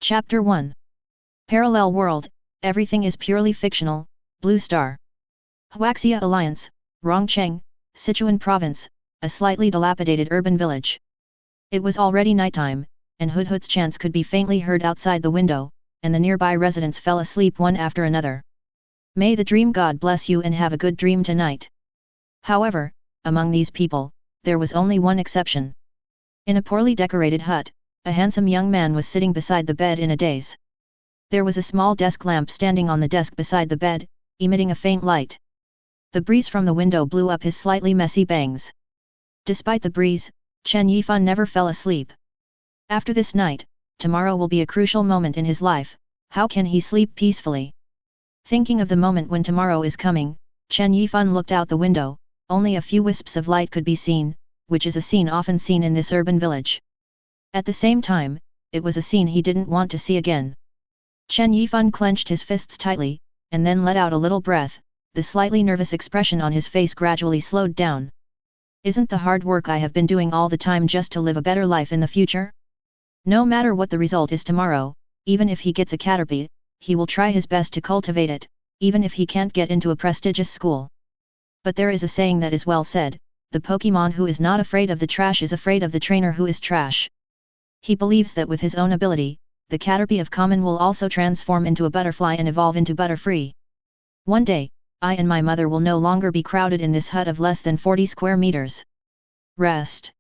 Chapter 1. Parallel World, Everything is Purely Fictional, Blue Star. Huaxia Alliance, Rongcheng, Sichuan Province, a slightly dilapidated urban village. It was already nighttime, and Hudhud's chants could be faintly heard outside the window, and the nearby residents fell asleep one after another. May the dream god bless you and have a good dream tonight. However, among these people, there was only one exception. In a poorly decorated hut, a handsome young man was sitting beside the bed in a daze. There was a small desk lamp standing on the desk beside the bed, emitting a faint light. The breeze from the window blew up his slightly messy bangs. Despite the breeze, Chen Yifan never fell asleep. After this night, tomorrow will be a crucial moment in his life. How can he sleep peacefully? Thinking of the moment when tomorrow is coming, Chen Yifan looked out the window. Only a few wisps of light could be seen, which is a scene often seen in this urban village. At the same time, it was a scene he didn't want to see again. Chen Yifan clenched his fists tightly, and then let out a little breath. The slightly nervous expression on his face gradually slowed down. Isn't the hard work I have been doing all the time just to live a better life in the future? No matter what the result is tomorrow, even if he gets a caterpie, he will try his best to cultivate it, even if he can't get into a prestigious school. But there is a saying that is well said, the Pokémon who is not afraid of the trash is afraid of the trainer who is trash. He believes that with his own ability, the caterpie of common will also transform into a butterfly and evolve into Butterfree. One day, I and my mother will no longer be crowded in this hut of less than 40 square meters. Rest.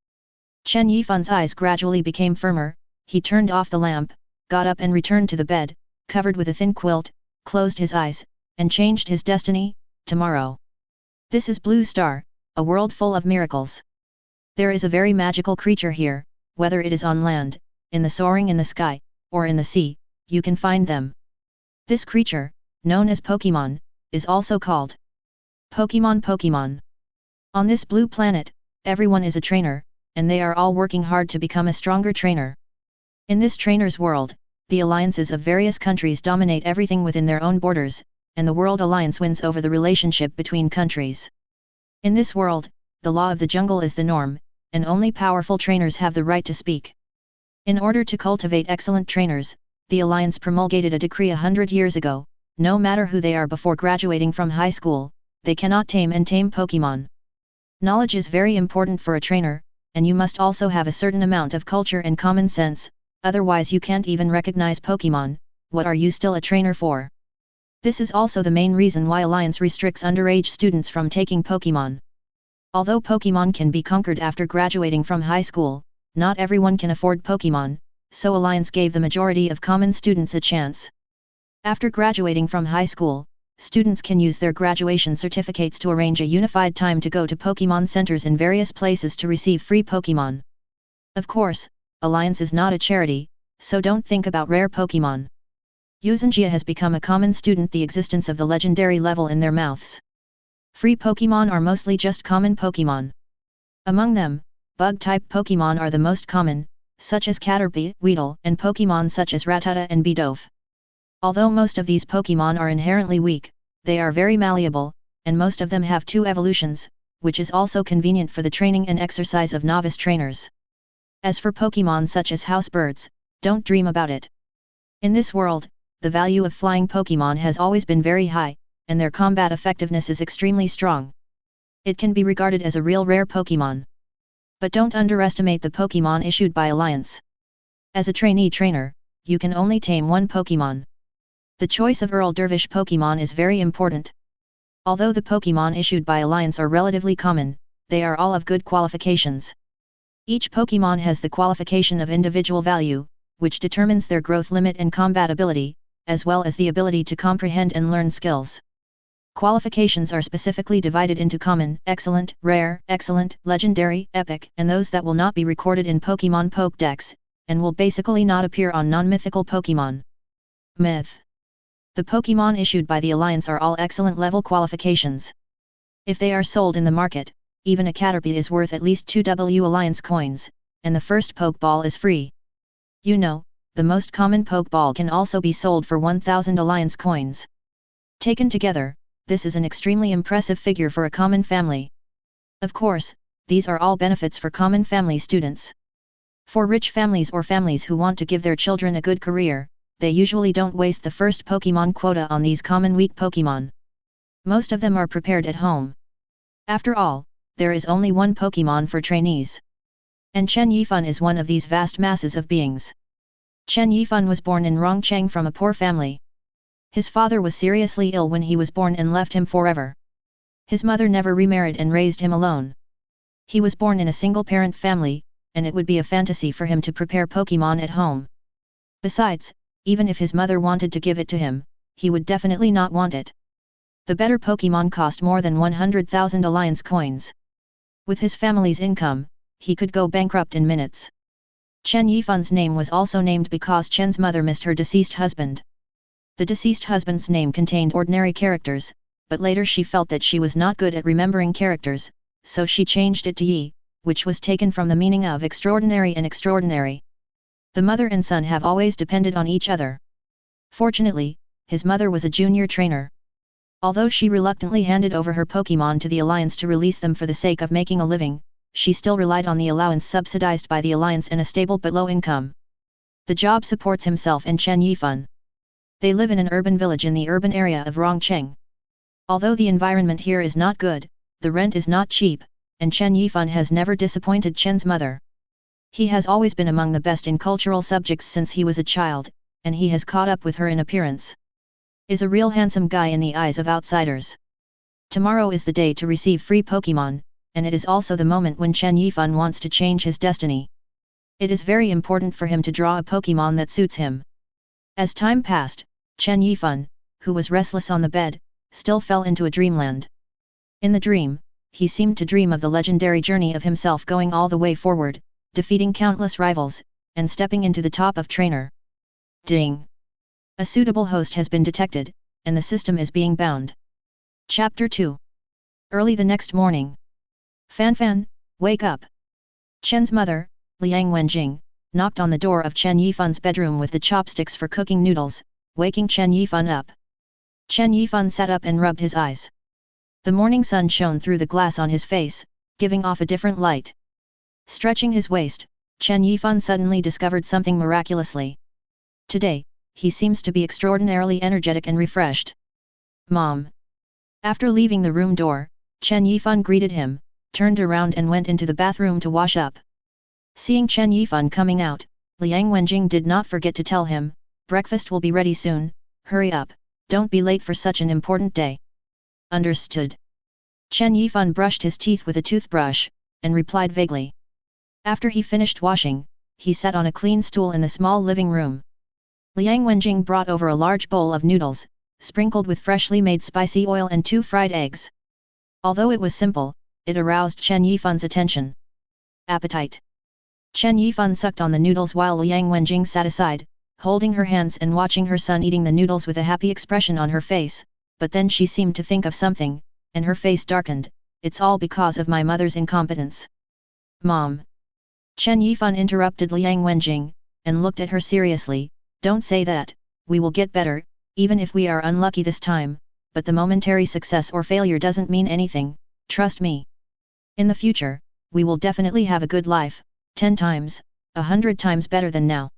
Chen Yifan's eyes gradually became firmer. He turned off the lamp, got up and returned to the bed, covered with a thin quilt, closed his eyes, and changed his destiny. Tomorrow. This is Blue Star, a world full of miracles. There is a very magical creature here, whether it is on land, in the soaring in the sky, or in the sea, you can find them. This creature, known as Pokémon, is also called Pokémon. On this blue planet, everyone is a trainer, and they are all working hard to become a stronger trainer. In this trainer's world, the alliances of various countries dominate everything within their own borders, and the World Alliance wins over the relationship between countries. In this world, the law of the jungle is the norm, and only powerful trainers have the right to speak. In order to cultivate excellent trainers, the Alliance promulgated a decree 100 years ago, no matter who they are before graduating from high school, they cannot tame Pokémon. Knowledge is very important for a trainer, and you must also have a certain amount of culture and common sense, otherwise you can't even recognize Pokémon. What are you still a trainer for? This is also the main reason why Alliance restricts underage students from taking Pokémon. Although Pokémon can be conquered after graduating from high school, not everyone can afford Pokémon, so Alliance gave the majority of common students a chance. After graduating from high school, students can use their graduation certificates to arrange a unified time to go to Pokémon centers in various places to receive free Pokémon. Of course, Alliance is not a charity, so don't think about rare Pokémon. Yuuzhanjia has become a common student the existence of the legendary level in their mouths. Free Pokémon are mostly just common Pokémon. Among them, bug-type Pokémon are the most common, such as Caterpie, Weedle, and Pokémon such as Rattata and Bidoof. Although most of these Pokémon are inherently weak, they are very malleable, and most of them have 2 evolutions, which is also convenient for the training and exercise of novice trainers. As for Pokémon such as house birds, don't dream about it. In this world, the value of flying Pokémon has always been very high, and their combat effectiveness is extremely strong. It can be regarded as a real rare Pokémon. But don't underestimate the Pokémon issued by Alliance. As a trainee trainer, you can only tame 1 Pokémon. The choice of Earl Dervish Pokémon is very important. Although the Pokémon issued by Alliance are relatively common, they are all of good qualifications. Each Pokémon has the qualification of individual value, which determines their growth limit and combat ability, as well as the ability to comprehend and learn skills. Qualifications are specifically divided into common, excellent, rare, excellent, legendary, epic, and those that will not be recorded in Pokémon Pokédex, and will basically not appear on non-mythical Pokémon. Myth. The Pokémon issued by the Alliance are all excellent level qualifications. If they are sold in the market, even a Caterpie is worth at least 2W Alliance coins, and the first Pokeball is free. You know, the most common Pokeball can also be sold for 1000 Alliance coins. Taken together, this is an extremely impressive figure for a common family. Of course, these are all benefits for common family students. For rich families or families who want to give their children a good career, they usually don't waste the first Pokémon quota on these common weak Pokémon. Most of them are prepared at home. After all, there is only one Pokémon for trainees. And Chen Yifan is one of these vast masses of beings. Chen Yifan was born in Rongcheng from a poor family. His father was seriously ill when he was born and left him forever. His mother never remarried and raised him alone. He was born in a single-parent family, and it would be a fantasy for him to prepare Pokémon at home. Besides, even if his mother wanted to give it to him, he would definitely not want it. The better Pokémon cost more than 100,000 alliance coins. With his family's income, he could go bankrupt in minutes. Chen Yifan's name was also named because Chen's mother missed her deceased husband. The deceased husband's name contained ordinary characters, but later she felt that she was not good at remembering characters, so she changed it to Yi, which was taken from the meaning of extraordinary and extraordinary. The mother and son have always depended on each other. Fortunately, his mother was a junior trainer. Although she reluctantly handed over her Pokémon to the Alliance to release them for the sake of making a living, she still relied on the allowance subsidized by the Alliance and a stable but low income. The job supports himself and Chen Yifan. They live in an urban village in the urban area of Rongcheng. Although the environment here is not good, the rent is not cheap, and Chen Yifan has never disappointed Chen's mother. He has always been among the best in cultural subjects since he was a child, and he has caught up with her in appearance. Is a real handsome guy in the eyes of outsiders. Tomorrow is the day to receive free Pokémon, and it is also the moment when Chen Yifan wants to change his destiny. It is very important for him to draw a Pokémon that suits him. As time passed, Chen Yifan, who was restless on the bed, still fell into a dreamland. In the dream, he seemed to dream of the legendary journey of himself going all the way forward, defeating countless rivals, and stepping into the top of trainer. Ding! A suitable host has been detected, and the system is being bound. Chapter 2. Early the next morning. Fanfan, wake up! Chen's mother, Liang Wenjing, knocked on the door of Chen Yifan's bedroom with the chopsticks for cooking noodles, waking Chen Yifan up. Chen Yifan sat up and rubbed his eyes. The morning sun shone through the glass on his face, giving off a different light. Stretching his waist, Chen Yifan suddenly discovered something miraculously. Today, he seems to be extraordinarily energetic and refreshed. Mom! After leaving the room door, Chen Yifan greeted him, turned around and went into the bathroom to wash up. Seeing Chen Yifan coming out, Liang Wenjing did not forget to tell him, breakfast will be ready soon, hurry up, don't be late for such an important day. Understood. Chen Yifan brushed his teeth with a toothbrush, and replied vaguely. After he finished washing, he sat on a clean stool in the small living room. Liang Wenjing brought over a large bowl of noodles, sprinkled with freshly made spicy oil and 2 fried eggs. Although it was simple, it aroused Chen Yifan's attention. Appetite. Chen Yifan sucked on the noodles while Liang Wenjing sat aside, holding her hands and watching her son eating the noodles with a happy expression on her face, but then she seemed to think of something, and her face darkened. It's all because of my mother's incompetence. Mom! Chen Yifan interrupted Liang Wenjing, and looked at her seriously. Don't say that, we will get better, even if we are unlucky this time, but the momentary success or failure doesn't mean anything, trust me. In the future, we will definitely have a good life, 10 times, 100 times better than now.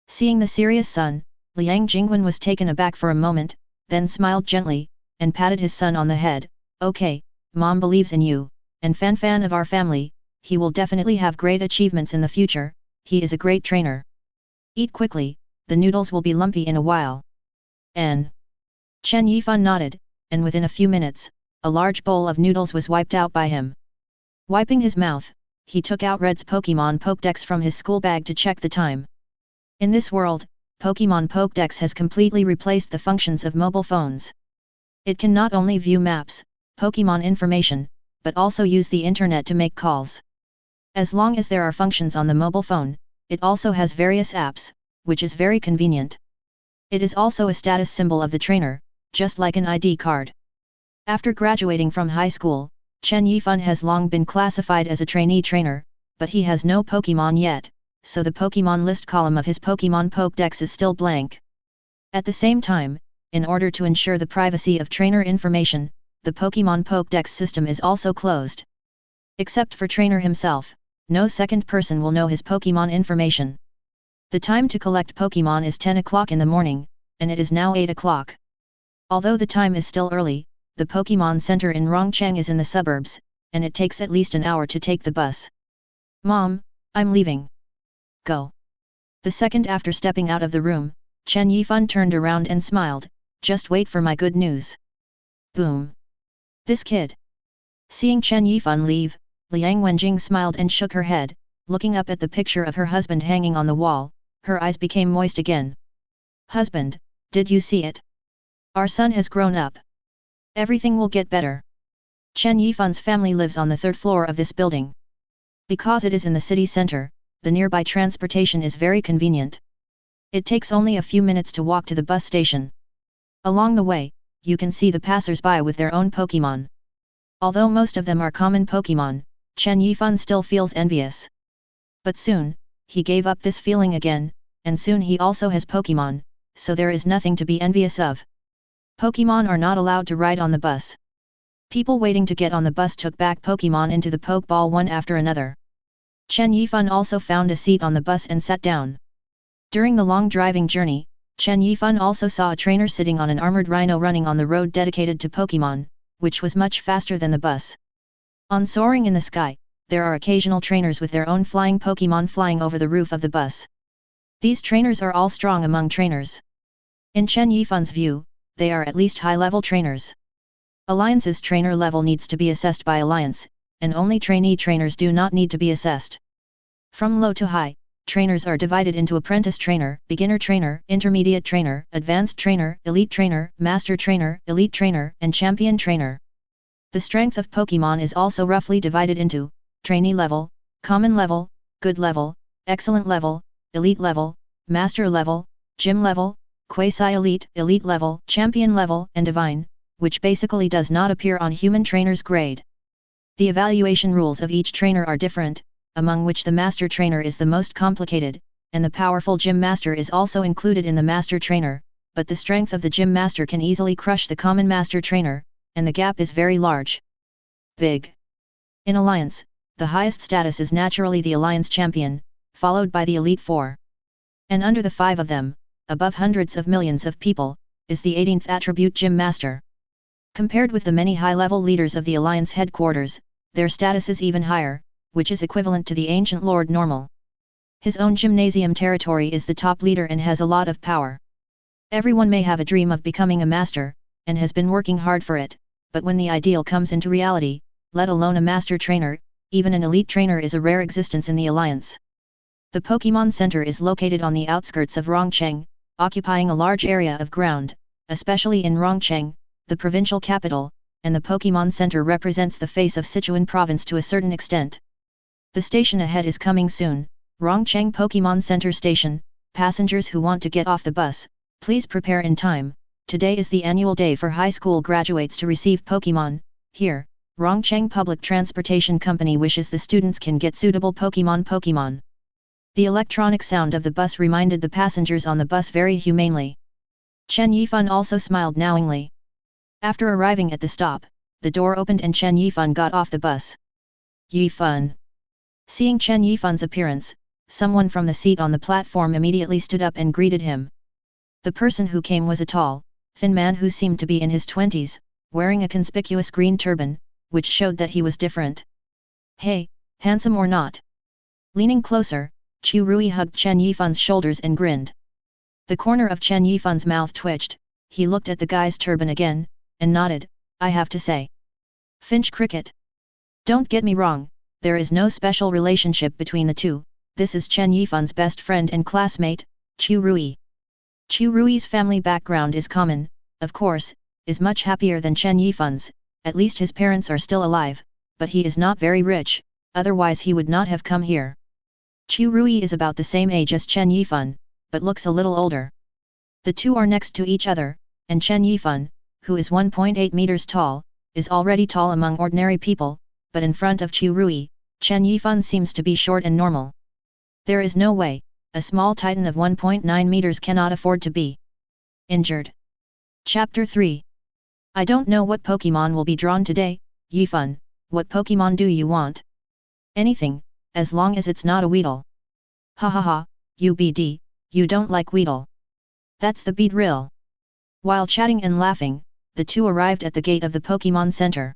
Seeing the serious son, Liang Jingwen was taken aback for a moment, then smiled gently, and patted his son on the head. Okay, Mom believes in you, and Fan of our family, he will definitely have great achievements in the future, he is a great trainer. Eat quickly, the noodles will be lumpy in a while. Chen Yifan nodded, and within a few minutes, a large bowl of noodles was wiped out by him. Wiping his mouth, he took out Red's Pokémon Pokédex from his school bag to check the time. In this world, Pokémon Pokédex has completely replaced the functions of mobile phones. It can not only view maps, Pokémon information, but also use the internet to make calls. As long as there are functions on the mobile phone, it also has various apps, which is very convenient. It is also a status symbol of the trainer, just like an ID card. After graduating from high school, Chen Yifan has long been classified as a trainee trainer, but he has no Pokémon yet, so the Pokémon list column of his Pokémon Pokédex is still blank. At the same time, in order to ensure the privacy of trainer information, the Pokémon Pokédex system is also closed. Except for trainer himself, no second person will know his Pokémon information. The time to collect Pokémon is 10 o'clock in the morning, and it is now 8 o'clock. Although the time is still early, the Pokémon Center in Rongcheng is in the suburbs, and it takes at least an hour to take the bus. Mom, I'm leaving. Go. The second after stepping out of the room, Chen Yifan turned around and smiled, just wait for my good news. Boom. This kid. Seeing Chen Yifan leave, Liang Wenjing smiled and shook her head, looking up at the picture of her husband hanging on the wall, her eyes became moist again. Husband, did you see it? Our son has grown up. Everything will get better. Chen Yifan's family lives on the third floor of this building. Because it is in the city center, the nearby transportation is very convenient. It takes only a few minutes to walk to the bus station. Along the way, you can see the passers-by with their own Pokémon. Although most of them are common Pokémon, Chen Yifan still feels envious. But soon, he gave up this feeling again, and soon he also has Pokémon, so there is nothing to be envious of. Pokémon are not allowed to ride on the bus. People waiting to get on the bus took back Pokémon into the Pokeball one after another. Chen Yifan also found a seat on the bus and sat down. During the long driving journey, Chen Yifan also saw a trainer sitting on an armored rhino running on the road dedicated to Pokémon, which was much faster than the bus. On soaring in the sky, there are occasional trainers with their own flying Pokémon flying over the roof of the bus. These trainers are all strong among trainers. In Chen Yifan's view, they are at least high-level trainers. Alliance's trainer level needs to be assessed by Alliance, and only trainee trainers do not need to be assessed. From low to high, trainers are divided into apprentice trainer, beginner trainer, intermediate trainer, advanced trainer, elite trainer, master trainer, elite trainer, and champion trainer. The strength of Pokémon is also roughly divided into trainee level, common level, good level, excellent level, elite level, master level, gym level, quasi-elite, elite level, champion level, and divine, which basically does not appear on human trainer's grade. The evaluation rules of each trainer are different, among which the master trainer is the most complicated, and the powerful gym master is also included in the master trainer, but the strength of the gym master can easily crush the common master trainer, and the gap is very large. Big. In Alliance, the highest status is naturally the Alliance champion, followed by the Elite Four. And under the five of them, above hundreds of millions of people, is the 18th attribute Gym Master. Compared with the many high-level leaders of the Alliance headquarters, their status is even higher, which is equivalent to the ancient Lord Normal. His own gymnasium territory is the top leader and has a lot of power. Everyone may have a dream of becoming a master, and has been working hard for it, but when the ideal comes into reality, let alone a master trainer, even an elite trainer is a rare existence in the Alliance. The Pokémon Center is located on the outskirts of Rongcheng, occupying a large area of ground, especially in Rongcheng, the provincial capital, and the Pokémon Center represents the face of Sichuan province to a certain extent. The station ahead is coming soon, Rongcheng Pokémon Center Station. Passengers who want to get off the bus, please prepare in time. Today is the annual day for high school graduates to receive Pokémon. Here, Rongcheng Public Transportation Company wishes the students can get suitable Pokémon. The electronic sound of the bus reminded the passengers on the bus very humanely. Chen Yifan also smiled knowingly. After arriving at the stop, the door opened and Chen Yifan got off the bus. Yifan. Seeing Chen Yifan's appearance, someone from the seat on the platform immediately stood up and greeted him. The person who came was a tall, thin man who seemed to be in his 20s, wearing a conspicuous green turban, which showed that he was different. Hey, handsome or not? Leaning closer, Chu Rui hugged Chen Yifan's shoulders and grinned. The corner of Chen Yifan's mouth twitched, he looked at the guy's turban again, and nodded, I have to say. Finch cricket. Don't get me wrong, there is no special relationship between the two, this is Chen Yifan's best friend and classmate, Chu Rui. Chu Rui's family background is common, of course, is much happier than Chen Yifan's, at least his parents are still alive, but he is not very rich, otherwise he would not have come here. Chu Rui is about the same age as Chen Yifan, but looks a little older. The two are next to each other, and Chen Yifan, who is 1.8 meters tall, is already tall among ordinary people, but in front of Chu Rui, Chen Yifan seems to be short and normal. There is no way, a small titan of 1.9 meters cannot afford to be injured. Chapter 3. I don't know what Pokémon will be drawn today, Yifan, what Pokémon do you want? Anything, as long as it's not a Weedle. Ha ha ha, UBD, you don't like Weedle. That's the beat real. While chatting and laughing, the two arrived at the gate of the Pokémon Center.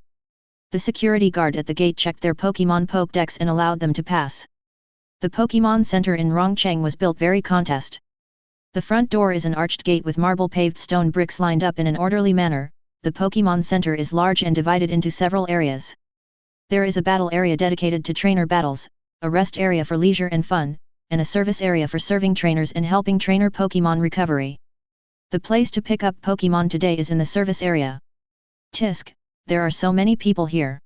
The security guard at the gate checked their Pokémon Pokédex and allowed them to pass. The Pokémon Center in Rongcheng was built very contest. The front door is an arched gate with marble-paved stone bricks lined up in an orderly manner. The Pokémon Center is large and divided into several areas. There is a battle area dedicated to trainer battles, a rest area for leisure and fun, and a service area for serving trainers and helping trainer Pokémon recovery. The place to pick up Pokémon today is in the service area. Tisk, there are so many people here.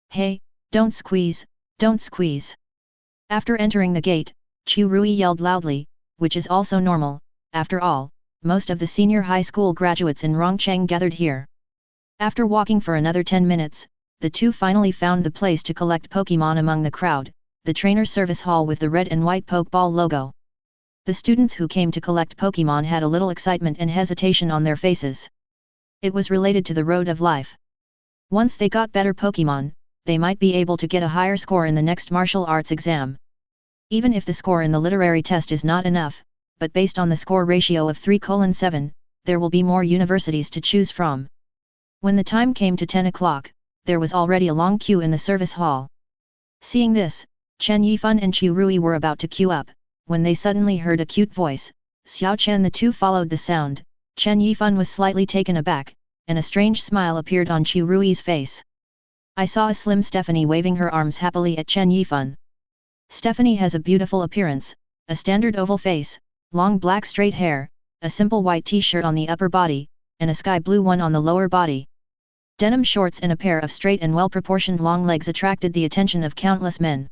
Hey, don't squeeze, don't squeeze. After entering the gate, Chu Rui yelled loudly, which is also normal. After all, most of the senior high school graduates in Rongcheng gathered here. After walking for another 10 minutes, the two finally found the place to collect Pokémon among the crowd, the trainer service hall with the red and white Pokeball logo. The students who came to collect Pokémon had a little excitement and hesitation on their faces. It was related to the road of life. Once they got better Pokémon, they might be able to get a higher score in the next martial arts exam. Even if the score in the literary test is not enough, but based on the score ratio of 3:7, there will be more universities to choose from. When the time came to 10 o'clock, there was already a long queue in the service hall. Seeing this, Chen Yifan and Chu Rui were about to queue up, when they suddenly heard a cute voice, Xiao Chen. The two followed the sound. Chen Yifan was slightly taken aback, and a strange smile appeared on Chu Rui's face. I saw a slim Stephanie waving her arms happily at Chen Yifan. Stephanie has a beautiful appearance, a standard oval face, long black straight hair, a simple white t-shirt on the upper body, and a sky blue one on the lower body. Denim shorts and a pair of straight and well-proportioned long legs attracted the attention of countless men.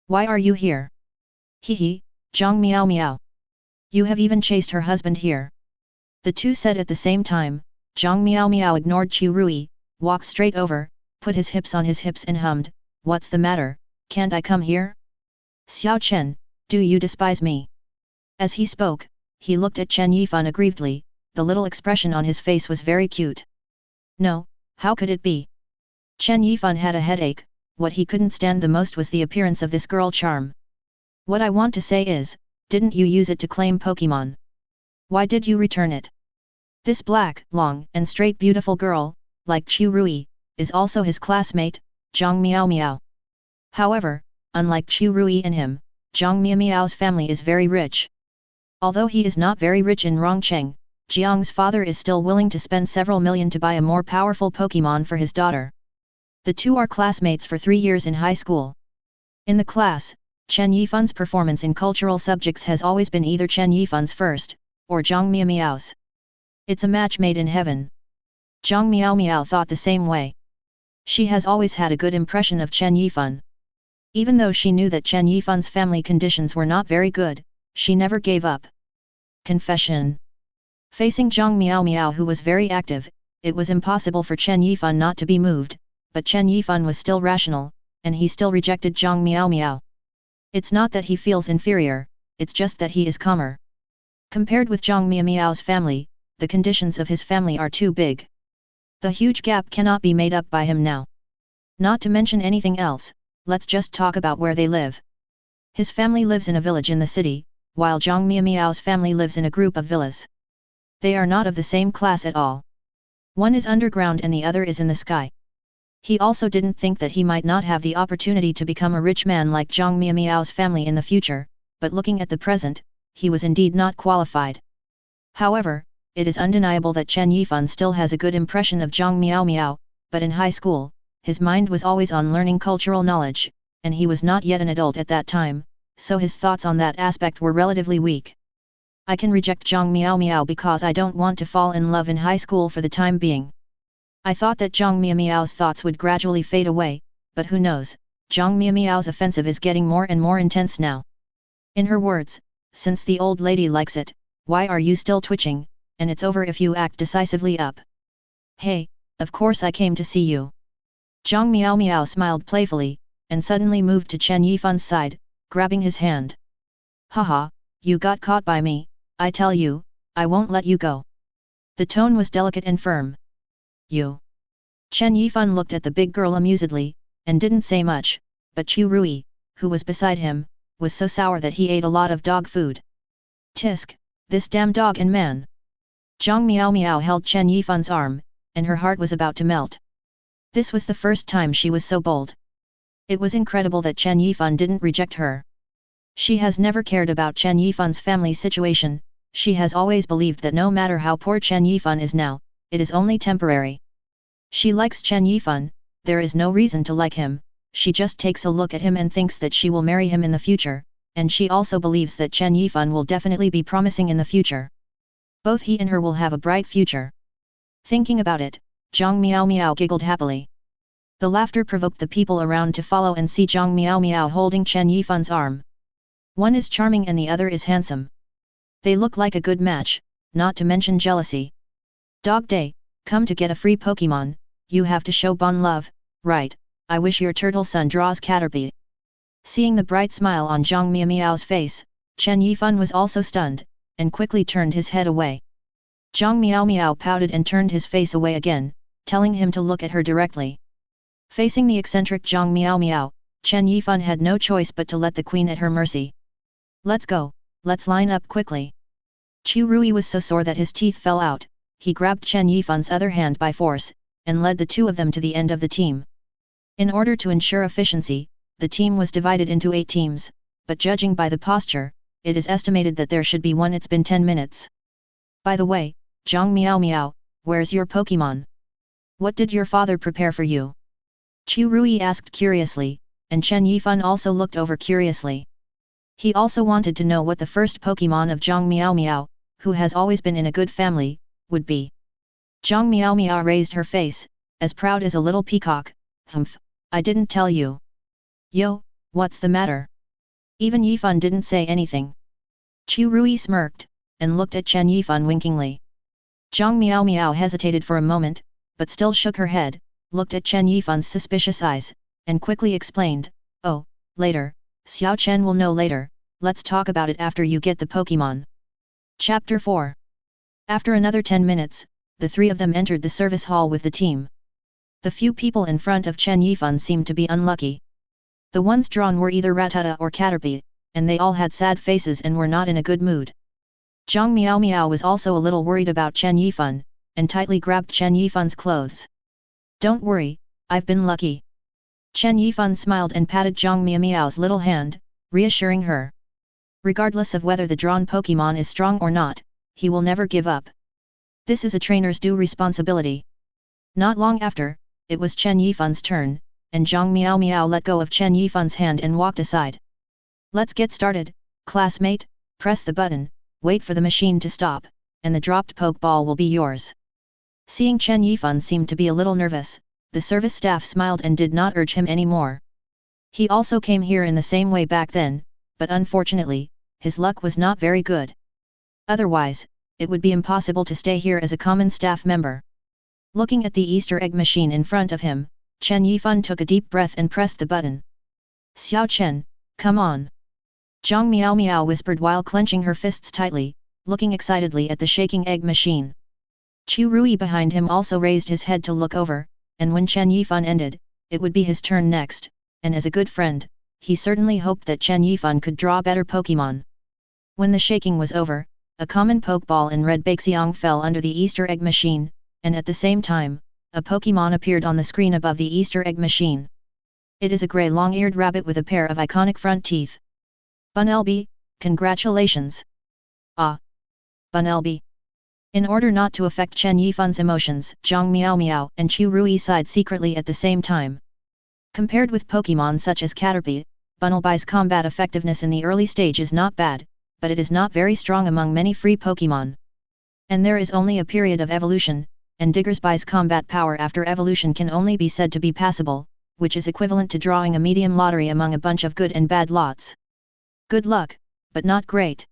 Why are you here? Hehe, Zhang Miao Miao. You have even chased her husband here. The two said at the same time. Zhang Miao Miao ignored Chu Rui, walked straight over, put his hips on his hips and hummed, "What's the matter, can't I come here? Xiao Chen, do you despise me?" As he spoke, he looked at Chen Yifan aggrievedly. The little expression on his face was very cute. No, how could it be? Chen Yifan had a headache. What he couldn't stand the most was the appearance of this girl charm. What I want to say is, didn't you use it to claim Pokémon? Why did you return it? This black, long, and straight beautiful girl, like Chu Rui, is also his classmate, Zhang Miao Miao. However, unlike Chu Rui and him, Zhang Miao Miao's family is very rich. Although he is not very rich in Rongcheng, Jiang's father is still willing to spend several million to buy a more powerful Pokémon for his daughter. The two are classmates for 3 years in high school. In the class, Chen Yifan's performance in cultural subjects has always been either Chen Yifan's first, or Zhang Miao Miao's. It's a match made in heaven. Zhang Miao Miao thought the same way. She has always had a good impression of Chen Yifan. Even though she knew that Chen Yifan's family conditions were not very good, she never gave up. Confession. Facing Zhang Miao Miao, who was very active, it was impossible for Chen Yifan not to be moved, but Chen Yifan was still rational, and he still rejected Zhang Miao Miao. It's not that he feels inferior, it's just that he is calmer. Compared with Zhang Miao Miao's family, the conditions of his family are too big. The huge gap cannot be made up by him now. Not to mention anything else, let's just talk about where they live. His family lives in a village in the city, while Zhang Miao Miao's family lives in a group of villas. They are not of the same class at all. One is underground and the other is in the sky. He also didn't think that he might not have the opportunity to become a rich man like Zhang Miao Miao's family in the future, but looking at the present, he was indeed not qualified. However, it is undeniable that Chen Yifan still has a good impression of Zhang Miao Miao, but in high school, his mind was always on learning cultural knowledge, and he was not yet an adult at that time, so his thoughts on that aspect were relatively weak. I can reject Zhang Miao Miao because I don't want to fall in love in high school for the time being. I thought that Zhang Miao Miao's thoughts would gradually fade away, but who knows, Zhang Miao Miao's offensive is getting more and more intense now. In her words, since the old lady likes it, why are you still twitching, and it's over if you act decisively up. Hey, of course I came to see you. Zhang Miao Miao smiled playfully, and suddenly moved to Chen Yifan's side, grabbing his hand. Haha, you got caught by me, I tell you, I won't let you go. The tone was delicate and firm. You. Chen Yifan looked at the big girl amusedly, and didn't say much, but Chu Rui, who was beside him, was so sour that he ate a lot of dog food. Tisk, this damn dog and man. Zhang Miao Miao held Chen Yifan's arm, and her heart was about to melt. This was the first time she was so bold. It was incredible that Chen Yifan didn't reject her. She has never cared about Chen Yifan's family situation, she has always believed that no matter how poor Chen Yifan is now, it is only temporary. She likes Chen Yifan, there is no reason to like him, she just takes a look at him and thinks that she will marry him in the future, and she also believes that Chen Yifan will definitely be promising in the future. Both he and her will have a bright future. Thinking about it, Zhang Miao Miao giggled happily. The laughter provoked the people around to follow and see Zhang Miao Miao holding Chen Yifan's arm. One is charming and the other is handsome. They look like a good match, not to mention jealousy. Dog Day, come to get a free Pokémon, you have to show Bon love, right? I wish your turtle son draws Caterpie. Seeing the bright smile on Zhang Miao Miao's face, Chen Yifan was also stunned, and quickly turned his head away. Zhang Miao Miao pouted and turned his face away again, telling him to look at her directly. Facing the eccentric Zhang Miao Miao, Chen Yifan had no choice but to let the queen at her mercy. Let's go, let's line up quickly. Chu Rui was so sore that his teeth fell out, he grabbed Chen Yifan's other hand by force, and led the two of them to the end of the team. In order to ensure efficiency, the team was divided into 8 teams, but judging by the posture, it is estimated that there should be one. It's been 10 minutes. By the way, Zhang Miao Miao, where's your Pokémon? What did your father prepare for you? Chu Rui asked curiously, and Chen Yifan also looked over curiously. He also wanted to know what the first Pokémon of Zhang Miao Miao, who has always been in a good family, would be. Zhang Miao Miao raised her face, as proud as a little peacock. Humph, I didn't tell you. Yo, what's the matter? Even Yifan didn't say anything. Chu Rui smirked, and looked at Chen Yifan winkingly. Zhang Miao Miao hesitated for a moment, but still shook her head, looked at Chen Yifan's suspicious eyes, and quickly explained, oh, later, Xiao Chen will know later, let's talk about it after you get the Pokémon. Chapter 4. After another 10 minutes, the three of them entered the service hall with the team. The few people in front of Chen Yifan seemed to be unlucky. The ones drawn were either Rattata or Caterpie, and they all had sad faces and were not in a good mood. Zhang Miao Miao was also a little worried about Chen Yifan, and tightly grabbed Chen Yifan's clothes. Don't worry, I've been lucky. Chen Yifan smiled and patted Zhang Miao Miao's little hand, reassuring her. Regardless of whether the drawn Pokémon is strong or not, he will never give up. This is a trainer's due responsibility. Not long after, it was Chen Yifan's turn, and Zhang Miao Miao let go of Chen Yifan's hand and walked aside. Let's get started, classmate, press the button, wait for the machine to stop, and the dropped Pokeball will be yours. Seeing Chen Yifan seemed to be a little nervous, the service staff smiled and did not urge him anymore. He also came here in the same way back then, but unfortunately, his luck was not very good. Otherwise, it would be impossible to stay here as a common staff member. Looking at the Easter egg machine in front of him, Chen Yifan took a deep breath and pressed the button. Xiao Chen, come on. Zhang Miao Miao whispered while clenching her fists tightly, looking excitedly at the shaking egg machine. Chu Rui behind him also raised his head to look over, and when Chen Yifan ended, it would be his turn next, and as a good friend, he certainly hoped that Chen Yifan could draw better Pokémon. When the shaking was over, a common Pokeball in red Baxiang fell under the Easter egg machine, and at the same time, a Pokémon appeared on the screen above the Easter egg machine. It is a grey long-eared rabbit with a pair of iconic front teeth. Bunelby, congratulations! Ah! Bunelby! In order not to affect Chen Yifan's emotions, Zhang Miao Miao and Chu Rui sighed secretly at the same time. Compared with Pokémon such as Caterpie, Bunelby's combat effectiveness in the early stage is not bad, but it is not very strong among many free Pokémon. And there is only a period of evolution, and Diggersby's combat power after evolution can only be said to be passable, which is equivalent to drawing a medium lottery among a bunch of good and bad lots. Good luck, but not great.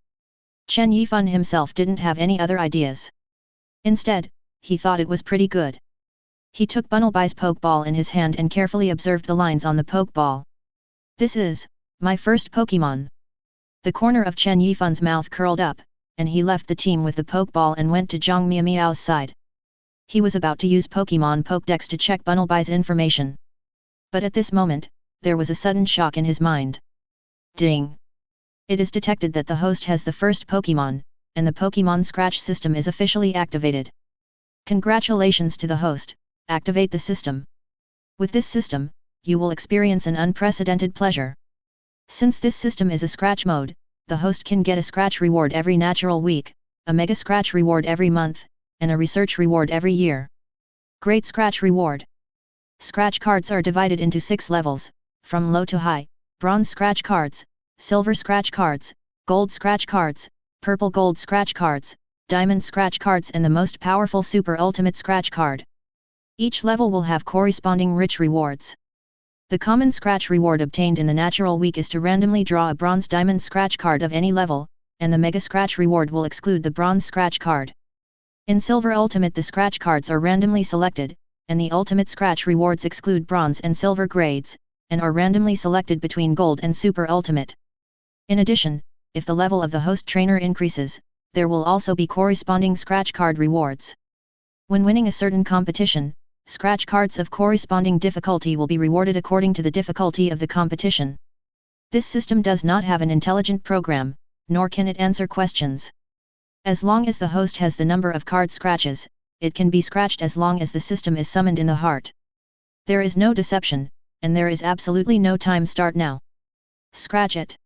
Chen Yifan himself didn't have any other ideas. Instead, he thought it was pretty good. He took Bunelby's Pokeball in his hand and carefully observed the lines on the Pokeball. This is my first Pokémon. The corner of Chen Yifan's mouth curled up, and he left the team with the Pokeball and went to Zhang Miao Miao's side. He was about to use Pokémon Pokédex to check Bunelby's information. But at this moment, there was a sudden shock in his mind. Ding! It is detected that the host has the first Pokémon, and the Pokémon Scratch system is officially activated. Congratulations to the host, activate the system. With this system, you will experience an unprecedented pleasure. Since this system is a Scratch mode, the host can get a Scratch reward every natural week, a Mega Scratch reward every month, and a Research reward every year. Great Scratch reward. Scratch cards are divided into 6 levels, from low to high: Bronze Scratch cards, Silver Scratch cards, Gold Scratch cards, Purple Gold Scratch cards, Diamond Scratch cards, and the most powerful Super Ultimate Scratch card. Each level will have corresponding rich rewards. The common Scratch reward obtained in the natural week is to randomly draw a Bronze Diamond Scratch card of any level, and the Mega Scratch reward will exclude the Bronze Scratch card. In Silver Ultimate the Scratch cards are randomly selected, and the Ultimate Scratch rewards exclude Bronze and Silver grades, and are randomly selected between Gold and Super Ultimate. In addition, if the level of the host trainer increases, there will also be corresponding Scratch card rewards. When winning a certain competition, Scratch cards of corresponding difficulty will be rewarded according to the difficulty of the competition. This system does not have an intelligent program, nor can it answer questions. As long as the host has the number of card scratches, it can be scratched as long as the system is summoned in the heart. There is no deception, and there is absolutely no time start now. Scratch it.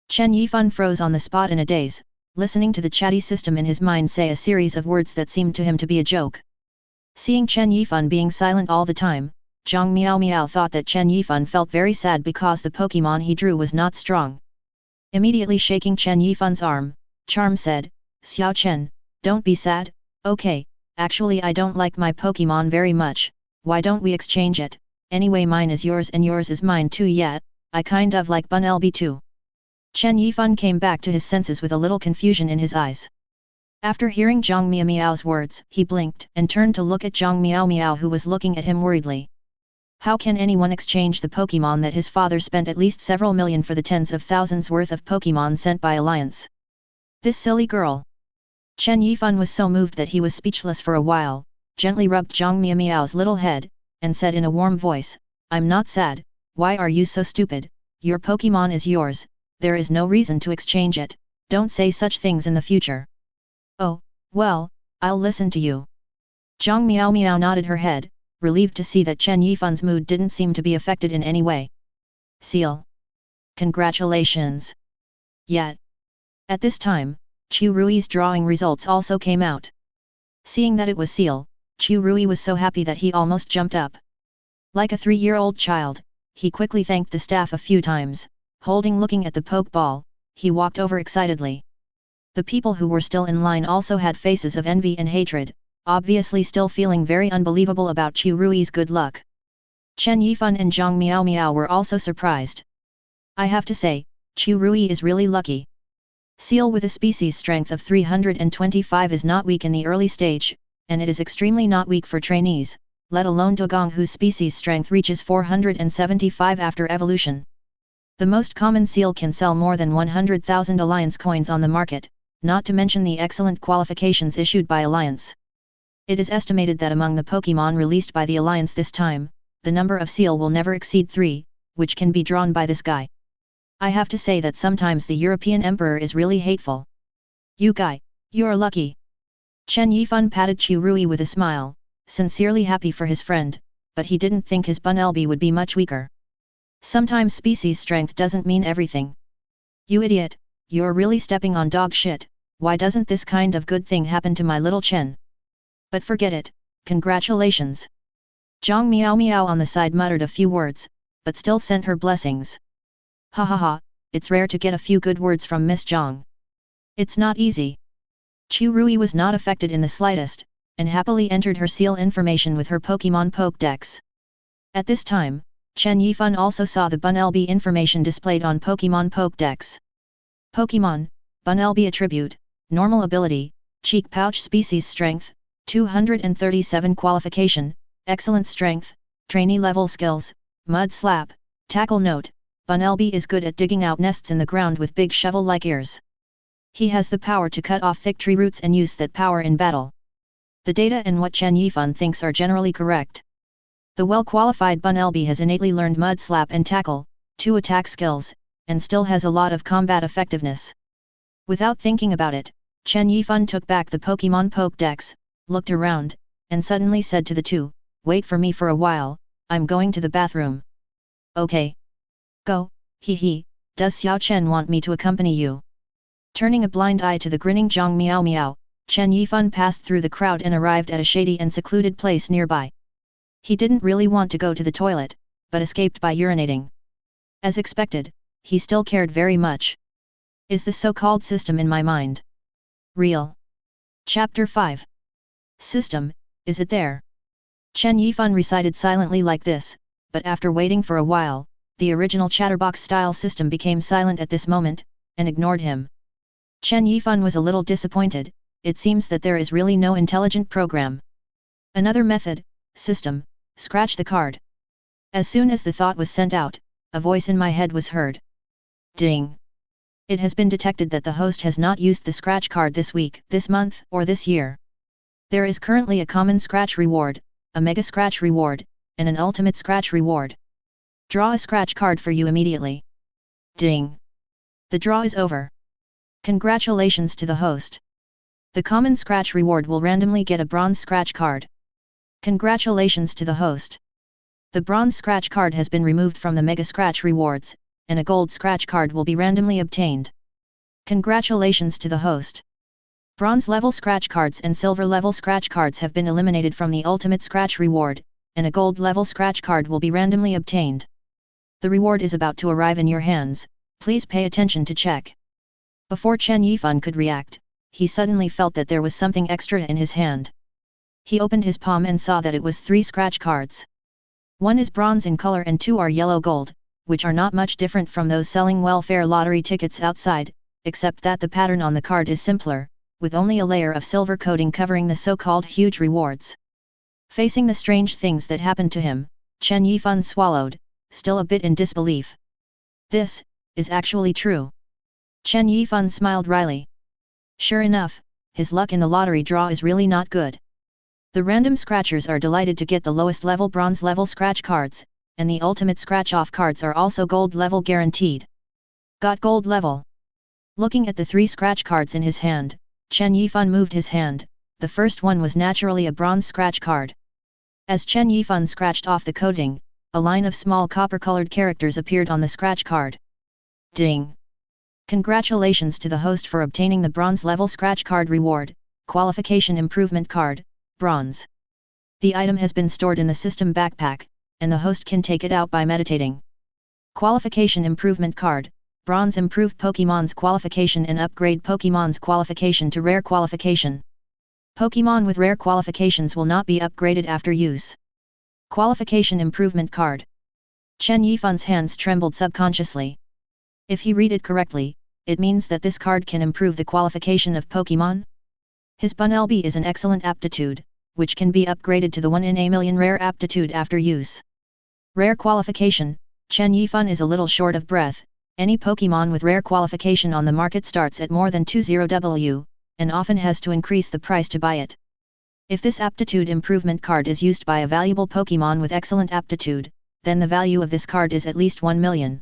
Chen Yifan froze on the spot in a daze, listening to the chatty system in his mind say a series of words that seemed to him to be a joke. Seeing Chen Yifan being silent all the time, Zhang Miao thought that Chen Yifan felt very sad because the Pokémon he drew was not strong. Immediately shaking Chen Yifan's arm, Charm said, "Xiao Chen, don't be sad, okay, actually I don't like my Pokémon very much, why don't we exchange it, anyway mine is yours and yours is mine too yet, I kind of like Bun LB too." Chen Yifan came back to his senses with a little confusion in his eyes. After hearing Zhang Miao's words, he blinked and turned to look at Zhang Miao who was looking at him worriedly. How can anyone exchange the Pokémon that his father spent at least several million for the tens of thousands worth of Pokémon sent by Alliance? This silly girl. Chen Yifan was so moved that he was speechless for a while, gently rubbed Zhang Miao's little head, and said in a warm voice, "I'm not sad, why are you so stupid, your Pokémon is yours, there is no reason to exchange it, don't say such things in the future." "Oh, well, I'll listen to you." Zhang Miao nodded her head, relieved to see that Chen Yifan's mood didn't seem to be affected in any way. "Seal. Congratulations." Yet. At this time, Chu Rui's drawing results also came out. Seeing that it was Seal, Chu Rui was so happy that he almost jumped up. Like a 3-year-old child, he quickly thanked the staff a few times, looking at the Pokeball, he walked over excitedly. The people who were still in line also had faces of envy and hatred, obviously still feeling very unbelievable about Chu Rui's good luck. Chen Yifan and Zhang Miao were also surprised. "I have to say, Chu Rui is really lucky. Seal with a species strength of 325 is not weak in the early stage, and it is extremely not weak for trainees, let alone Dogong whose species strength reaches 475 after evolution. The most common seal can sell more than 100,000 Alliance coins on the market, not to mention the excellent qualifications issued by Alliance. It is estimated that among the Pokémon released by the Alliance this time, the number of seal will never exceed 3, which can be drawn by this guy. I have to say that sometimes the European Emperor is really hateful. You guy, you're lucky." Chen Yifan patted Chu Rui with a smile, sincerely happy for his friend, but he didn't think his Bun LB would be much weaker. Sometimes species strength doesn't mean everything. "You idiot, you're really stepping on dog shit, why doesn't this kind of good thing happen to my little Chen? But forget it, congratulations." Zhang Miao on the side muttered a few words, but still sent her blessings. "Ha ha ha, it's rare to get a few good words from Miss Zhang. It's not easy." Chu Rui was not affected in the slightest, and happily entered her seal information with her Pokémon Pokédex. At this time, Chen Yifan also saw the Bun LB information displayed on Pokémon Pokédex. Pokémon, Bun LB attribute, normal ability, cheek pouch species strength, 237 qualification, excellent strength, trainee level skills, mud slap, tackle note, Bun LB is good at digging out nests in the ground with big shovel-like ears. He has the power to cut off thick tree roots and use that power in battle. The data and what Chen Yifan thinks are generally correct. The well-qualified Bun LB has innately learned Mud Slap and Tackle, 2 attack skills, and still has a lot of combat effectiveness. Without thinking about it, Chen Yifan took back the Pokémon Pokédex, looked around, and suddenly said to the two, "Wait for me for a while, I'm going to the bathroom." "Okay. Go, hee hee, does Xiao Chen want me to accompany you?" Turning a blind eye to the grinning Zhang Miao Miao, Chen Yifan passed through the crowd and arrived at a shady and secluded place nearby. He didn't really want to go to the toilet, but escaped by urinating. As expected, he still cared very much. Is the so-called system in my mind real? Chapter 5. System, is it there? Chen Yifan recited silently like this, but after waiting for a while, the original chatterbox-style system became silent at this moment, and ignored him. Chen Yifan was a little disappointed. It seems that there is really no intelligent program. Another method, system, scratch the card. As soon as the thought was sent out, a voice in my head was heard. Ding! It has been detected that the host has not used the scratch card this week, this month, or this year. There is currently a common scratch reward, a mega scratch reward, and an ultimate scratch reward. Draw a scratch card for you immediately. Ding! The draw is over. Congratulations to the host. The common scratch reward will randomly get a bronze scratch card. Congratulations to the host. The bronze scratch card has been removed from the mega scratch rewards, and a gold scratch card will be randomly obtained. Congratulations to the host. Bronze level scratch cards and silver level scratch cards have been eliminated from the ultimate scratch reward, and a gold level scratch card will be randomly obtained. The reward is about to arrive in your hands, please pay attention to check. Before Chen Yifan could react, he suddenly felt that there was something extra in his hand. He opened his palm and saw that it was 3 scratch cards. One is bronze in color and 2 are yellow gold, which are not much different from those selling welfare lottery tickets outside, except that the pattern on the card is simpler, with only a layer of silver coating covering the so-called huge rewards. Facing the strange things that happened to him, Chen Yifan swallowed, still a bit in disbelief. This is actually true. Chen Yifan smiled wryly. Sure enough, his luck in the lottery draw is really not good. The random scratchers are delighted to get the lowest level bronze level scratch cards, and the ultimate scratch-off cards are also gold level guaranteed. Got gold level. Looking at the 3 scratch cards in his hand, Chen Yifan moved his hand. The first one was naturally a bronze scratch card. As Chen Yifan scratched off the coating, a line of small copper-colored characters appeared on the scratch card. Ding! Congratulations to the host for obtaining the bronze level scratch card reward, qualification improvement card, bronze. The item has been stored in the system backpack, and the host can take it out by meditating. Qualification improvement card, bronze, improve Pokémon's qualification and upgrade Pokémon's qualification to rare qualification. Pokémon with rare qualifications will not be upgraded after use. Qualification improvement card. Chen Yifan's hands trembled subconsciously. If he read it correctly, it means that this card can improve the qualification of Pokémon. His Bunnelby is an excellent aptitude, which can be upgraded to the 1 in a million rare aptitude after use. Rare qualification, Chen Yifan is a little short of breath. Any Pokémon with rare qualification on the market starts at more than 20W, and often has to increase the price to buy it. If this aptitude improvement card is used by a valuable Pokémon with excellent aptitude, then the value of this card is at least 1 million.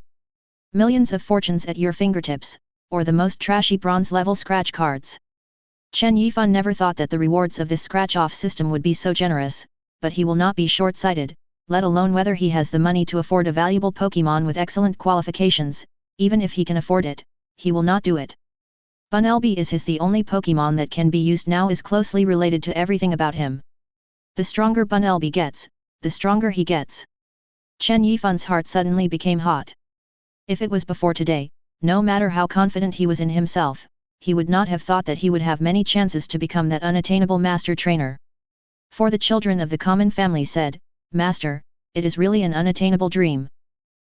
Millions of fortunes at your fingertips, or the most trashy bronze level scratch cards. Chen Yifan never thought that the rewards of this scratch-off system would be so generous, but he will not be short-sighted, let alone whether he has the money to afford a valuable Pokémon with excellent qualifications. Even if he can afford it, he will not do it. Bunnelby is the only Pokémon that can be used now, is closely related to everything about him. The stronger Bunnelby gets, the stronger he gets. Chen Yifan's heart suddenly became hot. If it was before today, no matter how confident he was in himself, he would not have thought that he would have many chances to become that unattainable master trainer. For the children of the common family said, "Master, it is really an unattainable dream.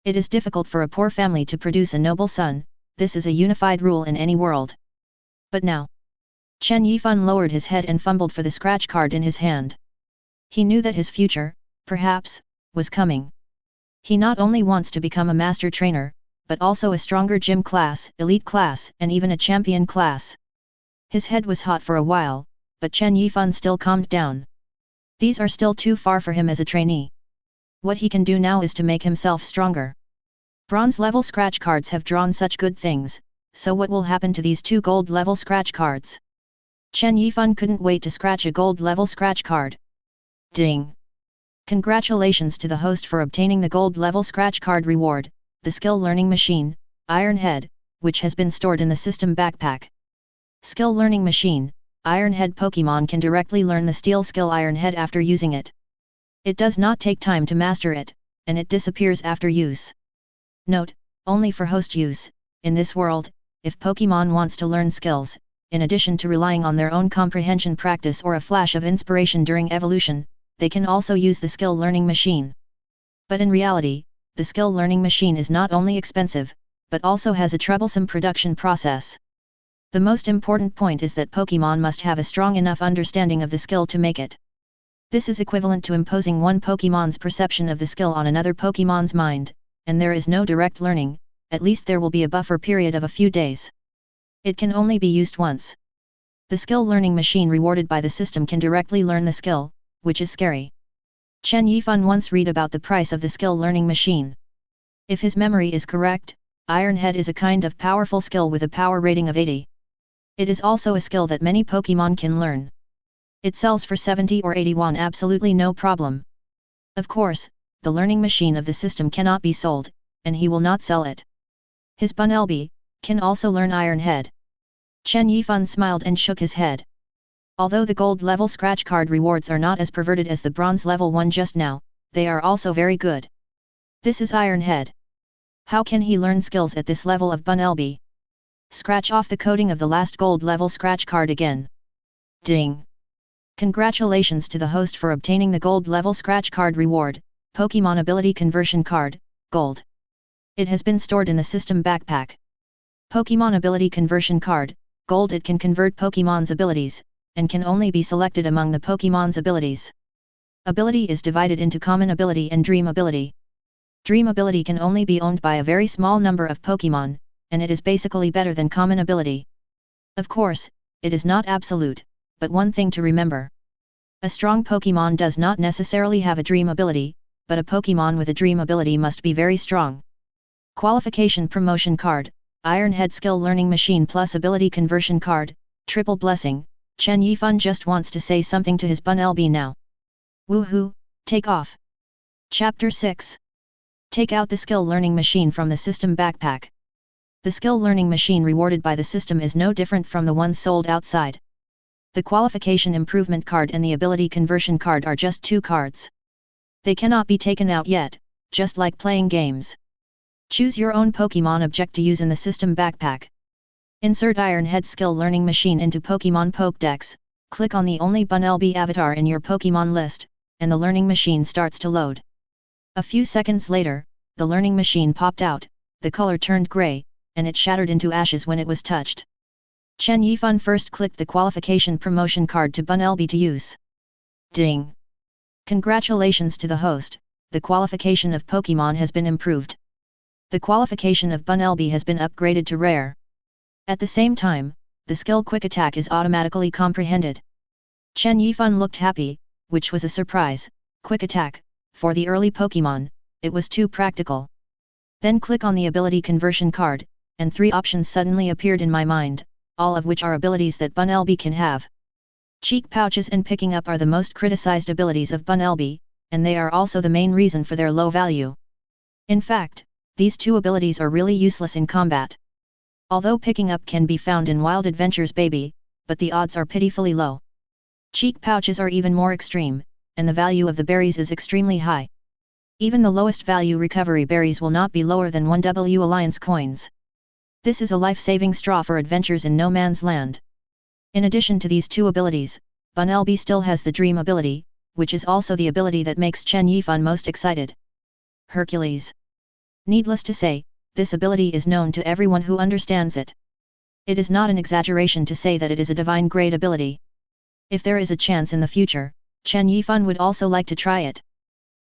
It is difficult for a poor family to produce a noble son, this is a unified rule in any world." But now, Chen Yifan lowered his head and fumbled for the scratch card in his hand. He knew that his future, perhaps, was coming. He not only wants to become a master trainer, but also a stronger gym class, elite class, and even a champion class. His head was hot for a while, but Chen Yifan still calmed down. These are still too far for him as a trainee. What he can do now is to make himself stronger. Bronze level scratch cards have drawn such good things, so what will happen to these 2 gold level scratch cards? Chen Yifan couldn't wait to scratch a gold level scratch card. Ding! Congratulations to the host for obtaining the gold level scratch card reward, the skill learning machine, Iron Head, which has been stored in the system backpack. Skill learning machine, Iron Head Pokémon can directly learn the steel skill Iron Head after using it. It does not take time to master it, and it disappears after use. Note, only for host use. In this world, if Pokémon wants to learn skills, in addition to relying on their own comprehension practice or a flash of inspiration during evolution, they can also use the skill learning machine. But in reality, the skill learning machine is not only expensive, but also has a troublesome production process. The most important point is that Pokémon must have a strong enough understanding of the skill to make it. This is equivalent to imposing one Pokémon's perception of the skill on another Pokémon's mind, and there is no direct learning, at least there will be a buffer period of a few days. It can only be used once. The skill learning machine rewarded by the system can directly learn the skill, which is scary. Chen Yifan once read about the price of the skill learning machine. If his memory is correct, Iron Head is a kind of powerful skill with a power rating of 80. It is also a skill that many Pokémon can learn. It sells for 70 or 80 won absolutely no problem. Of course, the learning machine of the system cannot be sold, and he will not sell it. His Bunelby can also learn Iron Head. Chen Yifan smiled and shook his head. Although the gold level scratch card rewards are not as perverted as the bronze level one just now, they are also very good. This is Iron Head. How can he learn skills at this level of Bunelby? Scratch off the coding of the last gold level scratch card again. Ding! Congratulations to the host for obtaining the gold level scratch card reward, Pokémon Ability Conversion Card, Gold. It has been stored in the system backpack. Pokémon Ability Conversion Card, Gold. It can convert Pokémon's abilities, and can only be selected among the Pokémon's abilities. Ability is divided into Common Ability and Dream Ability. Dream Ability can only be owned by a very small number of Pokémon, and it is basically better than Common Ability. Of course, it is not absolute, but one thing to remember. A strong Pokémon does not necessarily have a Dream Ability, but a Pokémon with a Dream Ability must be very strong. Qualification Promotion Card, Iron Head Skill Learning Machine plus Ability Conversion Card, Triple Blessing. Chen Yifan just wants to say something to his Bunelby now. Woohoo, take off! Chapter 6. Take out the skill learning machine from the system backpack. The skill learning machine rewarded by the system is no different from the ones sold outside. The Qualification Improvement Card and the Ability Conversion Card are just 2 cards. They cannot be taken out yet, just like playing games. Choose your own Pokémon object to use in the system backpack. Insert Iron Head Skill Learning Machine into Pokémon Pokédex, click on the only Bunelby avatar in your Pokémon list, and the learning machine starts to load. A few seconds later, the learning machine popped out, the color turned grey, and it shattered into ashes when it was touched. Chen Yifan first clicked the Qualification Promotion Card to Bunelby to use. Ding! Congratulations to the host, the qualification of Pokémon has been improved. The qualification of Bunelby has been upgraded to Rare. At the same time, the skill Quick Attack is automatically comprehended. Chen Yifan looked happy, which was a surprise. Quick Attack, for the early Pokémon, it was too practical. Then click on the Ability Conversion Card, and 3 options suddenly appeared in my mind, all of which are abilities that Bunelby can have. Cheek pouches and picking up are the most criticized abilities of Bunelby, and they are also the main reason for their low value. In fact, these 2 abilities are really useless in combat. Although picking up can be found in Wild Adventures Baby, but the odds are pitifully low. Cheek pouches are even more extreme, and the value of the berries is extremely high. Even the lowest value recovery berries will not be lower than 1W Alliance coins. This is a life-saving straw for adventures in no man's land. In addition to these 2 abilities, Bunelby still has the Dream ability, which is also the ability that makes Chen Yifan most excited. Hercules. Needless to say, this ability is known to everyone who understands it. It is not an exaggeration to say that it is a divine grade ability. If there is a chance in the future, Chen Yifan would also like to try it.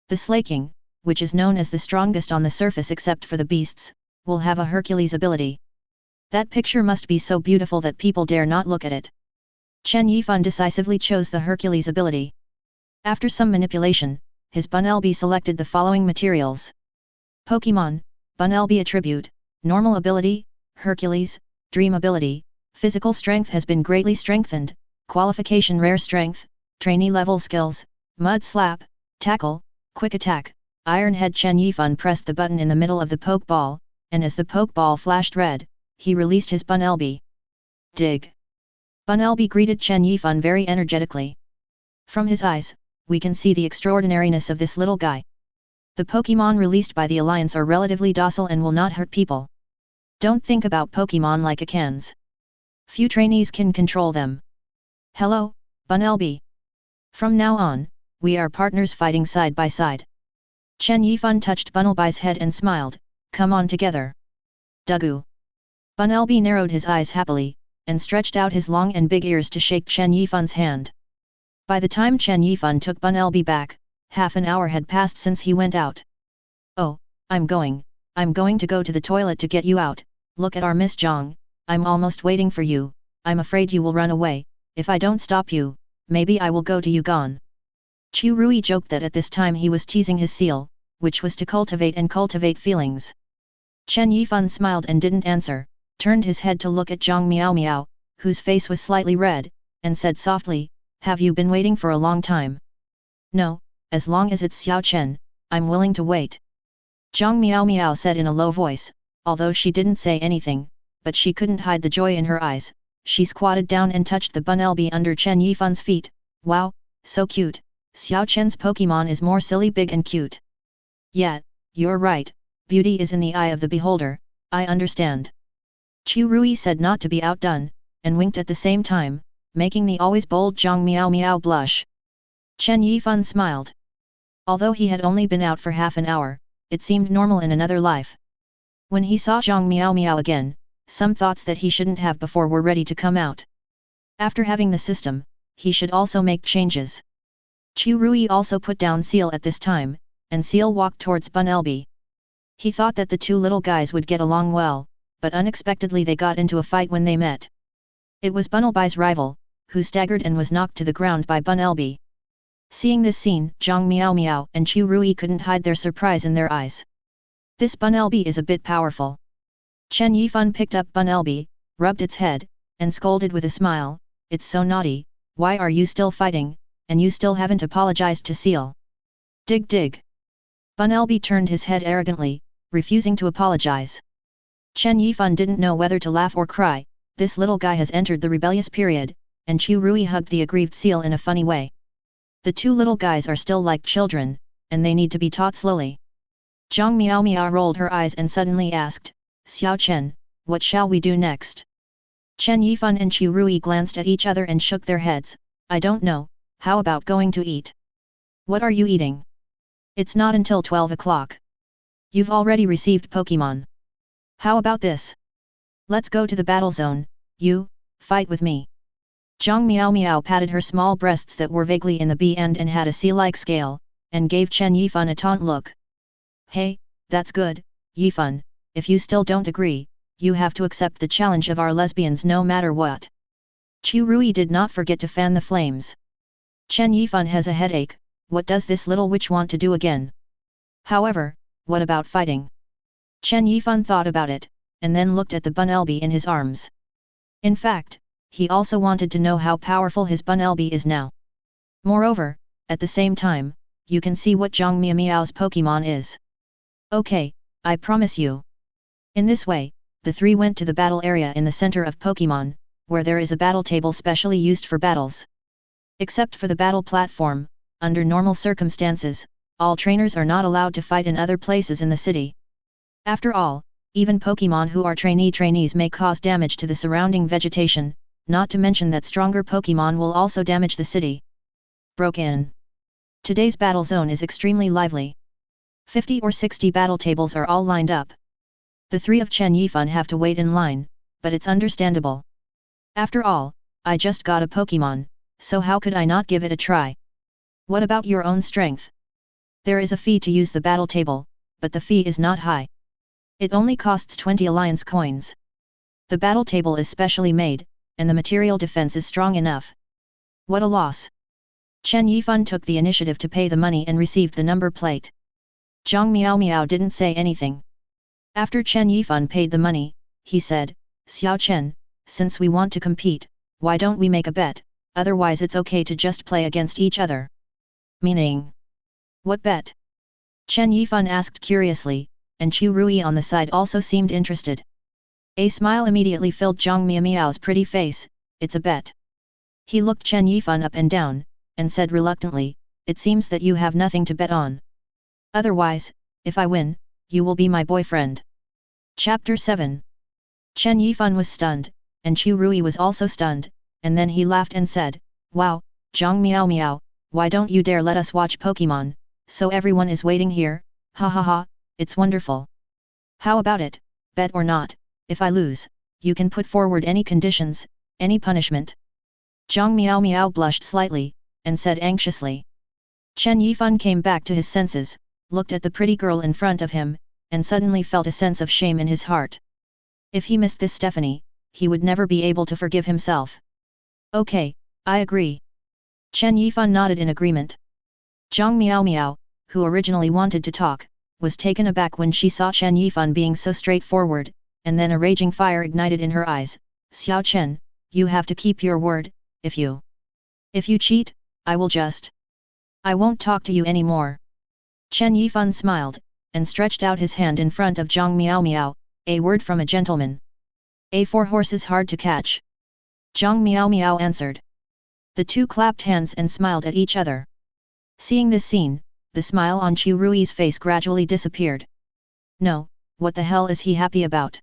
The Slaking, which is known as the strongest on the surface except for the beasts, will have a Hercules ability. That picture must be so beautiful that people dare not look at it. Chen Yifan decisively chose the Hercules ability. After some manipulation, his Bunelby selected the following materials. Pokémon, Bunelby attribute, normal ability, Hercules, dream ability, physical strength has been greatly strengthened, qualification rare strength, trainee level skills, mud slap, tackle, quick attack. Iron Head Chen Yifan pressed the button in the middle of the Pokeball, and as the Pokeball flashed red, he released his Bunelby. Dig! Bunelby greeted Chen Yifan very energetically. From his eyes, we can see the extraordinariness of this little guy. The Pokémon released by the Alliance are relatively docile and will not hurt people. Don't think about Pokémon like a cans. Few trainees can control them. Hello, Bunelby. From now on, we are partners fighting side by side. Chen Yifan touched Bunelby's head and smiled, come on together. Dugu. Bunelby narrowed his eyes happily, and stretched out his long and big ears to shake Chen Yifan's hand. By the time Chen Yifan took Bunelby back, half an hour had passed since he went out. Oh, I'm going to go to the toilet to get you out. Look at our Miss Zhang, I'm almost waiting for you. I'm afraid you will run away. If I don't stop you, maybe I will go to you gone. Chu Rui joked that at this time he was teasing his seal, which was to cultivate feelings. Chen Yifan smiled and didn't answer, turned his head to look at Zhang Miao Miao, whose face was slightly red, and said softly, have you been waiting for a long time? No, as long as it's Xiao Chen, I'm willing to wait. Zhang Miao Miao said in a low voice, although she didn't say anything, but she couldn't hide the joy in her eyes. She squatted down and touched the Bunelby under Chen Yifan's feet. Wow, so cute. Xiao Chen's Pokémon is more silly big and cute. Yeah, you're right, beauty is in the eye of the beholder, I understand. Chu Rui said not to be outdone, and winked at the same time, making the always bold Zhang Miao Miao blush. Chen Yifan smiled. Although he had only been out for half an hour, it seemed normal in another life. When he saw Zhang Miao Miao again, some thoughts that he shouldn't have before were ready to come out. After having the system, he should also make changes. Chu Rui also put down Seal at this time, and Seal walked towards Bunelby. He thought that the two little guys would get along well, but unexpectedly they got into a fight when they met. It was Bunelby's rival, who staggered and was knocked to the ground by Bunelby. Seeing this scene, Zhang Miao Miao and Chu Rui couldn't hide their surprise in their eyes. This Bunelby is a bit powerful. Chen Yifan picked up Bunelby, rubbed its head, and scolded with a smile, it's so naughty, why are you still fighting, and you still haven't apologized to Seal. Dig dig. Bunelby turned his head arrogantly, refusing to apologize. Chen Yifan didn't know whether to laugh or cry. This little guy has entered the rebellious period, and Chu Rui hugged the aggrieved Seal in a funny way. The two little guys are still like children, and they need to be taught slowly. Zhang Miao Miao rolled her eyes and suddenly asked, Xiao Chen, what shall we do next? Chen Yifan and Chu Rui glanced at each other and shook their heads, I don't know, how about going to eat? What are you eating? It's not until 12 o'clock. You've already received Pokémon. How about this? Let's go to the battle zone, you, fight with me. Zhang Miao Miao patted her small breasts that were vaguely in the B end and had a sea-like scale, and gave Chen Yifan a taunt look. Hey, that's good, Yifan, if you still don't agree, you have to accept the challenge of our lesbians no matter what. Chu Rui did not forget to fan the flames. Chen Yifan has a headache, what does this little witch want to do again? However, what about fighting? Chen Yifan thought about it, and then looked at the Bunelby in his arms. In fact, he also wanted to know how powerful his Bunelby is now. Moreover, at the same time, you can see what Zhang Miao Miao's Pokémon is. Okay, I promise you. In this way, the three went to the battle area in the center of Pokémon, where there is a battle table specially used for battles. Except for the battle platform, under normal circumstances, all trainers are not allowed to fight in other places in the city. After all, even Pokémon who are trainees may cause damage to the surrounding vegetation, not to mention that stronger Pokémon will also damage the city. Broke in. Today's battle zone is extremely lively. 50 or 60 battle tables are all lined up. The three of Chen Yifan have to wait in line, but it's understandable. After all, I just got a Pokémon, so how could I not give it a try? What about your own strength? There is a fee to use the battle table, but the fee is not high. It only costs 20 alliance coins. The battle table is specially made, and the material defense is strong enough. What a loss. Chen Yifan took the initiative to pay the money and received the number plate. Zhang Miao Miao didn't say anything. After Chen Yifan paid the money, he said, Xiao Chen, since we want to compete, why don't we make a bet, otherwise it's okay to just play against each other. Meaning? What bet? Chen Yifan asked curiously, and Chu Rui on the side also seemed interested. A smile immediately filled Zhang Miao's pretty face. It's a bet. He looked Chen Yifan up and down, and said reluctantly, it seems that you have nothing to bet on. Otherwise, if I win, you will be my boyfriend. Chapter 7. Chen Yifan was stunned, and Chu Rui was also stunned, and then he laughed and said, Wow, Zhang Miao, why don't you dare let us watch Pokémon, so everyone is waiting here, ha ha ha, it's wonderful. How about it, bet or not, if I lose, you can put forward any conditions, any punishment. Zhang Miao blushed slightly, and said anxiously. Chen Yifan came back to his senses, looked at the pretty girl in front of him, and suddenly felt a sense of shame in his heart. If he missed this Stephanie, he would never be able to forgive himself. Okay, I agree. Chen Yifan nodded in agreement. Zhang Miao, who originally wanted to talk, was taken aback when she saw Chen Yifan being so straightforward, and then a raging fire ignited in her eyes. Xiao Chen, you have to keep your word, if you cheat, I won't talk to you anymore. Chen Yifan smiled, and stretched out his hand in front of Zhang Miao, a word from a gentleman. A 4 horses hard to catch. Zhang Miao answered. The two clapped hands and smiled at each other. Seeing this scene, the smile on Chu Rui's face gradually disappeared. No, what the hell is he happy about?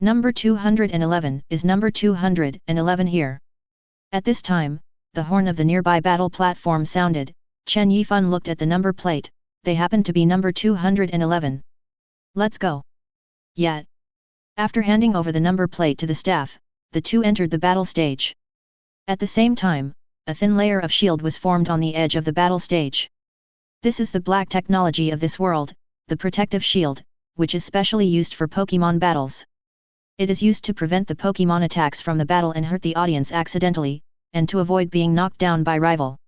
Number 211 is number 211 here. At this time, the horn of the nearby battle platform sounded. Chen Yifan looked at the number plate, they happened to be number 211. Let's go. Yet. After handing over the number plate to the staff, the two entered the battle stage. At the same time, a thin layer of shield was formed on the edge of the battle stage. This is the black technology of this world, the protective shield, which is specially used for Pokémon battles. It is used to prevent the Pokémon attacks from the battle and hurt the audience accidentally, and to avoid being knocked down by rival.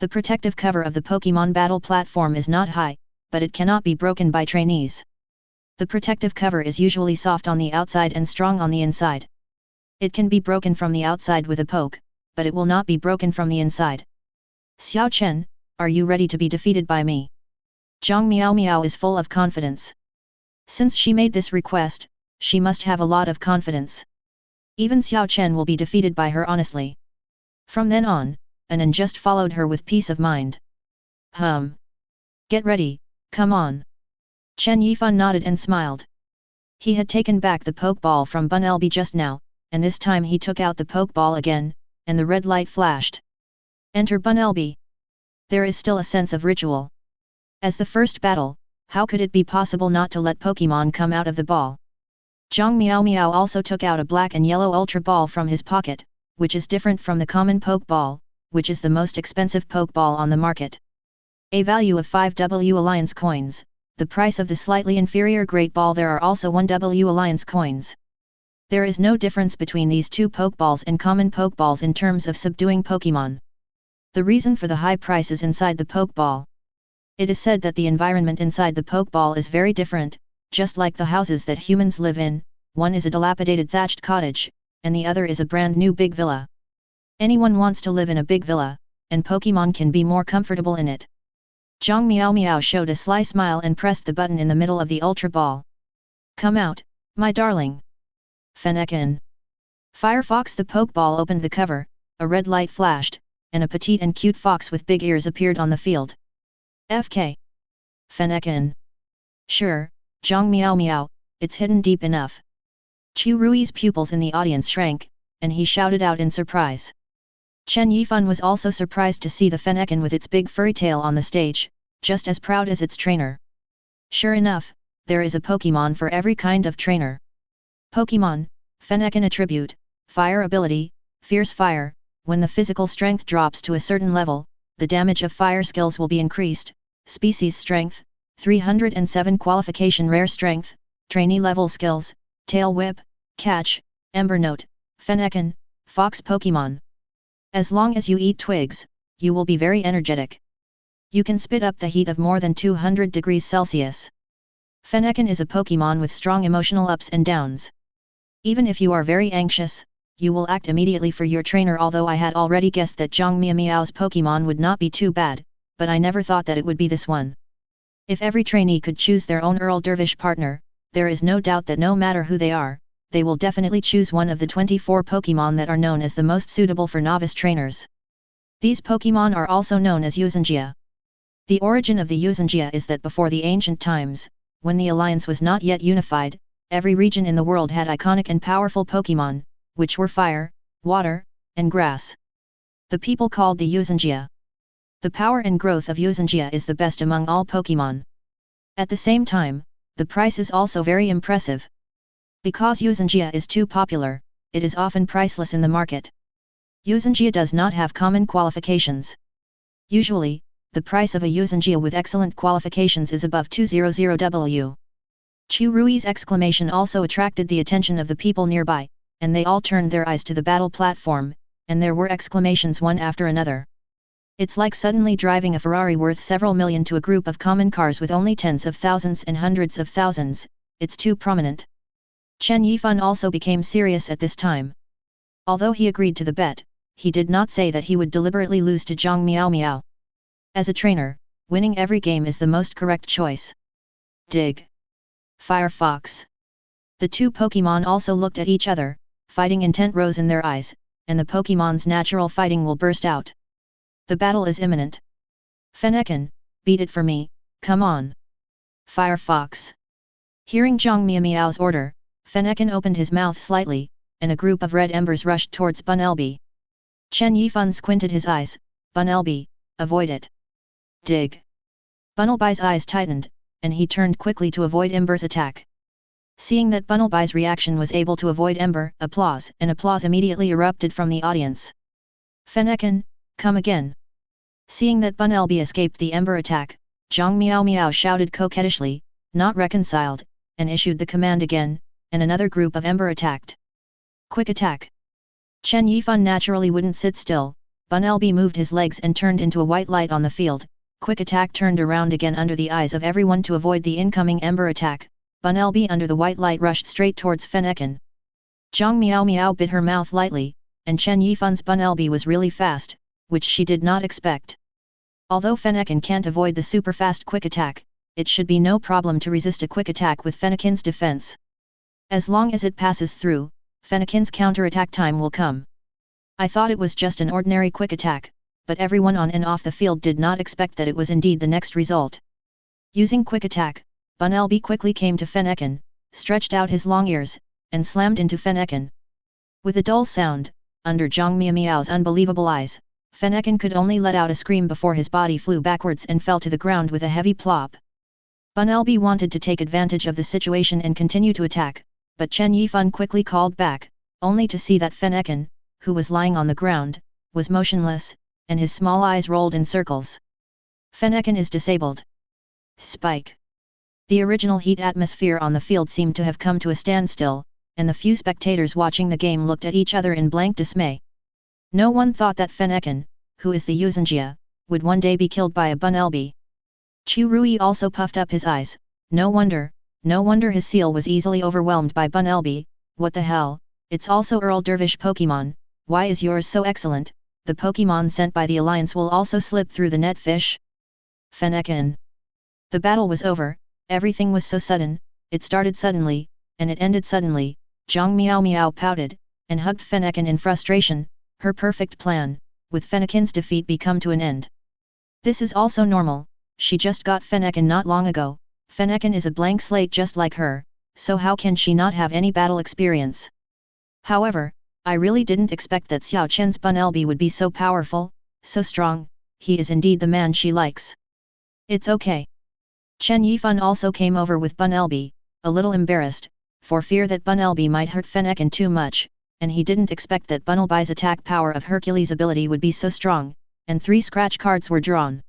The protective cover of the Pokémon battle platform is not high, but it cannot be broken by trainees. The protective cover is usually soft on the outside and strong on the inside. It can be broken from the outside with a poke, but it will not be broken from the inside. Xiao Chen, are you ready to be defeated by me? Zhang Miao is full of confidence. Since she made this request, she must have a lot of confidence. Even Xiao Chen will be defeated by her honestly. From then on, Anan just followed her with peace of mind. Get ready, come on. Chen Yifan nodded and smiled. He had taken back the pokeball from Bun Elby just now, and this time he took out the pokeball again, and the red light flashed. Enter Bun Elby. There is still a sense of ritual. As the first battle, how could it be possible not to let Pokémon come out of the ball? Zhang Miao also took out a black and yellow Ultra Ball from his pocket, which is different from the common Pokeball, which is the most expensive Pokeball on the market. A value of 5W Alliance coins, the price of the slightly inferior Great Ball. There are also 1W Alliance coins. There is no difference between these two Pokeballs and common Pokeballs in terms of subduing Pokémon. The reason for the high price is inside the Pokeball. It is said that the environment inside the Pokeball is very different, just like the houses that humans live in. One is a dilapidated thatched cottage, and the other is a brand new big villa. Anyone wants to live in a big villa, and Pokémon can be more comfortable in it. Zhang Miao showed a sly smile and pressed the button in the middle of the Ultra Ball. Come out, my darling. Fennekin. Firefox. The Pokeball opened the cover, a red light flashed, and a petite and cute fox with big ears appeared on the field. FK. Fennekin. Sure, Zhang Miao, it's hidden deep enough. Chu Rui's pupils in the audience shrank, and he shouted out in surprise. Chen Yifan was also surprised to see the Fennekin with its big furry tail on the stage, just as proud as its trainer. Sure enough, there is a Pokémon for every kind of trainer. Pokémon, Fennekin attribute, Fire ability, Fierce Fire. When the physical strength drops to a certain level, the damage of fire skills will be increased. Species strength, 307. Qualification rare strength, trainee level skills, Tail Whip, Catch, Ember Note, Fennekin, Fox Pokémon. As long as you eat twigs, you will be very energetic. You can spit up the heat of more than 200 degrees Celsius. Fennekin is a Pokémon with strong emotional ups and downs. Even if you are very anxious, you will act immediately for your trainer. Although I had already guessed that Zhong Meowth's Pokémon would not be too bad, but I never thought that it would be this one. If every trainee could choose their own Earl Dervish partner, there is no doubt that no matter who they are, they will definitely choose one of the 24 Pokémon that are known as the most suitable for novice trainers. These Pokémon are also known as Yuuzhanjia. The origin of the Yuuzhanjia is that before the ancient times, when the alliance was not yet unified, every region in the world had iconic and powerful Pokémon, which were fire, water, and grass. The people called the Yuuzhanjia. The power and growth of Yuuzhanjia is the best among all Pokémon. At the same time, the price is also very impressive. Because Yuuzhanjia is too popular, it is often priceless in the market. Yuuzhanjia does not have common qualifications. Usually, the price of a Yuuzhanjia with excellent qualifications is above 200W. Chu Rui's exclamation also attracted the attention of the people nearby, and they all turned their eyes to the battle platform, and there were exclamations one after another. It's like suddenly driving a Ferrari worth several million to a group of common cars with only tens of thousands and hundreds of thousands. It's too prominent. Chen Yifan also became serious at this time. Although he agreed to the bet, he did not say that he would deliberately lose to Zhong Meow. As a trainer, winning every game is the most correct choice. Dig. Firefox. The two Pokémon also looked at each other, fighting intent rose in their eyes, and the Pokémon's natural fighting will burst out. The battle is imminent. Fennekin, beat it for me, come on. Firefox. Hearing Zhong Meow's order, Fennekin opened his mouth slightly, and a group of red embers rushed towards Bunelby. Chen Yifan squinted his eyes. Bunelby, avoid it. Dig. Bunelby's eyes tightened, and he turned quickly to avoid Ember's attack. Seeing that Bunelby's reaction was able to avoid Ember, applause immediately erupted from the audience. Fennekin, come again. Seeing that Bunelby escaped the Ember attack, Zhong Meow shouted coquettishly, not reconciled, and issued the command again, and another group of Ember attacked. Quick attack. Chen Yifan naturally wouldn't sit still. Bunelby moved his legs and turned into a white light on the field. Quick attack turned around again under the eyes of everyone to avoid the incoming Ember attack. Bunelby under the white light rushed straight towards Fennekin. Zhong Meow bit her mouth lightly, and Chen Yifan's Bunelby was really fast, which she did not expect. Although Fennekin can't avoid the super fast quick attack, it should be no problem to resist a quick attack with Fennekin's defense. As long as it passes through, Fennekin's counterattack time will come. I thought it was just an ordinary quick attack, but everyone on and off the field did not expect that it was indeed the next result. Using quick attack, Bunelby quickly came to Fennekin, stretched out his long ears, and slammed into Fennekin. With a dull sound, under Zhong Meow's unbelievable eyes, Fennekin could only let out a scream before his body flew backwards and fell to the ground with a heavy plop. Bunelby wanted to take advantage of the situation and continue to attack, but Chen Yifan quickly called back, only to see that Fennekin, who was lying on the ground, was motionless, and his small eyes rolled in circles. Fennekin is disabled. Spike. The original heat atmosphere on the field seemed to have come to a standstill, and the few spectators watching the game looked at each other in blank dismay. No one thought that Fennekin, who is the Yuuzhanjia, would one day be killed by a Bunelby. Chu Rui also puffed up his eyes. No wonder his seal was easily overwhelmed by Bunelby. What the hell, it's also Earl Dervish Pokémon, why is yours so excellent? The Pokémon sent by the Alliance will also slip through the net fish? Fennekin. The battle was over, everything was so sudden, it started suddenly, and it ended suddenly. Zhong Meow pouted, and hugged Fennekin in frustration. Her perfect plan, with Fennekin's defeat come to an end. This is also normal, she just got Fennekin not long ago. Fennekin is a blank slate just like her, so how can she not have any battle experience? However, I really didn't expect that Xiao Chen's Bunelby would be so powerful, so strong. He is indeed the man she likes. It's okay. Chen Yifan also came over with Bunelby, a little embarrassed, for fear that Bunelby might hurt Fennekin too much, and he didn't expect that Bunelby's attack power of Hercules' ability would be so strong, and 3 scratch cards were drawn.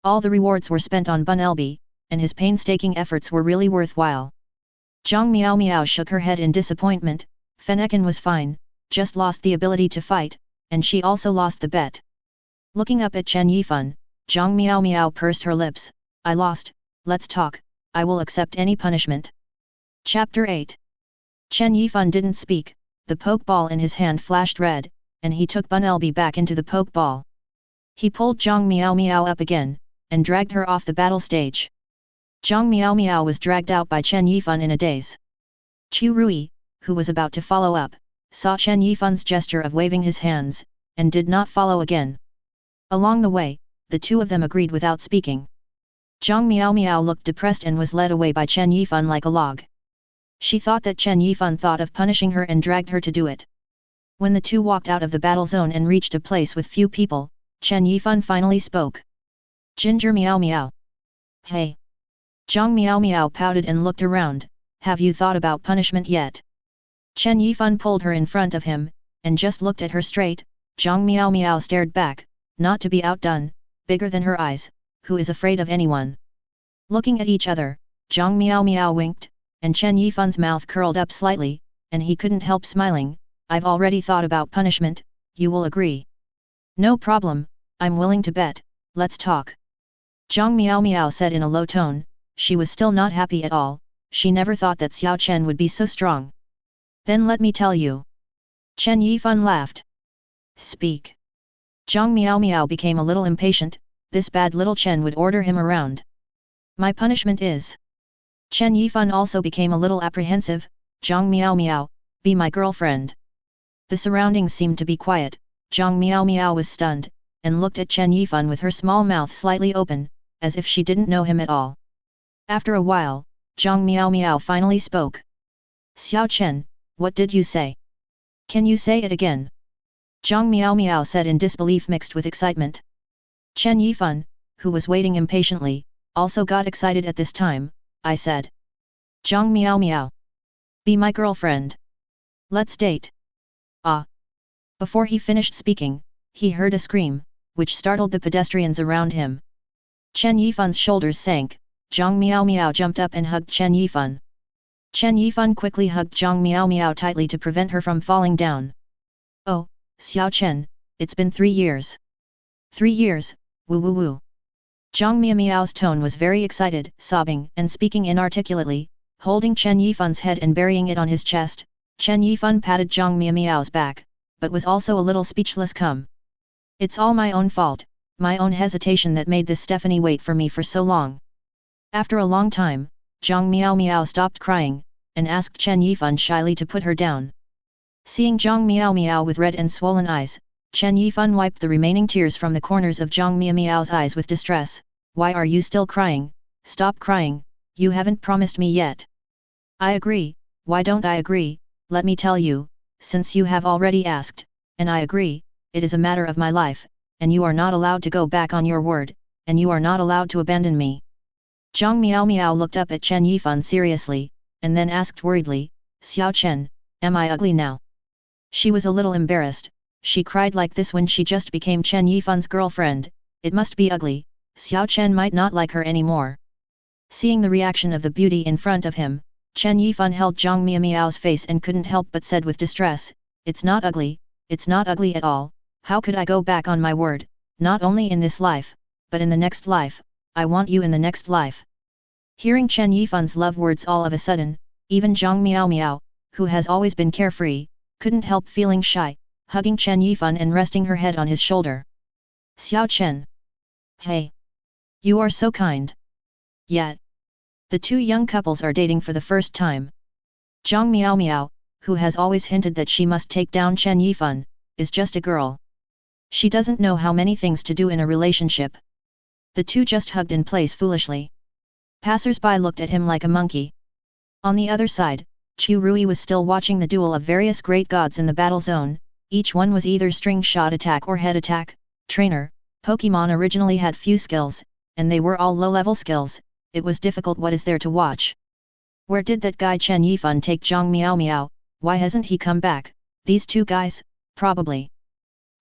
All the rewards were spent on Bunelby, and his painstaking efforts were really worthwhile. Zhong Meow shook her head in disappointment. Fennekin was fine, just lost the ability to fight, and she also lost the bet. Looking up at Chen Yifan, Zhong Meow pursed her lips. I lost, let's talk, I will accept any punishment. Chapter 8. Chen Yifan didn't speak, the pokeball in his hand flashed red, and he took Bunelby back into the pokeball. He pulled Zhang Miao Miao up again, and dragged her off the battle stage. Zhang Miao Miao was dragged out by Chen Yifan in a daze. Chu Rui, who was about to follow up, saw Chen Yifan's gesture of waving his hands, and did not follow again. Along the way, the two of them agreed without speaking. Zhang Miao Miao looked depressed and was led away by Chen Yifan like a log. She thought that Chen Yifan thought of punishing her and dragged her to do it. When the two walked out of the battle zone and reached a place with few people, Chen Yifan finally spoke. Ginger Miao Miao. Hey! Zhang Miao Miao pouted and looked around. Have you thought about punishment yet? Chen Yifan pulled her in front of him, and just looked at her straight. Zhang Miao Miao stared back, not to be outdone, bigger than her eyes, who is afraid of anyone. Looking at each other, Zhang Miao Miao winked, and Chen Yifan's mouth curled up slightly, and he couldn't help smiling. I've already thought about punishment, you will agree. No problem, I'm willing to bet, let's talk. Zhang Miao Miao said in a low tone. She was still not happy at all, she never thought that Xiao Chen would be so strong. Then let me tell you. Chen Yifan laughed. Speak. Zhang Miao Miao became a little impatient, this bad little Chen would order him around. My punishment is. Chen Yifan also became a little apprehensive. Zhang Miao Miao, be my girlfriend. The surroundings seemed to be quiet. Zhang Miao Miao was stunned, and looked at Chen Yifan with her small mouth slightly open, as if she didn't know him at all. After a while, Zhang Miao Miao finally spoke. Xiao Chen, what did you say? Can you say it again? Zhang Miao Miao said in disbelief mixed with excitement. Chen Yifan, who was waiting impatiently, also got excited at this time. I said. Zhang Miao Miao. Be my girlfriend. Let's date. Ah. Before he finished speaking, he heard a scream, which startled the pedestrians around him. Chen Yifan's shoulders sank. Zhang Miao Miao jumped up and hugged Chen Yifan. Chen Yifan quickly hugged Zhang Miao Miao tightly to prevent her from falling down. Oh, Xiao Chen, it's been 3 years. 3 years, woo woo woo. Zhang Miao Miao's tone was very excited, sobbing and speaking inarticulately, holding Chen Yifan's head and burying it on his chest. Chen Yifan patted Zhang Miao Miao's back, but was also a little speechless. It's all my own fault, my own hesitation that made this Stephanie wait for me for so long. After a long time, Zhang Miao Miao stopped crying, and asked Chen Yifan shyly to put her down. Seeing Zhang Miao Miao with red and swollen eyes, Chen Yifan wiped the remaining tears from the corners of Zhang Miao Miao's eyes with distress. Why are you still crying? Stop crying, you haven't promised me yet. I agree, why don't I agree? Let me tell you, since you have already asked, and I agree, it is a matter of my life, and you are not allowed to go back on your word, and you are not allowed to abandon me. Zhang Miao Miao looked up at Chen Yifan seriously, and then asked worriedly, Xiao Chen, am I ugly now? She was a little embarrassed, she cried like this when she just became Chen Yifan's girlfriend, it must be ugly, Xiao Chen might not like her anymore. Seeing the reaction of the beauty in front of him, Chen Yifan held Zhang Miao Miao's face and couldn't help but said with distress, it's not ugly at all, how could I go back on my word, not only in this life, but in the next life. I want you in the next life. Hearing Chen Yifan's love words all of a sudden, even Zhang Miao Miao, who has always been carefree, couldn't help feeling shy, hugging Chen Yifan and resting her head on his shoulder. Xiao Chen. Hey. You are so kind. Yet. The two young couples are dating for the first time. Zhang Miao Miao, who has always hinted that she must take down Chen Yifan, is just a girl. She doesn't know how many things to do in a relationship. The two just hugged in place foolishly. Passers-by looked at him like a monkey. On the other side, Chu Rui was still watching the duel of various great gods in the battle zone. Each one was either string shot attack or head attack. Trainer, Pokémon originally had few skills, and they were all low-level skills. It was difficult. What is there to watch? Where did that guy Chen Yifan take Zhang Miao Miao? Why hasn't he come back? These two guys, probably.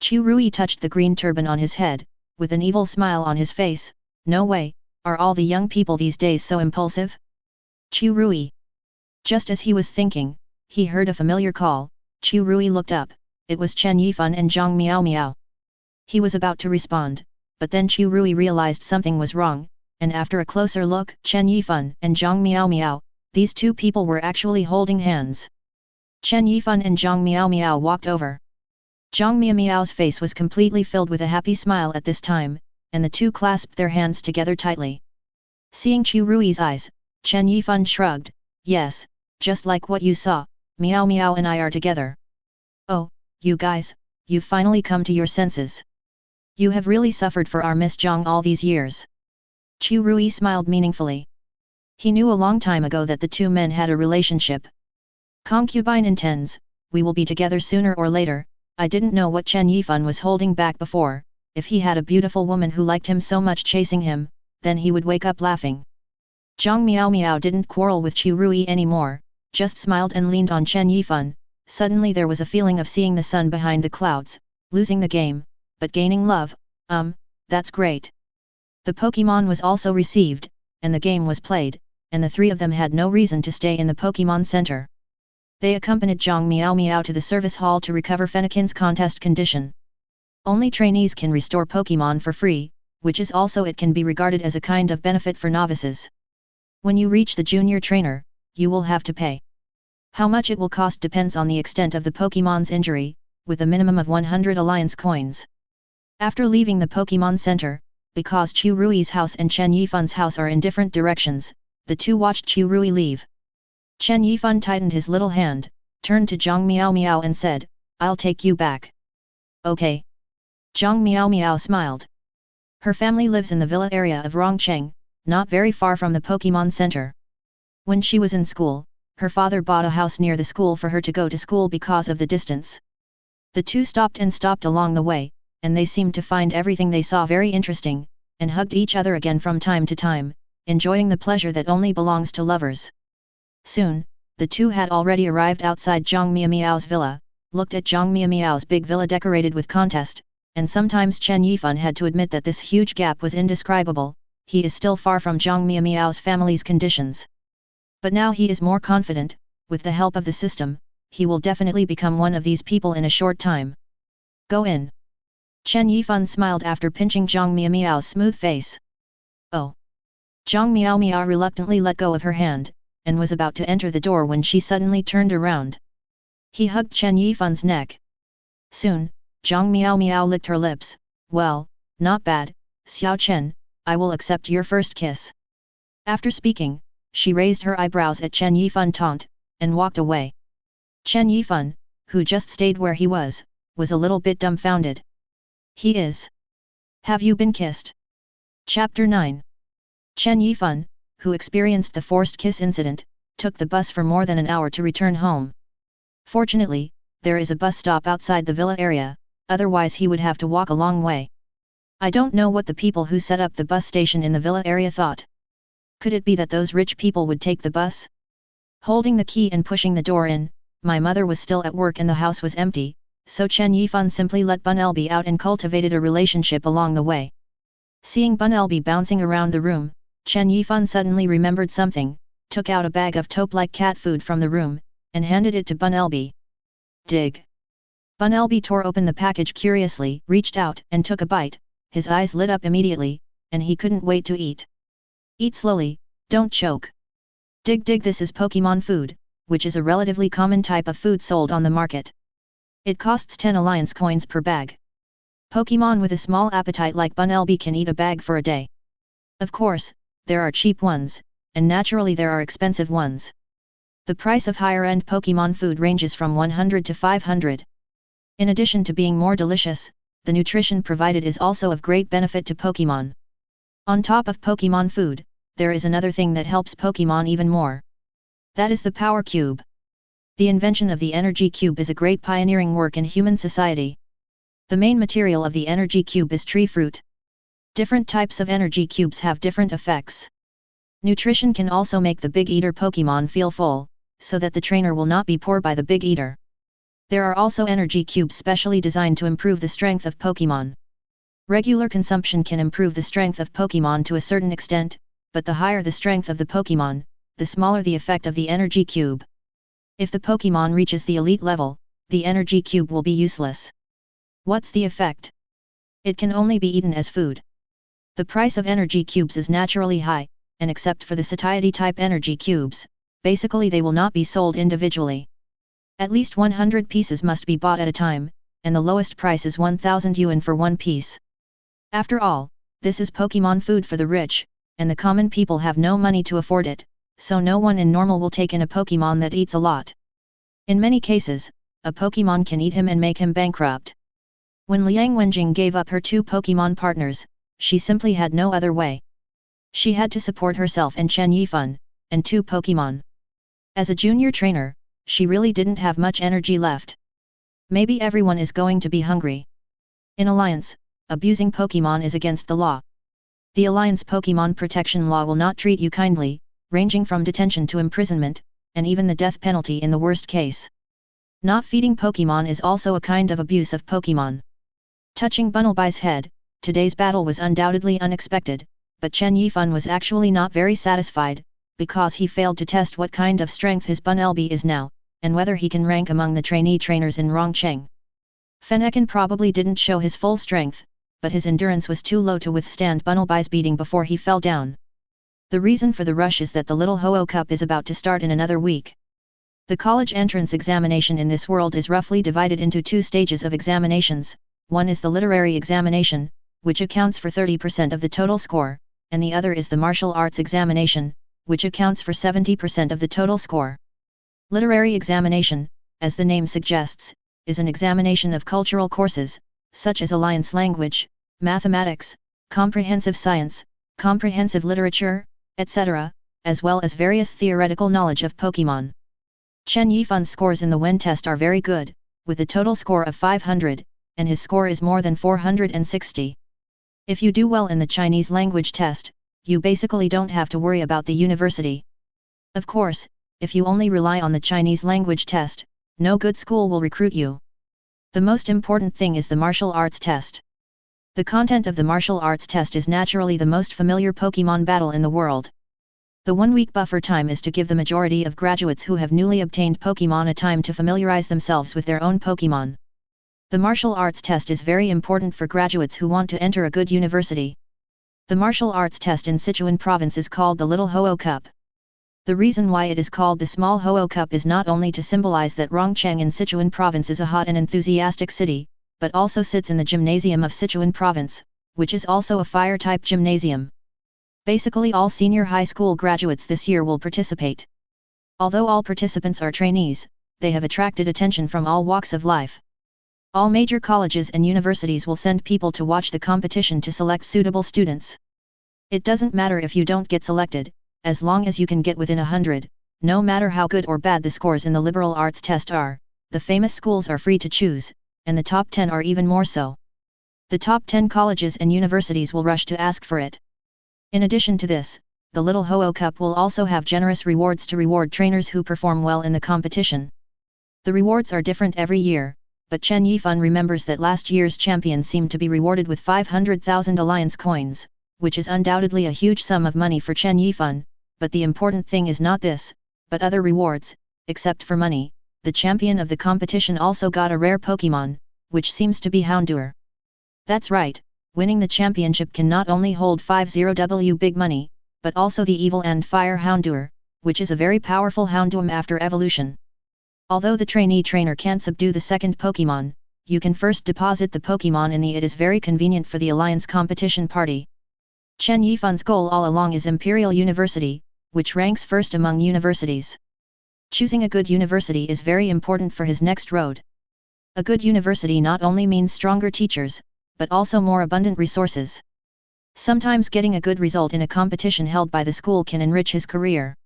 Chu Rui touched the green turban on his head, with an evil smile on his face. No way, are all the young people these days so impulsive? Chu Rui. Just as he was thinking, he heard a familiar call. Chu Rui looked up, it was Chen Yifan and Zhang Miao Miao. He was about to respond, but then Chu Rui realized something was wrong. and after a closer look, Chen Yifan and Zhang Miao, these two people were actually holding hands. Chen Yifan and Zhang Miao walked over. Zhang Miao's face was completely filled with a happy smile at this time, and the two clasped their hands together tightly. Seeing Chu Rui's eyes, Chen Yifan shrugged, yes, just like what you saw, Meow and I are together. Oh, you guys, you've finally come to your senses. You have really suffered for our Miss Zhang all these years. Chu Rui smiled meaningfully. He knew a long time ago that the two men had a relationship. Concubine intends, we will be together sooner or later. I didn't know what Chen Yifan was holding back before. If he had a beautiful woman who liked him so much chasing him, then he would wake up laughing. Zhang Miao didn't quarrel with Chu Rui anymore, just smiled and leaned on Chen Yifan. Suddenly there was a feeling of seeing the sun behind the clouds, losing the game, but gaining love. That's great. The Pokémon was also received, and the game was played, and the three of them had no reason to stay in the Pokémon Center. They accompanied Zhang Miao to the service hall to recover Fennekin's contest condition. Only trainees can restore Pokémon for free, which is also it can be regarded as a kind of benefit for novices. When you reach the junior trainer, you will have to pay. How much it will cost depends on the extent of the Pokémon's injury, with a minimum of 100 Alliance coins. After leaving the Pokémon Center, because Chu Rui's house and Chen Yifan's house are in different directions, the two watched Chu Rui leave. Chen Yifan tightened his little hand, turned to Zhang Miao and said, I'll take you back. Okay. Zhang Miao smiled. Her family lives in the villa area of Rongcheng, not very far from the Pokémon Center. When she was in school, her father bought a house near the school for her to go to school because of the distance. The two stopped along the way, and they seemed to find everything they saw very interesting, and hugged each other again from time to time, enjoying the pleasure that only belongs to lovers. Soon, the two had already arrived outside Zhang Miao's villa, looked at Zhang Miao's big villa decorated with contest, and sometimes Chen Yifan had to admit that this huge gap was indescribable. He is still far from Zhang Miao's family's conditions. But now he is more confident, with the help of the system, he will definitely become one of these people in a short time. Go in. Chen Yifan smiled after pinching Zhang Miao's smooth face. Oh. Zhang Miao reluctantly let go of her hand, and was about to enter the door when she suddenly turned around. He hugged Chen Yifan's neck. Soon, Zhang Miao licked her lips. Well, not bad, Xiao Chen, I will accept your first kiss. After speaking, she raised her eyebrows at Chen Yifan taunt, and walked away. Chen Yifan, who just stayed where he was a little bit dumbfounded. He is. Have you been kissed? Chapter 9. Chen Yifan, who experienced the forced kiss incident, took the bus for more than an hour to return home. Fortunately, there is a bus stop outside the villa area, otherwise he would have to walk a long way. I don't know what the people who set up the bus station in the villa area thought. Could it be that those rich people would take the bus? Holding the key and pushing the door in, my mother was still at work and the house was empty, so Chen Yifan simply let Bunelby out and cultivated a relationship along the way. Seeing Bunelby bouncing around the room, Chen Yifan suddenly remembered something, took out a bag of taupe-like cat food from the room, and handed it to Bunelby. Dig. Bunelby tore open the package curiously, reached out and took a bite, his eyes lit up immediately, and he couldn't wait to eat. Eat slowly, don't choke. Dig, this is Pokémon food, which is a relatively common type of food sold on the market. It costs 10 Alliance coins per bag. Pokémon with a small appetite like Bunelby can eat a bag for a day. Of course, there are cheap ones, and naturally there are expensive ones. The price of higher-end Pokémon food ranges from 100 to 500. In addition to being more delicious, the nutrition provided is also of great benefit to Pokémon. On top of Pokémon food, there is another thing that helps Pokémon even more. That is the Power Cube. The invention of the Energy Cube is a great pioneering work in human society. The main material of the Energy Cube is tree fruit. Different types of Energy Cubes have different effects. Nutrition can also make the Big Eater Pokémon feel full, so that the trainer will not be poor by the Big Eater. There are also Energy Cubes specially designed to improve the strength of Pokémon. Regular consumption can improve the strength of Pokémon to a certain extent, but the higher the strength of the Pokémon, the smaller the effect of the Energy Cube. If the Pokémon reaches the elite level, the Energy Cube will be useless. What's the effect? It can only be eaten as food. The price of energy cubes is naturally high, and except for the satiety type energy cubes, basically they will not be sold individually. At least 100 pieces must be bought at a time, and the lowest price is 1000 yuan for one piece. After all, this is Pokémon food for the rich, and the common people have no money to afford it, so no one in normal will take in a Pokémon that eats a lot. In many cases, a Pokémon can eat him and make him bankrupt. When Liang Wenjing gave up her 2 Pokémon partners, she simply had no other way. She had to support herself and Chen Yifan, and 2 Pokémon. As a junior trainer, she really didn't have much energy left. Maybe everyone is going to be hungry. In Alliance, abusing Pokémon is against the law. The Alliance Pokémon protection law will not treat you kindly, ranging from detention to imprisonment, and even the death penalty in the worst case. Not feeding Pokémon is also a kind of abuse of Pokémon. Touching Bunnelby's head, today's battle was undoubtedly unexpected, but Chen Yifan was actually not very satisfied, because he failed to test what kind of strength his Bunnelby is now, and whether he can rank among the trainee trainers in Rongcheng. Fennekin probably didn't show his full strength, but his endurance was too low to withstand Bunnelby's beating before he fell down. The reason for the rush is that the Little Ho-Oh Cup is about to start in another week. The college entrance examination in this world is roughly divided into 2 stages of examinations. One is the literary examination, which accounts for 30% of the total score, and the other is the martial arts examination, which accounts for 70% of the total score. Literary examination, as the name suggests, is an examination of cultural courses, such as Alliance language, mathematics, comprehensive science, comprehensive literature, etc., as well as various theoretical knowledge of Pokémon. Chen Yifan's scores in the Wen test are very good, with a total score of 500, and his score is more than 460. If you do well in the Chinese language test, you basically don't have to worry about the university. Of course, if you only rely on the Chinese language test, no good school will recruit you. The most important thing is the martial arts test. The content of the martial arts test is naturally the most familiar Pokémon battle in the world. The 1-week buffer time is to give the majority of graduates who have newly obtained Pokémon a time to familiarize themselves with their own Pokémon. The martial arts test is very important for graduates who want to enter a good university. The martial arts test in Sichuan province is called the Little Ho-Oh Cup. The reason why it is called the Small Ho-Oh Cup is not only to symbolize that Rongcheng in Sichuan province is a hot and enthusiastic city, but also sits in the gymnasium of Sichuan province, which is also a fire-type gymnasium. Basically all senior high school graduates this year will participate. Although all participants are trainees, they have attracted attention from all walks of life. All major colleges and universities will send people to watch the competition to select suitable students. It doesn't matter if you don't get selected, as long as you can get within 100, no matter how good or bad the scores in the liberal arts test are, the famous schools are free to choose, and the top 10 are even more so. The top 10 colleges and universities will rush to ask for it. In addition to this, the Little Ho-Oh Cup will also have generous rewards to reward trainers who perform well in the competition. The rewards are different every year, but Chen Yifan remembers that last year's champion seemed to be rewarded with 500,000 alliance coins, which is undoubtedly a huge sum of money for Chen Yifan, but the important thing is not this, but other rewards. Except for money, the champion of the competition also got a rare Pokémon, which seems to be Houndour. That's right, winning the championship can not only hold 50W big money, but also the evil and fire Houndour, which is a very powerful Houndour after evolution. Although the trainee trainer can't subdue the second Pokémon, you can first deposit the Pokémon in the it is very convenient for the Alliance competition party. Chen Yifan's goal all along is Imperial University, which ranks first among universities. Choosing a good university is very important for his next road. A good university not only means stronger teachers, but also more abundant resources. Sometimes getting a good result in a competition held by the school can enrich his career.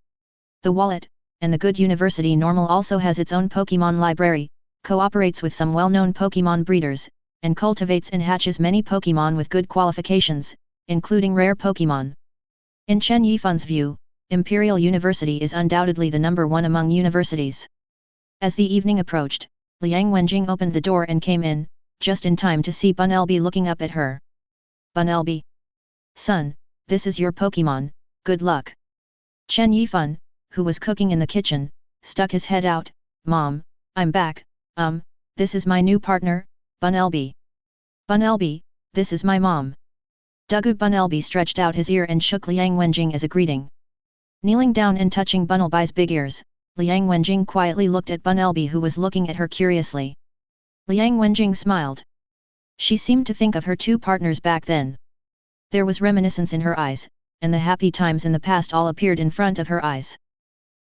The wallet, and the good university normal also has its own Pokémon library, cooperates with some well-known Pokémon breeders, and cultivates and hatches many Pokémon with good qualifications, including rare Pokémon. In Chen Yifan's view, Imperial University is undoubtedly the number one among universities. As the evening approached, Liang Wenjing opened the door and came in, just in time to see Bunnelby looking up at her. Bunnelby. Son, this is your Pokémon, good luck. Chen Yifan, who was cooking in the kitchen, stuck his head out. Mom, I'm back, this is my new partner, Bunnelby. Bunnelby, this is my mom. Dugu Bunelby stretched out his ear and shook Liang Wenjing as a greeting. Kneeling down and touching Bunelby's big ears, Liang Wenjing quietly looked at Bunelby, who was looking at her curiously. Liang Wenjing smiled. She seemed to think of her two partners back then. There was reminiscence in her eyes, and the happy times in the past all appeared in front of her eyes.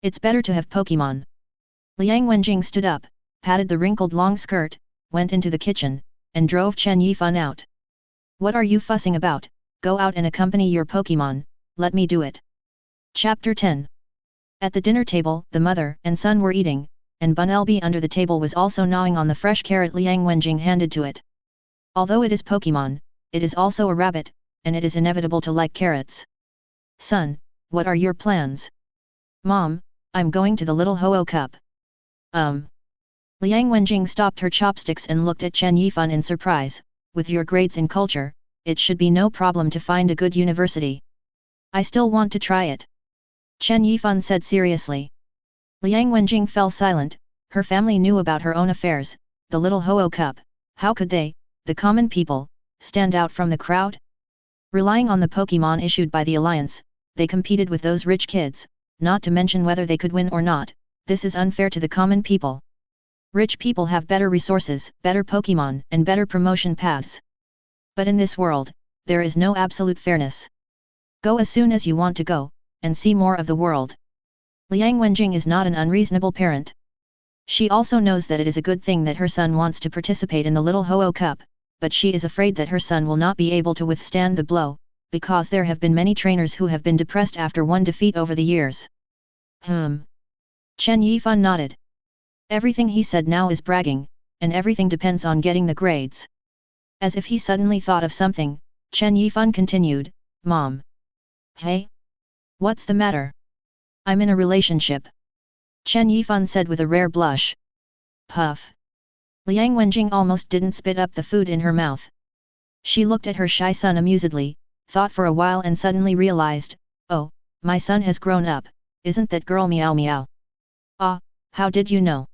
It's better to have Pokémon. Liang Wenjing stood up, patted the wrinkled long skirt, went into the kitchen, and drove Chen Yifan out. What are you fussing about? Go out and accompany your Pokémon, let me do it. Chapter 10. At the dinner table, the mother and son were eating, and Bunelby under the table was also gnawing on the fresh carrot Liang Wenjing handed to it. Although it is Pokémon, it is also a rabbit, and it is inevitable to like carrots. Son, what are your plans? Mom, I'm going to the little Ho-Oh cup. Liang Wenjing stopped her chopsticks and looked at Chen Yifan in surprise. With your grades in culture, it should be no problem to find a good university. I still want to try it. Chen Yifan said seriously. Liang Wenjing fell silent. Her family knew about her own affairs, the little Ho-Oh cup. How could they, the common people, stand out from the crowd? Relying on the Pokémon issued by the Alliance, they competed with those rich kids, not to mention whether they could win or not. This is unfair to the common people. Rich people have better resources, better Pokémon, and better promotion paths. But in this world, there is no absolute fairness. Go as soon as you want to go, and see more of the world. Liang Wenjing is not an unreasonable parent. She also knows that it is a good thing that her son wants to participate in the little Ho-Oh cup, but she is afraid that her son will not be able to withstand the blow, because there have been many trainers who have been depressed after one defeat over the years. Chen Yifan nodded. Everything he said now is bragging, and everything depends on getting the grades. As if he suddenly thought of something, Chen Yifan continued, Mom. Hey? What's the matter? I'm in a relationship. Chen Yifan said with a rare blush. Puff. Liang Wenjing almost didn't spit up the food in her mouth. She looked at her shy son amusedly, thought for a while and suddenly realized, oh, my son has grown up, isn't that girl Meow Meow? Ah, how did you know?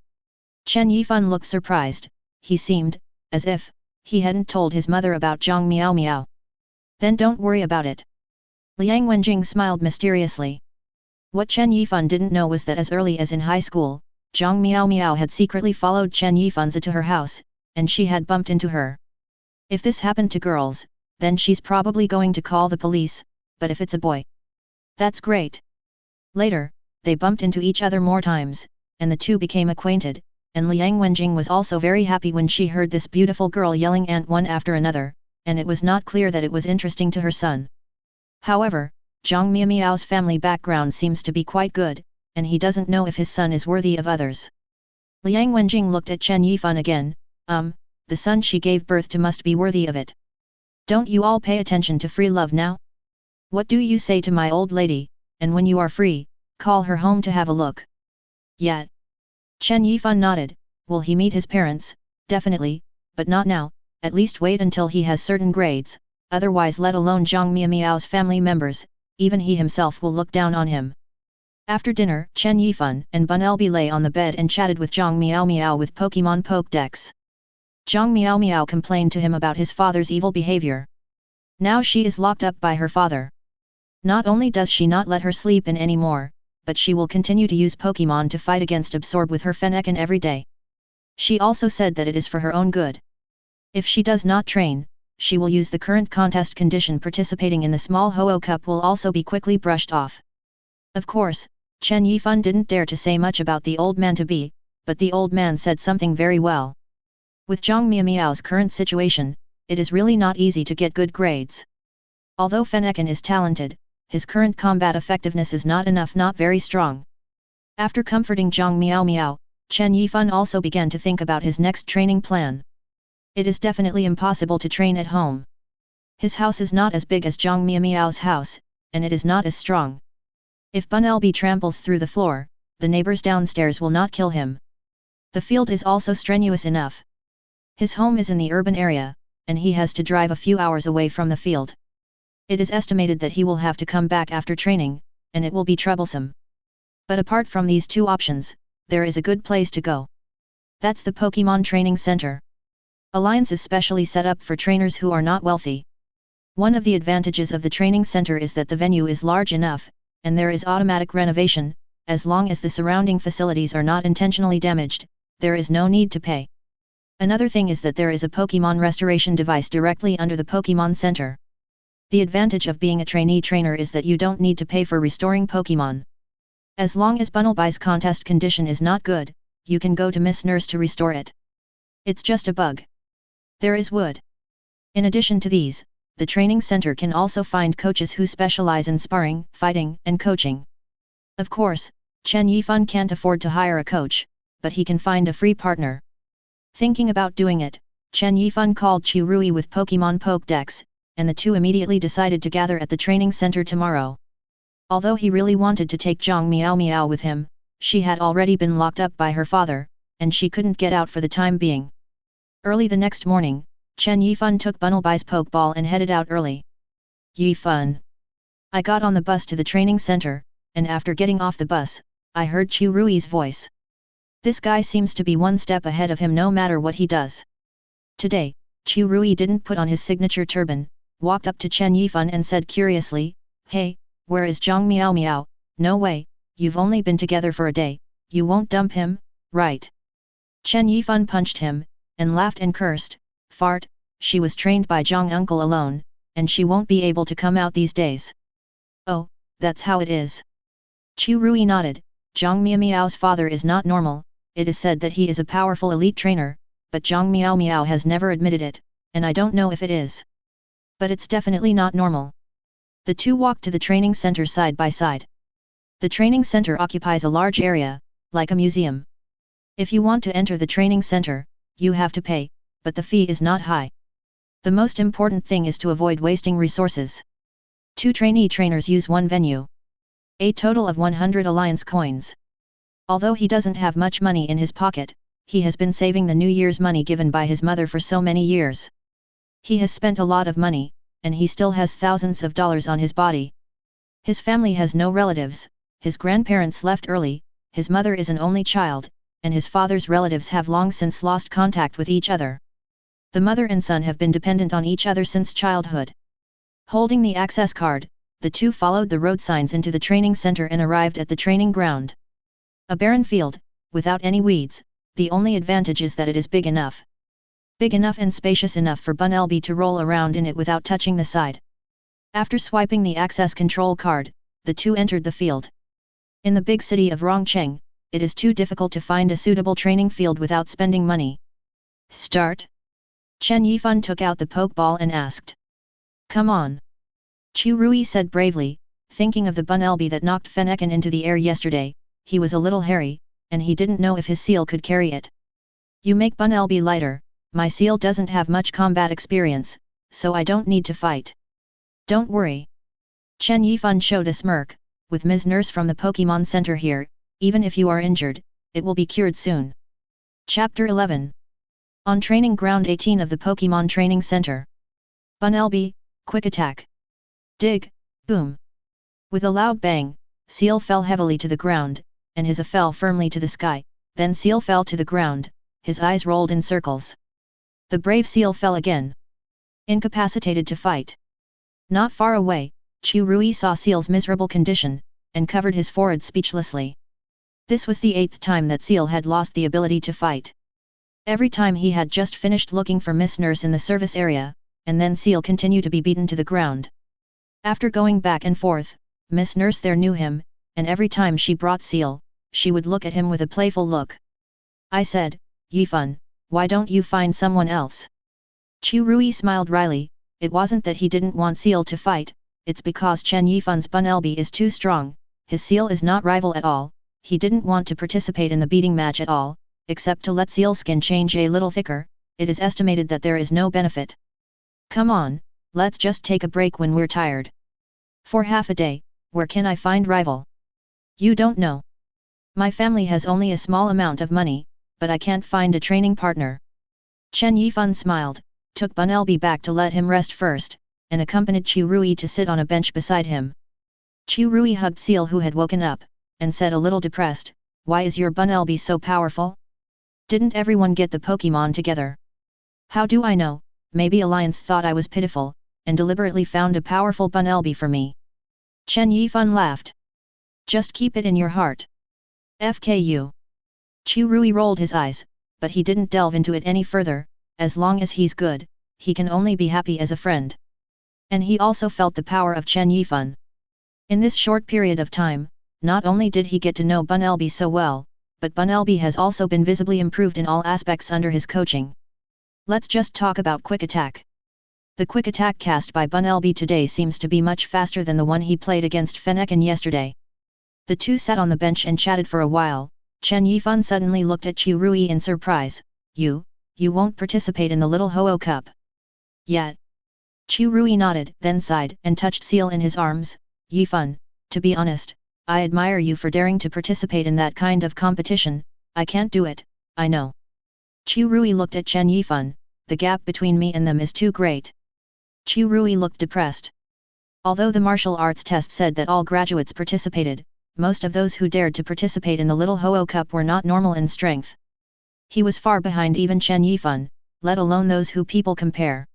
Chen Yifan looked surprised. He seemed, as if, he hadn't told his mother about Zhang Meow Meow. Then don't worry about it. Liang Wenjing smiled mysteriously. What Chen Yifan didn't know was that as early as in high school, Zhang Meow Meow had secretly followed Chen Yifanza to her house, and she had bumped into her. If this happened to girls, then she's probably going to call the police, but if it's a boy, that's great. Later, they bumped into each other more times, and the two became acquainted, and Liang Wenjing was also very happy when she heard this beautiful girl yelling "Aunt" one after another, and it was not clear that it was interesting to her son. However, Zhang Meow Meow's family background seems to be quite good, and he doesn't know if his son is worthy of others. Liang Wenjing looked at Chen Yifan again, the son she gave birth to must be worthy of it. Don't you all pay attention to free love now? What do you say to my old lady, and when you are free, call her home to have a look? Yeah. Chen Yifan nodded. Will he meet his parents? Definitely, but not now, at least wait until he has certain grades, otherwise let alone Zhang Meow Meow's family members, even he himself will look down on him. After dinner, Chen Yifan and Bunelby lay on the bed and chatted with Zhang Meow Meow with Pokémon Pokédex. Zhang Meow Meow complained to him about his father's evil behavior. Now she is locked up by her father. Not only does she not let her sleep in anymore, but she will continue to use Pokémon to fight against Absorb with her Fennekin every day. She also said that it is for her own good. If she does not train, she will use the current contest condition. Participating in the small Ho-Oh Cup will also be quickly brushed off. Of course, Chen Yifan didn't dare to say much about the old man-to-be, but the old man said something very well. With Zhang Meow Meow's current situation, it is really not easy to get good grades. Although Fennekin is talented, his current combat effectiveness is not enough, not very strong. After comforting Zhang Meow Meow, Chen Yifan also began to think about his next training plan. It is definitely impossible to train at home. His house is not as big as Zhang Meow Meow's house, and it is not as strong. If Bunelby tramples through the floor, the neighbors downstairs will not kill him. The field is also strenuous enough. His home is in the urban area, and he has to drive a few hours away from the field. It is estimated that he will have to come back after training, and it will be troublesome. But apart from these two options, there is a good place to go. That's the Pokémon Training Center. Alliance is specially set up for trainers who are not wealthy. One of the advantages of the training center is that the venue is large enough, and there is automatic renovation. As long as the surrounding facilities are not intentionally damaged, there is no need to pay. Another thing is that there is a Pokémon restoration device directly under the Pokémon Center. The advantage of being a trainee trainer is that you don't need to pay for restoring Pokémon. As long as Bunnelby's contest condition is not good, you can go to Miss Nurse to restore it. It's just a bug. There is wood. In addition to these, the training center can also find coaches who specialize in sparring, fighting, and coaching. Of course, Chen Yifan can't afford to hire a coach, but he can find a free partner. Thinking about doing it, Chen Yifan called Chu Rui with Pokémon Pokédex, and the two immediately decided to gather at the training center tomorrow. Although he really wanted to take Zhang Meow Meow with him, she had already been locked up by her father, and she couldn't get out for the time being. Early the next morning, Chen Yifan took Bunnelby's Pokeball and headed out early. Yifan. I got on the bus to the training center, and after getting off the bus, I heard Chu Rui's voice. This guy seems to be one step ahead of him no matter what he does. Today, Chu Rui didn't put on his signature turban, walked up to Chen Yifan and said curiously, "Hey, where is Zhang Meow Meow? No way, you've only been together for a day, you won't dump him, right?" Chen Yifan punched him, and laughed and cursed, "Fart, she was trained by Zhang uncle alone, and she won't be able to come out these days." "Oh, that's how it is." Chu Rui nodded. Zhang Meow Meow's father is not normal. It is said that he is a powerful elite trainer, but Zhang Meow Meow has never admitted it, and I don't know if it is. But it's definitely not normal. The two walked to the training center side by side. The training center occupies a large area, like a museum. If you want to enter the training center, you have to pay, but the fee is not high. The most important thing is to avoid wasting resources. 2 trainee trainers use one venue. A total of 100 alliance coins. Although he doesn't have much money in his pocket, he has been saving the New Year's money given by his mother for so many years. He has spent a lot of money, and he still has thousands of dollars on his body. His family has no relatives, his grandparents left early, his mother is an only child, and his father's relatives have long since lost contact with each other. The mother and son have been dependent on each other since childhood. Holding the access card, the two followed the road signs into the training center and arrived at the training ground. A barren field, without any weeds, the only advantage is that it is big enough. Big enough and spacious enough for Bunnelby to roll around in it without touching the side. After swiping the access control card, the two entered the field. In the big city of Rongcheng, it is too difficult to find a suitable training field without spending money. Start? Chen Yifan took out the Pokeball and asked. Come on. Chu Rui said bravely, thinking of the Bunnelby that knocked Fennekin into the air yesterday. He was a little hairy, and he didn't know if his seal could carry it. You make Bunnelby lighter, my seal doesn't have much combat experience, so I don't need to fight. Don't worry. Chen Yifan showed a smirk, with Ms. Nurse from the Pokémon Center here, even if you are injured, it will be cured soon. Chapter 11. On Training Ground 18 of the Pokémon Training Center. Bunnelby, quick attack. Dig, boom. With a loud bang, Seal fell heavily to the ground, and his fell firmly to the sky, then Seal fell to the ground, his eyes rolled in circles. The brave Seal fell again. Incapacitated to fight. Not far away, Chu Rui saw Seal's miserable condition, and covered his forehead speechlessly. This was the 8th time that Seal had lost the ability to fight. Every time he had just finished looking for Miss Nurse in the service area, and then Seal continued to be beaten to the ground. After going back and forth, Miss Nurse there knew him, and every time she brought Seal, she would look at him with a playful look. I said, Yifan, why don't you find someone else? Chu Rui smiled wryly. It wasn't that he didn't want Seal to fight, it's because Chen Yifan's Bunnelby is too strong, his Seal is not rival at all, he didn't want to participate in the beating match at all, except to let Seal's skin change a little thicker. It is estimated that there is no benefit. Come on, let's just take a break when we're tired. For half a day, where can I find rival? You don't know. My family has only a small amount of money, but I can't find a training partner. Chen Yifan smiled, took Bunnelby back to let him rest first, and accompanied Chu Rui to sit on a bench beside him. Chu Rui hugged Seal who had woken up, and said a little depressed, why is your Bunnelby so powerful? Didn't everyone get the Pokémon together? How do I know? Maybe Alliance thought I was pitiful, and deliberately found a powerful Bunelby for me. Chen Yifan laughed. Just keep it in your heart. FKU. Chu Rui rolled his eyes, but he didn't delve into it any further. As long as he's good, he can only be happy as a friend. And he also felt the power of Chen Yifan. In this short period of time, not only did he get to know Bunelby so well, but Bunelby has also been visibly improved in all aspects under his coaching. Let's just talk about Quick Attack. The Quick Attack cast by Bunelby today seems to be much faster than the one he played against Fennekin yesterday. The two sat on the bench and chatted for a while. Chen Yifan suddenly looked at Chu Rui in surprise. You won't participate in the Little Ho-Oh Cup yet? Chu Rui nodded, then sighed and touched Seal in his arms. Yifan, to be honest, I admire you for daring to participate in that kind of competition. I can't do it, I know. Chu Rui looked at Chen Yifan. The gap between me and them is too great. Chu Rui looked depressed. Although the martial arts test said that all graduates participated, most of those who dared to participate in the Little Ho-Oh Cup were not normal in strength. He was far behind even Chen Yifan, let alone those who people compare.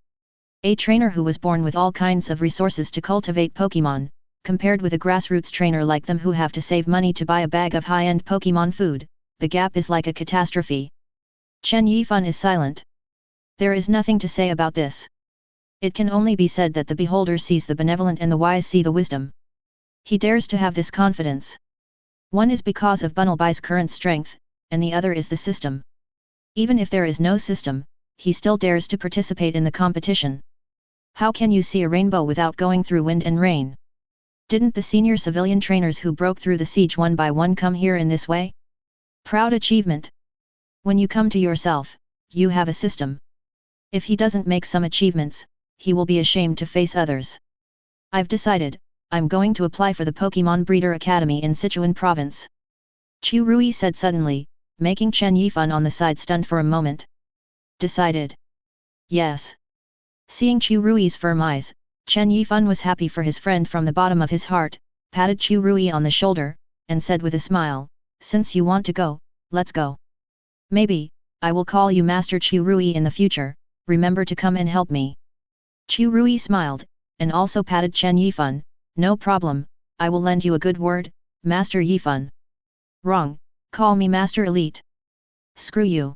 A trainer who was born with all kinds of resources to cultivate Pokémon, compared with a grassroots trainer like them who have to save money to buy a bag of high-end Pokémon food, the gap is like a catastrophe. Chen Yifan is silent. There is nothing to say about this. It can only be said that the beholder sees the benevolent and the wise see the wisdom. He dares to have this confidence. One is because of Bunelby's current strength, and the other is the system. Even if there is no system, he still dares to participate in the competition. How can you see a rainbow without going through wind and rain? Didn't the senior civilian trainers who broke through the siege one by one come here in this way? Proud achievement. When you come to yourself, you have a system. If he doesn't make some achievements, he will be ashamed to face others. I've decided, I'm going to apply for the Pokémon Breeder Academy in Sichuan Province. Chu Rui said suddenly, making Chen Yifan on the side stunned for a moment. Decided? Yes. Seeing Chu Rui's firm eyes, Chen Yifan was happy for his friend from the bottom of his heart, patted Chu Rui on the shoulder, and said with a smile, since you want to go, let's go. Maybe, I will call you Master Chu Rui in the future, remember to come and help me. Chu Rui smiled, and also patted Chen Yifan. No problem, I will lend you a good word, Master Yifan. Wrong, call me Master Elite. Screw you.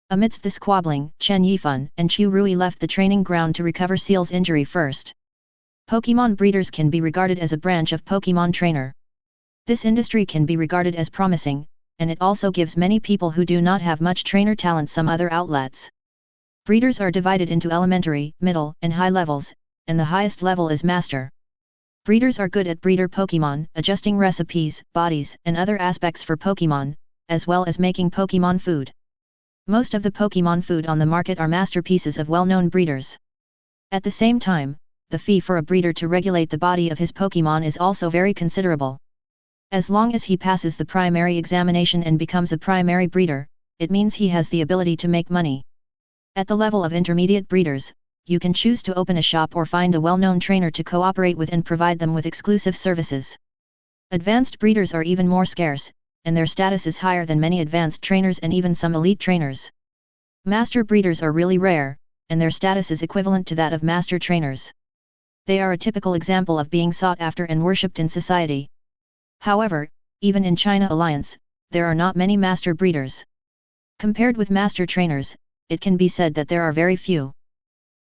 Amidst this squabbling, Chen Yifan and Chu Rui left the training ground to recover Seal's injury first. Pokémon breeders can be regarded as a branch of Pokémon trainer. This industry can be regarded as promising, and it also gives many people who do not have much trainer talent some other outlets. Breeders are divided into elementary, middle, and high levels, and the highest level is Master. Breeders are good at breeder Pokémon, adjusting recipes, bodies, and other aspects for Pokémon, as well as making Pokémon food. Most of the Pokémon food on the market are masterpieces of well-known breeders. At the same time, the fee for a breeder to regulate the body of his Pokémon is also very considerable. As long as he passes the primary examination and becomes a primary breeder, it means he has the ability to make money. At the level of intermediate breeders, you can choose to open a shop or find a well-known trainer to cooperate with and provide them with exclusive services. Advanced breeders are even more scarce, and their status is higher than many advanced trainers and even some elite trainers. Master breeders are really rare, and their status is equivalent to that of master trainers. They are a typical example of being sought after and worshipped in society. However, even in China Alliance, there are not many master breeders. Compared with master trainers, it can be said that there are very few.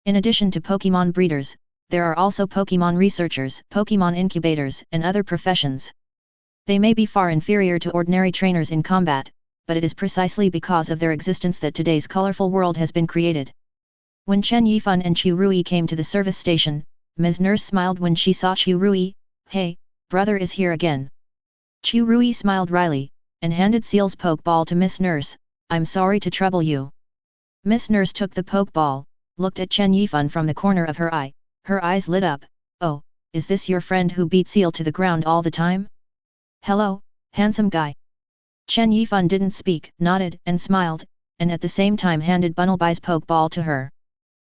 In addition to Pokémon breeders, there are also Pokémon researchers, Pokémon incubators, and other professions. They may be far inferior to ordinary trainers in combat, but it is precisely because of their existence that today's colorful world has been created. When Chen Yifan and Chu Rui came to the service station, Ms. Nurse smiled when she saw Chu Rui. Hey, brother is here again. Chu Rui smiled wryly, and handed Seal's Pokeball to Miss Nurse. I'm sorry to trouble you. Miss Nurse took the Pokeball, looked at Chen Yifan from the corner of her eye. Her eyes lit up. Oh, is this your friend who beat Seal to the ground all the time? Hello, handsome guy. Chen Yifan didn't speak, nodded and smiled, and at the same time handed Bunelby's Pokeball to her.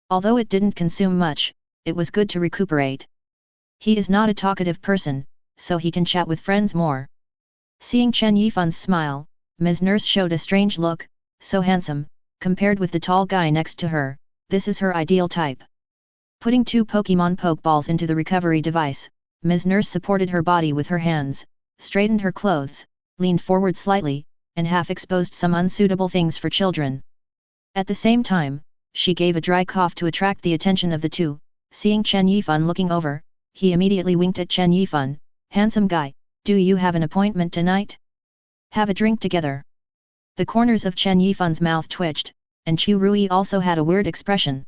Although it didn't consume much, it was good to recuperate. He is not a talkative person, so he can chat with friends more. Seeing Chen Yifan's smile, Ms. Nurse showed a strange look. So handsome, compared with the tall guy next to her, this is her ideal type. Putting 2 Pokémon Pokeballs into the recovery device, Ms. Nurse supported her body with her hands, straightened her clothes, leaned forward slightly, and half-exposed some unsuitable things for children. At the same time, she gave a dry cough to attract the attention of the two. Seeing Chen Yifan looking over, he immediately winked at Chen Yifan. "Handsome guy, do you have an appointment tonight? Have a drink together." The corners of Chen Yifan's mouth twitched, and Chu Rui also had a weird expression.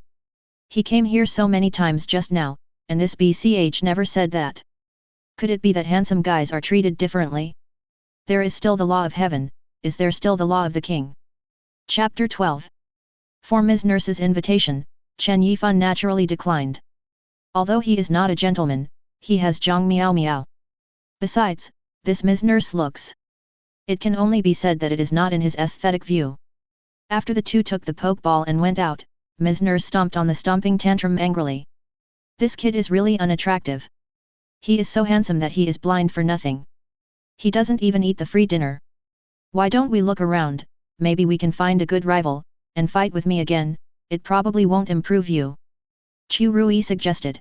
He came here so many times just now, and this BCH never said that. Could it be that handsome guys are treated differently? There is still the law of heaven, is there still the law of the king? Chapter 12. For Ms. Nurse's invitation, Chen Yifan naturally declined. Although he is not a gentleman, he has Zhang Miao Miao. Besides, this Ms. Nurse looks. It can only be said that it is not in his aesthetic view. After the two took the Pokeball and went out, Ms. Nurse stomped on the stomping tantrum angrily. This kid is really unattractive. He is so handsome that he is blind for nothing. He doesn't even eat the free dinner. Why don't we look around, maybe we can find a good rival, and fight with me again, it probably won't improve you. Chu Rui suggested.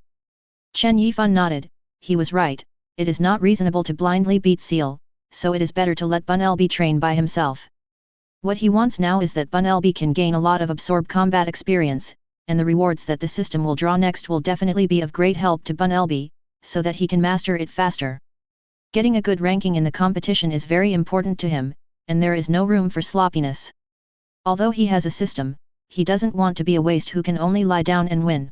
Chen Yifan nodded, he was right, it is not reasonable to blindly beat Seal, so it is better to let Bun Elby train by himself. What he wants now is that Bun Elby can gain a lot of absorb combat experience, and the rewards that the system will draw next will definitely be of great help to Bun Elby, so that he can master it faster. Getting a good ranking in the competition is very important to him, and there is no room for sloppiness. Although he has a system, he doesn't want to be a waste who can only lie down and win.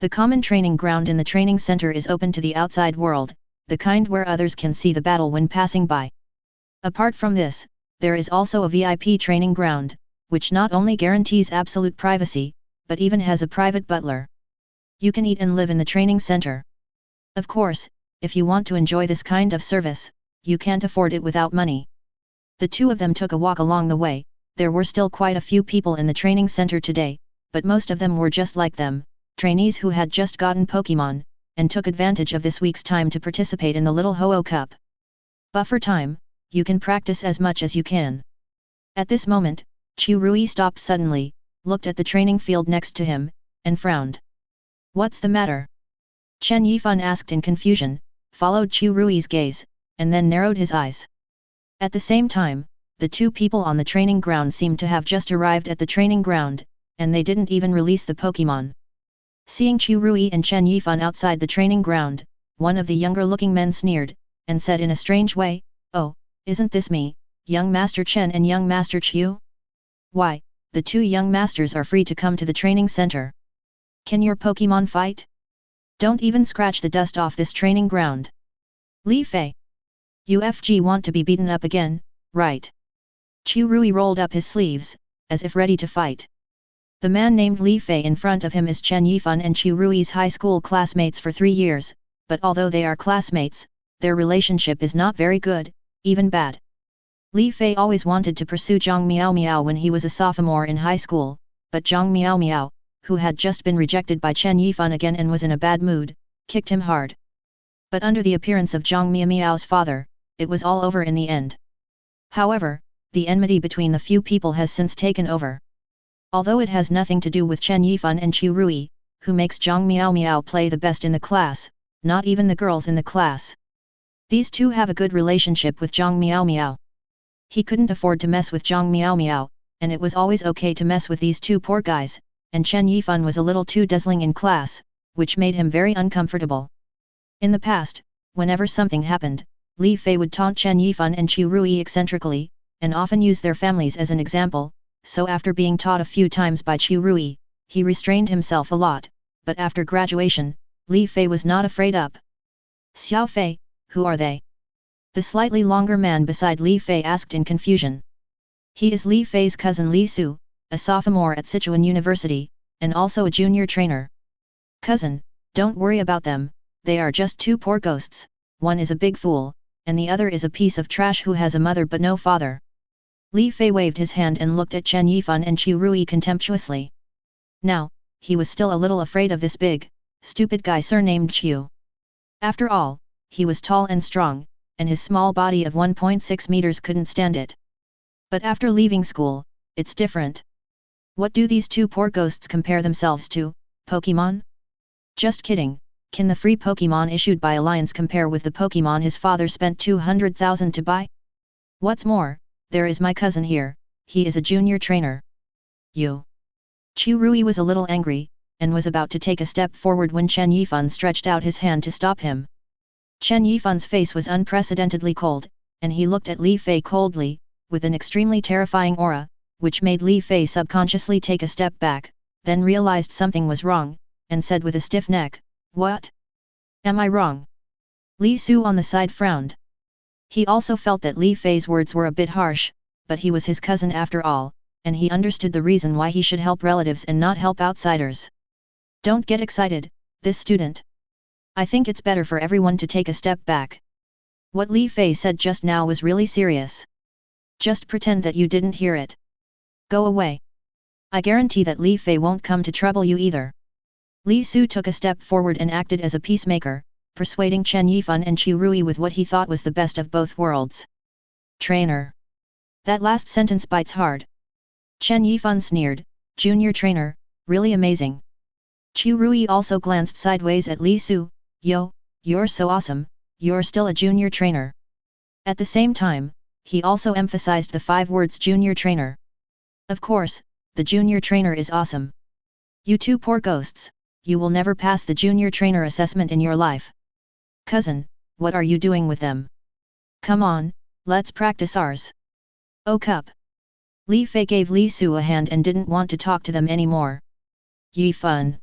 The common training ground in the training center is open to the outside world, the kind where others can see the battle when passing by. Apart from this, there is also a VIP training ground, which not only guarantees absolute privacy, but even has a private butler. You can eat and live in the training center. Of course, if you want to enjoy this kind of service, you can't afford it without money. The two of them took a walk along the way. There were still quite a few people in the training center today, but most of them were just like them, trainees who had just gotten Pokémon, and took advantage of this week's time to participate in the Little Ho-Oh Cup. Buffer time, you can practice as much as you can. At this moment, Chu Rui stopped suddenly, looked at the training field next to him, and frowned. What's the matter? Chen Yifan asked in confusion, followed Chu Rui's gaze, and then narrowed his eyes. At the same time, the two people on the training ground seemed to have just arrived at the training ground, and they didn't even release the Pokémon. Seeing Chu Rui and Chen Yifan outside the training ground, one of the younger-looking men sneered, and said in a strange way, "Oh, isn't this me, young Master Chen and young Master Chu? Why, the two young masters are free to come to the training center. Can your Pokémon fight? Don't even scratch the dust off this training ground. Li Fei. UFG want to be beaten up again, right?" Chu Rui rolled up his sleeves, as if ready to fight. The man named Li Fei in front of him is Chen Yifan and Chu Rui's high school classmates for 3 years, but although they are classmates, their relationship is not very good, even bad. Li Fei always wanted to pursue Zhang Miao Miao when he was a sophomore in high school, but Zhang Miao Miao, who had just been rejected by Chen Yifan again and was in a bad mood, kicked him hard. But under the appearance of Zhang Miao Miao's father, it was all over in the end. However, the enmity between the few people has since taken over. Although it has nothing to do with Chen Yifan and Chu Rui, who makes Zhang Miao Miao play the best in the class, not even the girls in the class. These two have a good relationship with Zhang Miao Miao. He couldn't afford to mess with Zhang Miao Miao, and it was always okay to mess with these two poor guys, and Chen Yifan was a little too dazzling in class, which made him very uncomfortable. In the past, whenever something happened, Li Fei would taunt Chen Yifan and Chu Rui eccentrically, and often use their families as an example, so after being taught a few times by Chu Rui, he restrained himself a lot, but after graduation, Li Fei was not afraid up. Xiao Fei, who are they? The slightly longer man beside Li Fei asked in confusion. He is Li Fei's cousin Li Su, a sophomore at Sichuan University, and also a junior trainer. Cousin, don't worry about them, they are just two poor ghosts, one is a big fool, and the other is a piece of trash who has a mother but no father. Li Fei waved his hand and looked at Chen Yifan and Chu Rui contemptuously. Now, he was still a little afraid of this big, stupid guy surnamed Chu. After all, he was tall and strong, and his small body of 1.6 meters couldn't stand it. But after leaving school, it's different. What do these two poor ghosts compare themselves to, Pokémon? Just kidding, can the free Pokémon issued by Alliance compare with the Pokémon his father spent 200,000 to buy? What's more, there is my cousin here, he is a junior trainer. You. Chirui was a little angry, and was about to take a step forward when Chen Yifan stretched out his hand to stop him. Chen Yifan's face was unprecedentedly cold, and he looked at Li Fei coldly, with an extremely terrifying aura, which made Li Fei subconsciously take a step back, then realized something was wrong, and said with a stiff neck, "What? Am I wrong?" Li Su on the side frowned. He also felt that Li Fei's words were a bit harsh, but he was his cousin after all, and he understood the reason why he should help relatives and not help outsiders. Don't get excited, this student. I think it's better for everyone to take a step back. What Li Fei said just now was really serious. Just pretend that you didn't hear it. Go away. I guarantee that Li Fei won't come to trouble you either. Li Su took a step forward and acted as a peacemaker, persuading Chen Yifan and Chirui with what he thought was the best of both worlds. Trainer. That last sentence bites hard. Chen Yifan sneered, junior trainer, really amazing. Chirui also glanced sideways at Li Su, yo, you're so awesome, you're still a junior trainer. At the same time, he also emphasized the 5 words junior trainer. Of course, the junior trainer is awesome. You two poor ghosts, you will never pass the junior trainer assessment in your life. Cousin, what are you doing with them? Come on, let's practice ours. Oh cup. Li Fei gave Li Su a hand and didn't want to talk to them anymore. Yifan.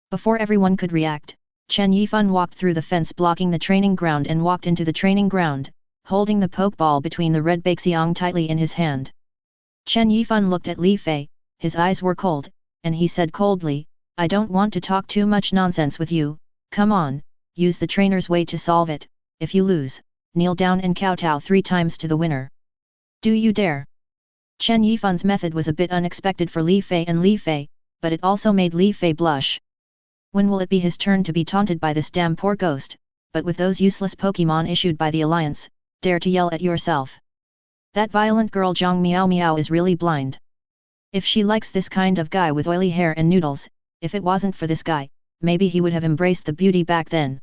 Before everyone could react, Chen Yifan walked through the fence blocking the training ground and walked into the training ground, holding the pokeball between the red Baxiang tightly in his hand. Chen Yifan looked at Li Fei, his eyes were cold, and he said coldly, I don't want to talk too much nonsense with you, come on, use the trainer's way to solve it, if you lose, kneel down and kowtow 3 times to the winner. Do you dare? Chen Yifan's method was a bit unexpected for Li Fei and Li Fei, but it also made Li Fei blush. When will it be his turn to be taunted by this damn poor ghost, but with those useless Pokémon issued by the Alliance, dare to yell at yourself. That violent girl Zhang Meow Meow is really blind. If she likes this kind of guy with oily hair and noodles, if it wasn't for this guy, maybe he would have embraced the beauty back then.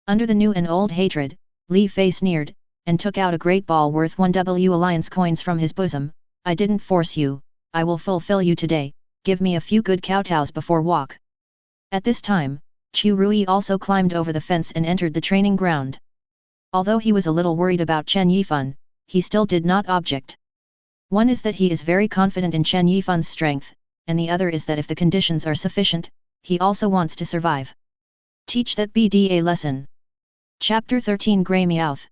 Under the new and old hatred, Li Fei sneered, and took out a great ball worth 1W Alliance coins from his bosom. I didn't force you, I will fulfill you today, give me a few good kowtows before walk. At this time, Chirui also climbed over the fence and entered the training ground. Although he was a little worried about Chen Yifan, he still did not object. One is that he is very confident in Chen Yifan's strength, and the other is that if the conditions are sufficient, he also wants to survive. Teach that BDA lesson. Chapter 13 Grey Meowth.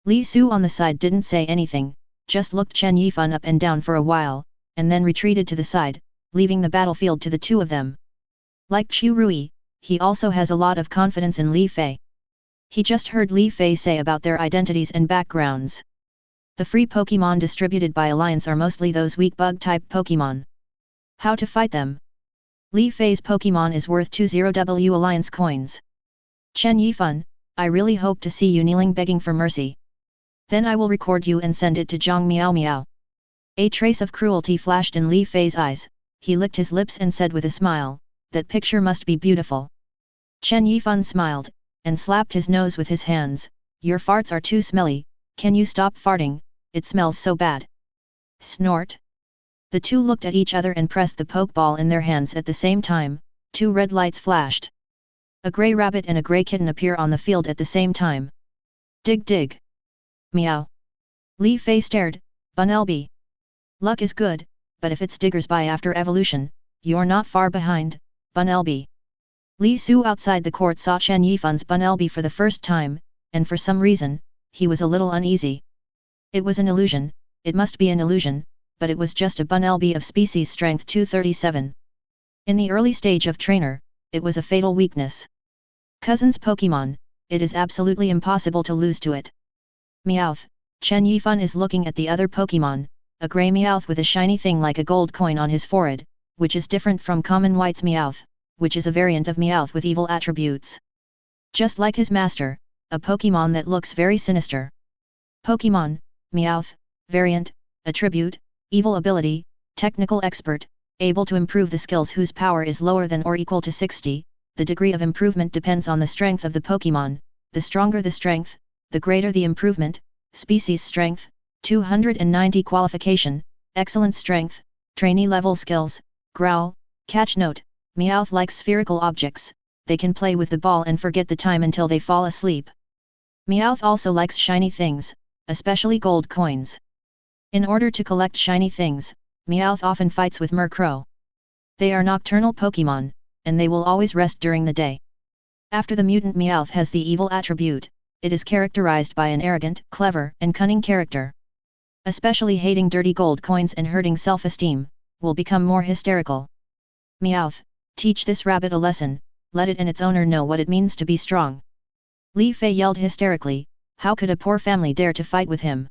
Li Su on the side didn't say anything, just looked Chen Yifan up and down for a while, and then retreated to the side, leaving the battlefield to the two of them. Like Chirui, he also has a lot of confidence in Li Fei. He just heard Li Fei say about their identities and backgrounds. The free Pokémon distributed by Alliance are mostly those weak bug-type Pokémon. How to fight them? Li Fei's Pokémon is worth 20W Alliance coins. Chen Yifan, I really hope to see you kneeling begging for mercy. Then I will record you and send it to Zhang Meow Meow. A trace of cruelty flashed in Li Fei's eyes, he licked his lips and said with a smile, that picture must be beautiful. Chen Yifan smiled, and slapped his nose with his hands, your farts are too smelly, can you stop farting, it smells so bad. Snort. The two looked at each other and pressed the pokeball in their hands at the same time, 2 red lights flashed. A grey rabbit and a grey kitten appear on the field at the same time. Dig dig. Meow. Li Fei stared, Bunelby. Luck is good, but if it's diggers by after evolution, you're not far behind, Bunelby. Li Su outside the court saw Chen Yifan's Bunelby for the first time, and for some reason, he was a little uneasy. It was an illusion, it must be an illusion, but it was just a Bunelby of species strength 237. In the early stage of trainer, it was a fatal weakness. Cousin's Pokémon, it is absolutely impossible to lose to it. Meowth, Chen Yifan is looking at the other Pokémon, a grey Meowth with a shiny thing like a gold coin on his forehead, which is different from common White's Meowth, which is a variant of Meowth with evil attributes. Just like his master, a Pokémon that looks very sinister. Pokémon, Meowth, variant, attribute, evil ability, technical expert, able to improve the skills whose power is lower than or equal to 60, the degree of improvement depends on the strength of the Pokémon. The stronger the strength, the greater the improvement. Species strength, 290 qualification, excellent strength, trainee level skills, growl, catch note, Meowth likes spherical objects, they can play with the ball and forget the time until they fall asleep. Meowth also likes shiny things, especially gold coins. In order to collect shiny things, Meowth often fights with Murkrow. They are nocturnal Pokémon, and they will always rest during the day. After the mutant Meowth has the evil attribute, it is characterized by an arrogant, clever, and cunning character. Especially hating dirty gold coins and hurting self-esteem, will become more hysterical. Meowth, teach this rabbit a lesson, let it and its owner know what it means to be strong. Li Fei yelled hysterically, how could a poor family dare to fight with him?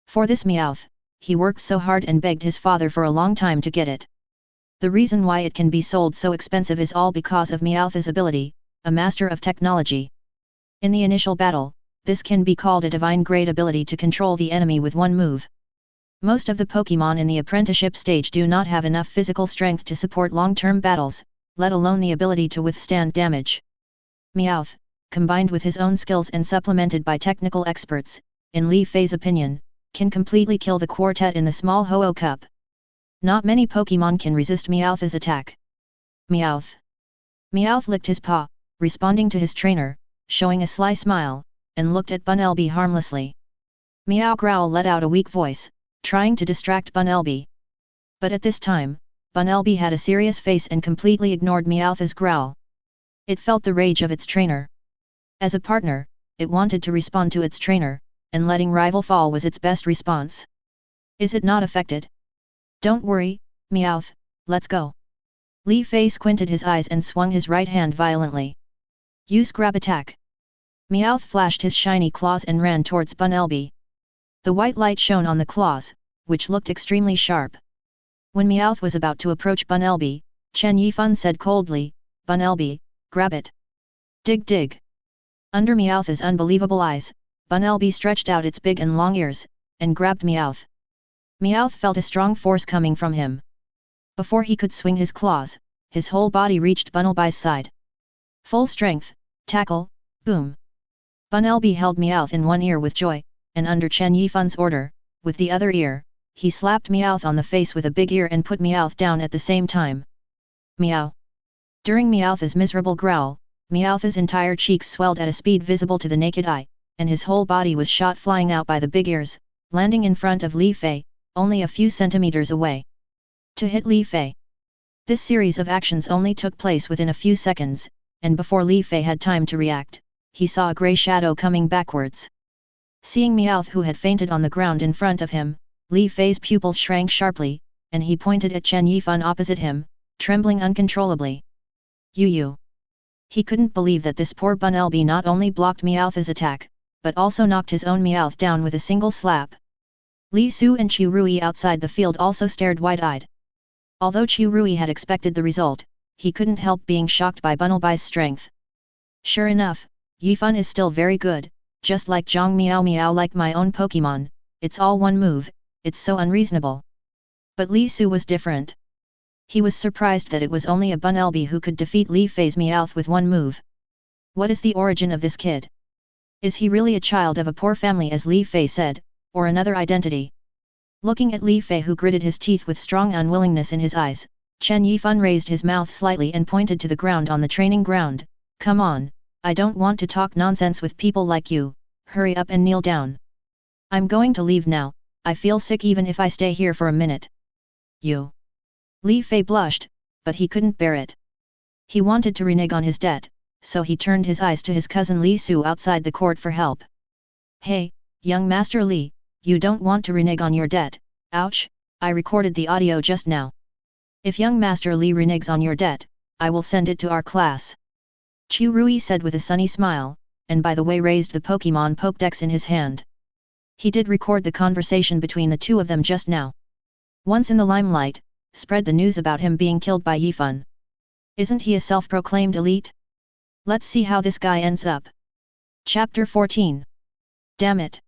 For this Meowth, he worked so hard and begged his father for a long time to get it. The reason why it can be sold so expensive is all because of Meowth's ability, a master of technology. In the initial battle, this can be called a divine-grade ability to control the enemy with one move. Most of the Pokémon in the apprenticeship stage do not have enough physical strength to support long-term battles, let alone the ability to withstand damage. Meowth, combined with his own skills and supplemented by technical experts, in Li Fei's opinion, can completely kill the quartet in the small Ho-Oh Cup. Not many Pokémon can resist Meowth's attack. Meowth. Meowth licked his paw, responding to his trainer, showing a sly smile, and looked at Bunelby harmlessly. Meow Growl let out a weak voice, trying to distract Bunelby. But at this time, Bunelby had a serious face and completely ignored Meowth's growl. It felt the rage of its trainer. As a partner, it wanted to respond to its trainer, and letting rival fall was its best response. Is it not affected? Don't worry, Meowth, let's go. Li Fei squinted his eyes and swung his right hand violently. Use grab attack. Meowth flashed his shiny claws and ran towards Bunelby. The white light shone on the claws, which looked extremely sharp. When Meowth was about to approach Bunelby, Chen Yifan said coldly, Bunelby, grab it. Dig dig. Under Meowth's unbelievable eyes, Bunelby stretched out its big and long ears, and grabbed Meowth. Meowth felt a strong force coming from him. Before he could swing his claws, his whole body reached Bunelby's side. Full strength, tackle, boom. Bunelby held Meowth in one ear with joy, and under Chen Yifan's order, with the other ear, he slapped Meowth on the face with a big ear and put Meowth down at the same time. Meow. During Meowth's miserable growl, Meowth's entire cheeks swelled at a speed visible to the naked eye, and his whole body was shot flying out by the big ears, landing in front of Li Fei, only a few centimeters away. To hit Li Fei. This series of actions only took place within a few seconds, and before Li Fei had time to react, he saw a grey shadow coming backwards. Seeing Meowth who had fainted on the ground in front of him, Li Fei's pupils shrank sharply, and he pointed at Chen Yifan opposite him, trembling uncontrollably. You. He couldn't believe that this poor Bunelby not only blocked Meowth's attack, but also knocked his own Meowth down with a single slap. Li Su and Chu Rui outside the field also stared wide-eyed. Although Chu Rui had expected the result, he couldn't help being shocked by Bunelby's strength. Sure enough, Yifan is still very good, just like Zhong Meow Meow, like my own Pokémon, it's all one move, it's so unreasonable. But Li Su was different. He was surprised that it was only a Bunelby who could defeat Li Fei's Meowth with one move. What is the origin of this kid? Is he really a child of a poor family as Li Fei said, or another identity? Looking at Li Fei who gritted his teeth with strong unwillingness in his eyes, Chen Yifan raised his mouth slightly and pointed to the ground on the training ground, come on, I don't want to talk nonsense with people like you, hurry up and kneel down. I'm going to leave now, I feel sick even if I stay here for a minute. You. Li Fei blushed, but he couldn't bear it. He wanted to renege on his debt, so he turned his eyes to his cousin Li Su outside the court for help. Hey, young Master Li, you don't want to renege on your debt, ouch, I recorded the audio just now. If young Master Li reneges on your debt, I will send it to our class. Chu Rui said with a sunny smile, and by the way raised the Pokémon Pokédex in his hand. He did record the conversation between the two of them just now. Once in the limelight, spread the news about him being killed by Yifan. Isn't he a self-proclaimed elite? Let's see how this guy ends up. Chapter 14. Damn it.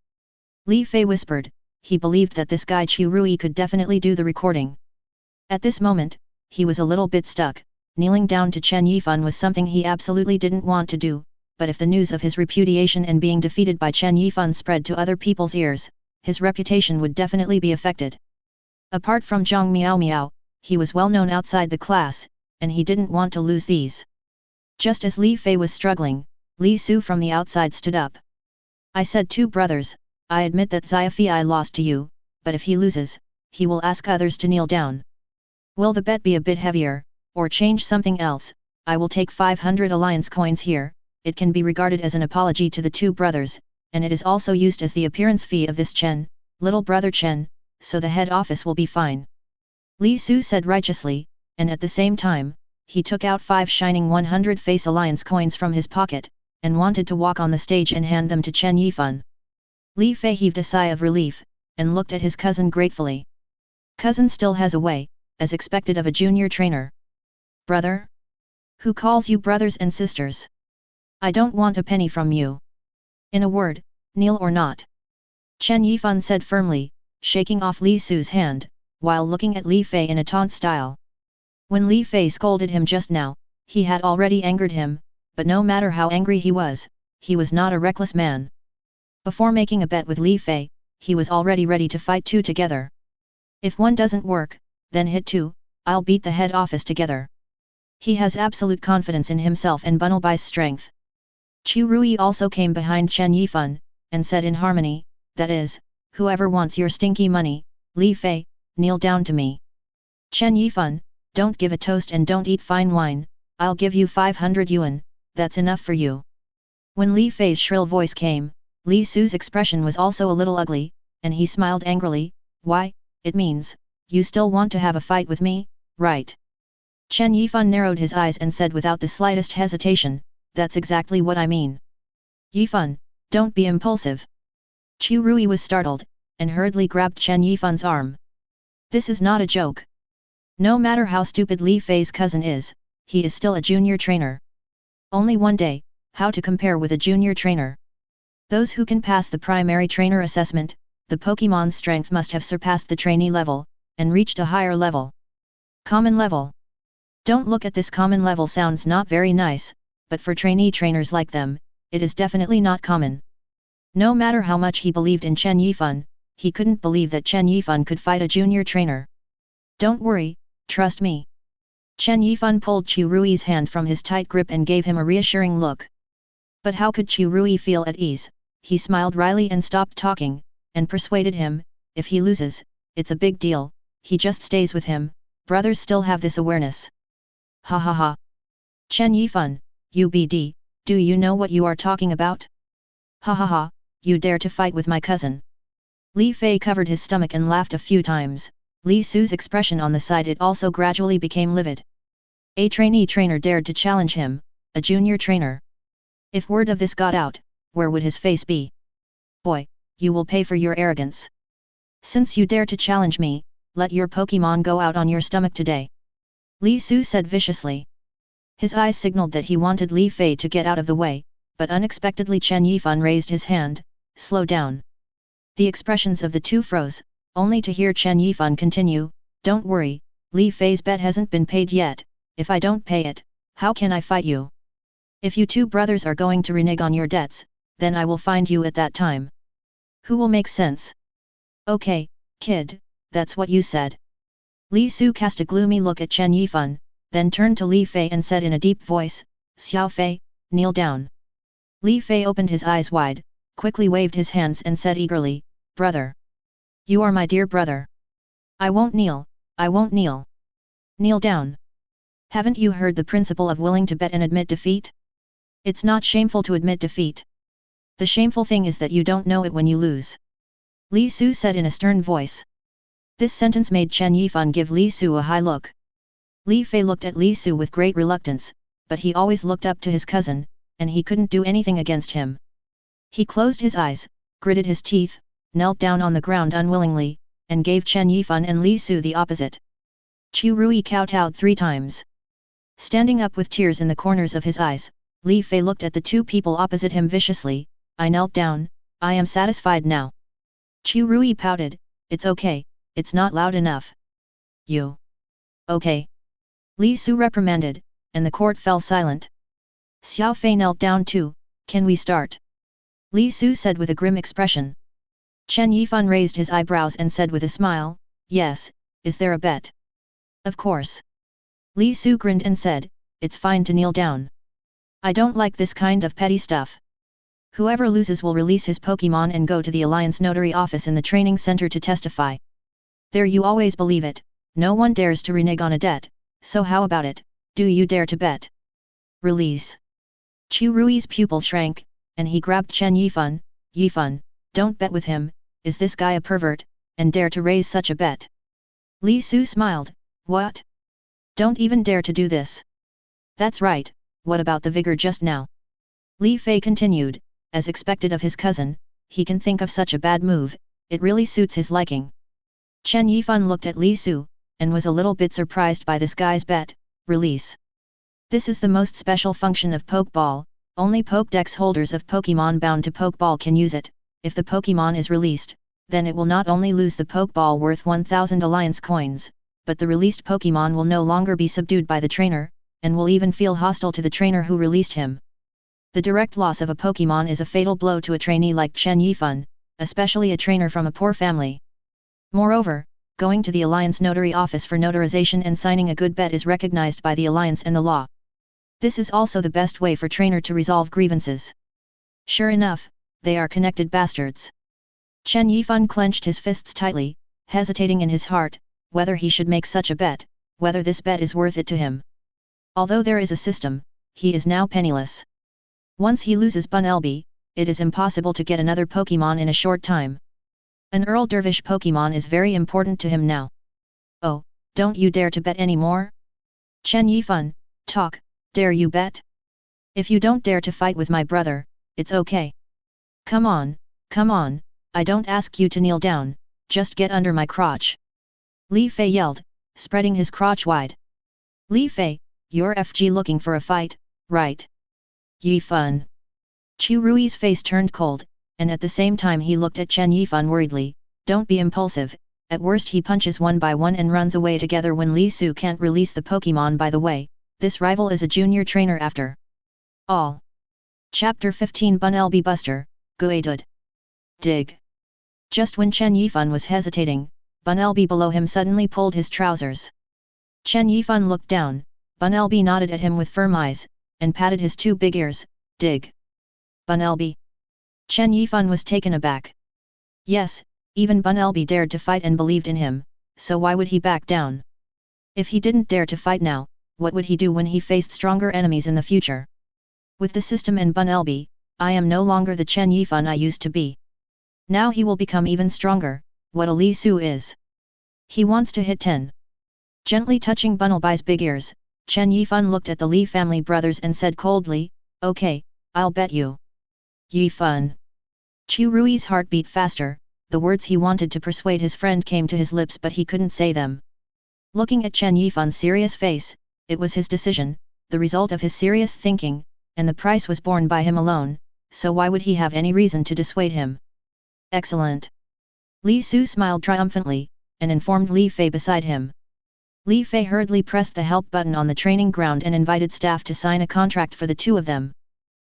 Li Fei whispered, he believed that this guy Chu Rui could definitely do the recording. At this moment, he was a little bit stuck, kneeling down to Chen Yifan was something he absolutely didn't want to do, but if the news of his repudiation and being defeated by Chen Yifan spread to other people's ears, his reputation would definitely be affected. Apart from Zhang Miao Miao, he was well known outside the class, and he didn't want to lose these. Just as Li Fei was struggling, Li Su from the outside stood up. I said 2 brothers, I admit that Xiaofei lost to you, but if he loses, he will ask others to kneel down. Will the bet be a bit heavier, or change something else? I will take 500 alliance coins here. It can be regarded as an apology to the 2 brothers, and it is also used as the appearance fee of this Chen, little brother Chen, so the head office will be fine. Li Su said righteously, and at the same time, he took out 5 shining 100 face alliance coins from his pocket, and wanted to walk on the stage and hand them to Chen Yifan. Li Fei heaved a sigh of relief, and looked at his cousin gratefully. Cousin still has a way, as expected of a junior trainer. Brother? Who calls you brothers and sisters? I don't want a penny from you. In a word, kneel or not. Chen Yifan said firmly, shaking off Li Su's hand, while looking at Li Fei in a taunt style. When Li Fei scolded him just now, he had already angered him, but no matter how angry he was not a reckless man. Before making a bet with Li Fei, he was already ready to fight 2 together. If one doesn't work, then hit 2, I'll beat the head office together. He has absolute confidence in himself and Bunelbai's strength. Chu Rui also came behind Chen Yifan, and said in harmony, that is, whoever wants your stinky money, Li Fei, kneel down to me. Chen Yifan, don't give a toast and don't eat fine wine, I'll give you 500 yuan, that's enough for you. When Li Fei's shrill voice came, Li Su's expression was also a little ugly, and he smiled angrily. Why, it means, you still want to have a fight with me, right? Chen Yifan narrowed his eyes and said without the slightest hesitation, that's exactly what I mean. Yifan, don't be impulsive. Chu Rui was startled, and hurriedly grabbed Chen Yifan's arm. This is not a joke. No matter how stupid Li Fei's cousin is, he is still a junior trainer. Only one day, how to compare with a junior trainer? Those who can pass the primary trainer assessment, the Pokémon's strength must have surpassed the trainee level, and reached a higher level. Common level. Don't look at this common level sounds not very nice, but for trainee trainers like them, it is definitely not common. No matter how much he believed in Chen Yifan, he couldn't believe that Chen Yifan could fight a junior trainer. Don't worry, trust me. Chen Yifan pulled Chu Rui's hand from his tight grip and gave him a reassuring look. But how could Chu Rui feel at ease? He smiled wryly and stopped talking, and persuaded him, if he loses, it's a big deal, he just stays with him. Brothers still have this awareness. Ha ha ha. Chen Yifan, UBD, do you know what you are talking about? Ha ha ha, you dare to fight with my cousin. Li Fei covered his stomach and laughed a few times. Li Su's expression on the side it also gradually became livid. A trainee trainer dared to challenge him, a junior trainer. If word of this got out, where would his face be? Boy, you will pay for your arrogance. Since you dare to challenge me, let your Pokémon go out on your stomach today. Li Su said viciously. His eyes signaled that he wanted Li Fei to get out of the way, but unexpectedly Chen Yifan raised his hand, slow down. The expressions of the 2 froze, only to hear Chen Yifan continue, don't worry, Li Fei's bet hasn't been paid yet, if I don't pay it, how can I fight you? If you 2 brothers are going to renege on your debts, then I will find you at that time. Who will make sense? Okay, kid, that's what you said. Li Su cast a gloomy look at Chen Yifan, then turned to Li Fei and said in a deep voice, Xiao Fei, kneel down. Li Fei opened his eyes wide, quickly waved his hands and said eagerly, brother. You are my dear brother. I won't kneel, I won't kneel. Kneel down. Haven't you heard the principle of willing to bet and admit defeat? It's not shameful to admit defeat. The shameful thing is that you don't know it when you lose. Li Su said in a stern voice. This sentence made Chen Yifan give Li Su a high look. Li Fei looked at Li Su with great reluctance, but he always looked up to his cousin, and he couldn't do anything against him. He closed his eyes, gritted his teeth, knelt down on the ground unwillingly, and gave Chen Yifan and Li Su the opposite. Chu Rui kowtowed 3 times. Standing up with tears in the corners of his eyes, Li Fei looked at the 2 people opposite him viciously. I knelt down, I am satisfied now. Chu Rui pouted, it's okay, it's not loud enough. You. Okay. Li Su reprimanded, and the court fell silent. Xiao Fei knelt down too. Can we start? Li Su said with a grim expression. Chen Yifan raised his eyebrows and said with a smile, yes, is there a bet? Of course. Li Su grinned and said, it's fine to kneel down. I don't like this kind of petty stuff. Whoever loses will release his Pokémon and go to the Alliance Notary office in the training center to testify. There, you always believe it, no one dares to renege on a debt, so how about it, do you dare to bet? Release. Chu Rui's pupil shrank, and he grabbed Chen Yifan. Yifan, don't bet with him, is this guy a pervert, and dare to raise such a bet? Li Su smiled, what? Don't even dare to do this. That's right, what about the vigor just now? Li Fei continued, as expected of his cousin, he can think of such a bad move, it really suits his liking. Chen Yifan looked at Li Su, and was a little bit surprised by this guy's bet, release. This is the most special function of Pokeball, only Pokédex holders of Pokémon bound to Pokeball can use it. If the Pokémon is released, then it will not only lose the Pokeball worth 1000 Alliance coins, but the released Pokémon will no longer be subdued by the trainer, and will even feel hostile to the trainer who released him. The direct loss of a Pokémon is a fatal blow to a trainee like Chen Yifan, especially a trainer from a poor family. Moreover, going to the Alliance Notary office for notarization and signing a good bet is recognized by the Alliance and the law. This is also the best way for trainer to resolve grievances. Sure enough, they are connected bastards. Chen Yifan clenched his fists tightly, hesitating in his heart, whether he should make such a bet, whether this bet is worth it to him. Although there is a system, he is now penniless. Once he loses Bunelby, it is impossible to get another Pokémon in a short time. An Earl Dervish Pokémon is very important to him now. Oh, don't you dare to bet any more? Chen Yifan, talk, dare you bet? If you don't dare to fight with my brother, it's okay. Come on, I don't ask you to kneel down, just get under my crotch. Li Fei yelled, spreading his crotch wide. Li Fei, you're FG looking for a fight, right? Yifan. Chu Rui's face turned cold, and at the same time he looked at Chen Yifan worriedly, don't be impulsive, at worst he punches one by one and runs away together when Li Su can't release the Pokémon. By the way, this rival is a junior trainer after all. Chapter 15 Bunelby Buster, Guadud. Dig. Just when Chen Yifan was hesitating, Bunelby below him suddenly pulled his trousers. Chen Yifan looked down, Bunelby nodded at him with firm eyes, and patted his two big ears, dig. Bunelby. Chen Yifan was taken aback. Yes, even Bunelby dared to fight and believed in him, so why would he back down? If he didn't dare to fight now, what would he do when he faced stronger enemies in the future? With the system and Bunelby, I am no longer the Chen Yifan I used to be. Now he will become even stronger, what a Li Su is. He wants to hit 10. Gently touching Bunelby's big ears, Chen Yifan looked at the Li family brothers and said coldly, okay, I'll bet you. Yifan. Chu Rui's heart beat faster, the words he wanted to persuade his friend came to his lips but he couldn't say them. Looking at Chen Yifan's serious face, it was his decision, the result of his serious thinking, and the price was borne by him alone, so why would he have any reason to dissuade him? Excellent. Li Su smiled triumphantly, and informed Li Fei beside him. Li Fei hurriedly pressed the help button on the training ground and invited staff to sign a contract for the two of them.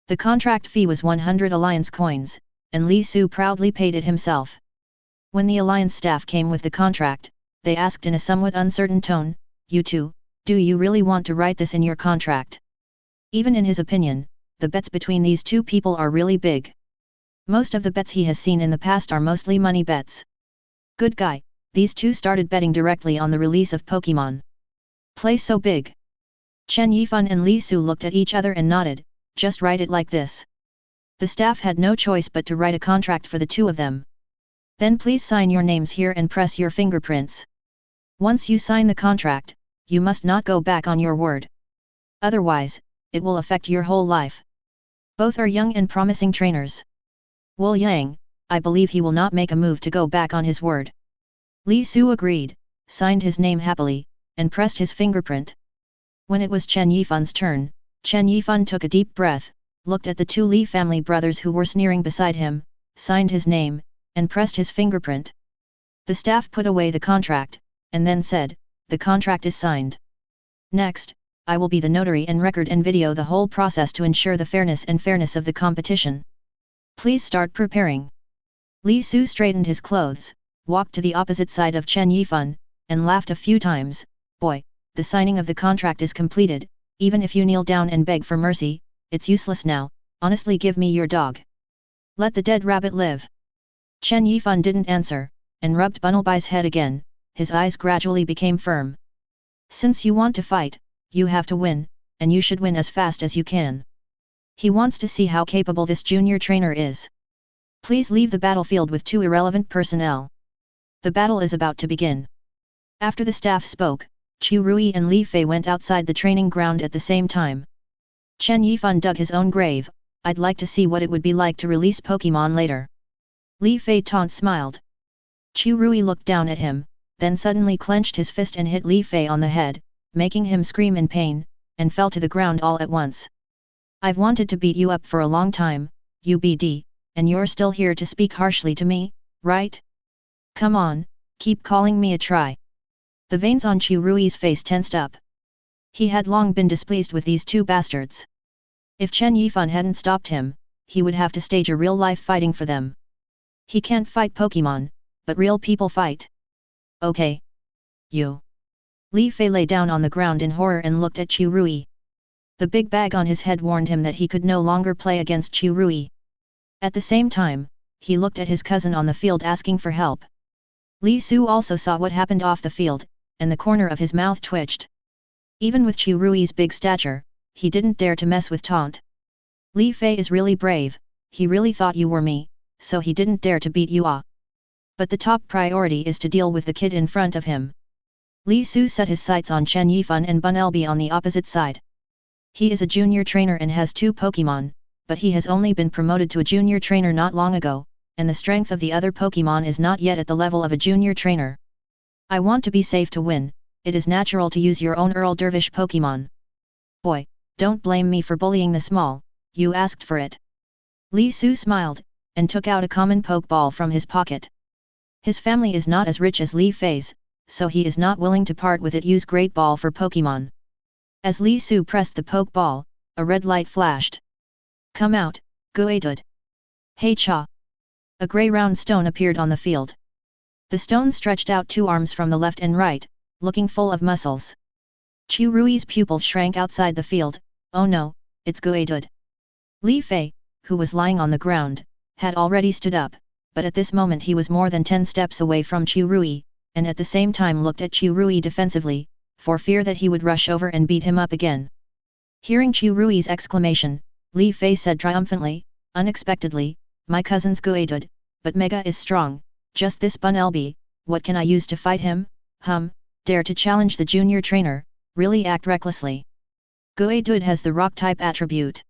The contract fee was 100 Alliance coins, and Li Su proudly paid it himself. When the Alliance staff came with the contract, they asked in a somewhat uncertain tone, you two, do you really want to write this in your contract? Even in his opinion, the bets between these two people are really big. Most of the bets he has seen in the past are mostly money bets. Good guy, these two started betting directly on the release of Pokémon. Play so big. Chen Yifan and Li Su looked at each other and nodded, just write it like this. The staff had no choice but to write a contract for the two of them. Then please sign your names here and press your fingerprints. Once you sign the contract, you must not go back on your word. Otherwise, it will affect your whole life. Both are young and promising trainers. Wu Yang, I believe he will not make a move to go back on his word. Li Su agreed, signed his name happily, and pressed his fingerprint. When it was Chen Yifan's turn, Chen Yifan took a deep breath, looked at the two Li family brothers who were sneering beside him, signed his name, and pressed his fingerprint. The staff put away the contract, and then said, the contract is signed. Next, I will be the notary and record and video the whole process to ensure the fairness of the competition. Please start preparing. Li Su straightened his clothes, walked to the opposite side of Chen Yifan, and laughed a few times. Boy, the signing of the contract is completed, even if you kneel down and beg for mercy, it's useless now, honestly give me your dog. Let the dead rabbit live. Chen Yifan didn't answer, and rubbed Bunalbai's head again, his eyes gradually became firm. Since you want to fight, you have to win, and you should win as fast as you can. He wants to see how capable this junior trainer is. Please leave the battlefield with 2 irrelevant personnel. The battle is about to begin. After the staff spoke, Chu Rui and Li Fei went outside the training ground at the same time. Chen Yifan dug his own grave. I'd like to see what it would be like to release Pokémon later. Li Fei smiled. Chu Rui looked down at him, then suddenly clenched his fist and hit Li Fei on the head, making him scream in pain, and fell to the ground all at once. I've wanted to beat you up for a long time, UBD, and you're still here to speak harshly to me, right? Come on, keep calling me a try. The veins on Chu Rui's face tensed up. He had long been displeased with these 2 bastards. If Chen Yifan hadn't stopped him, he would have to stage a real-life fighting for them. He can't fight Pokémon, but real people fight. Okay. You. Li Fei lay down on the ground in horror and looked at Chu Rui. The big bag on his head warned him that he could no longer play against Chu Rui. At the same time, he looked at his cousin on the field asking for help. Li Su also saw what happened off the field, and the corner of his mouth twitched. Even with Chu Rui's big stature, he didn't dare to mess with Taunt. Li Fei is really brave, he really thought you were me, so he didn't dare to beat you ah. But the top priority is to deal with the kid in front of him. Li Su set his sights on Chen Yifan and Bunelbi on the opposite side. He is a junior trainer and has 2 Pokémon, but he has only been promoted to a junior trainer not long ago, and the strength of the other Pokémon is not yet at the level of a junior trainer. I want to be safe to win, it is natural to use your own Earl Dervish Pokémon. Boy, don't blame me for bullying the small, you asked for it. Li Su smiled, and took out a common Pokeball from his pocket. His family is not as rich as Li Fei's, so he is not willing to part with it. Use Great Ball for Pokémon. As Li Su pressed the Pokeball, a red light flashed. Come out, Guaidud. Hey Cha! A grey round stone appeared on the field. The stone stretched out 2 arms from the left and right, looking full of muscles. Chu Rui's pupils shrank outside the field. Oh no, it's Guaidud. Li Fei, who was lying on the ground, had already stood up, but at this moment he was more than 10 steps away from Chu Rui, and at the same time looked at Chu Rui defensively, for fear that he would rush over and beat him up again. Hearing Chu Rui's exclamation, Li Fei said triumphantly, unexpectedly, my cousin's Guaidud, but Mega is strong, just this Bunelbi, what can I use to fight him? Dare to challenge the junior trainer, really act recklessly. Guaidud has the rock type attribute.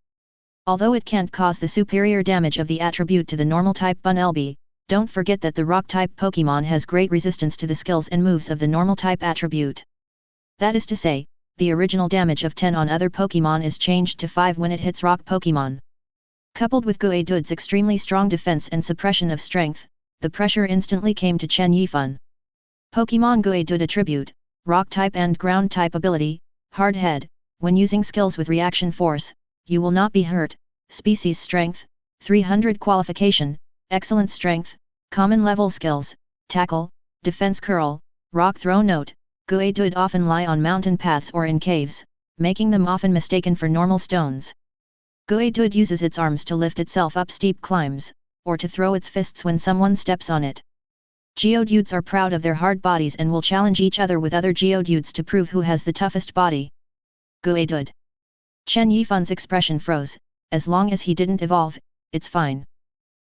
Although it can't cause the superior damage of the attribute to the normal type Bunelbi, don't forget that the rock type Pokémon has great resistance to the skills and moves of the normal type attribute. That is to say, the original damage of 10 on other Pokémon is changed to 5 when it hits rock Pokémon. Coupled with Guaidud's extremely strong defense and suppression of strength, the pressure instantly came to Chen Yifan. Pokémon Guaidud attribute, rock type and ground type ability, hard head, when using skills with reaction force, you will not be hurt, species strength, 300 qualification, excellent strength, common level skills, tackle, defense curl, rock throw. Note, Guaidud often lie on mountain paths or in caves, making them often mistaken for normal stones. Guaidud uses its arms to lift itself up steep climbs, or to throw its fists when someone steps on it. Geodudes are proud of their hard bodies and will challenge each other with other Geodudes to prove who has the toughest body. Guaidud. Chen Yifan's expression froze. As long as he didn't evolve, it's fine.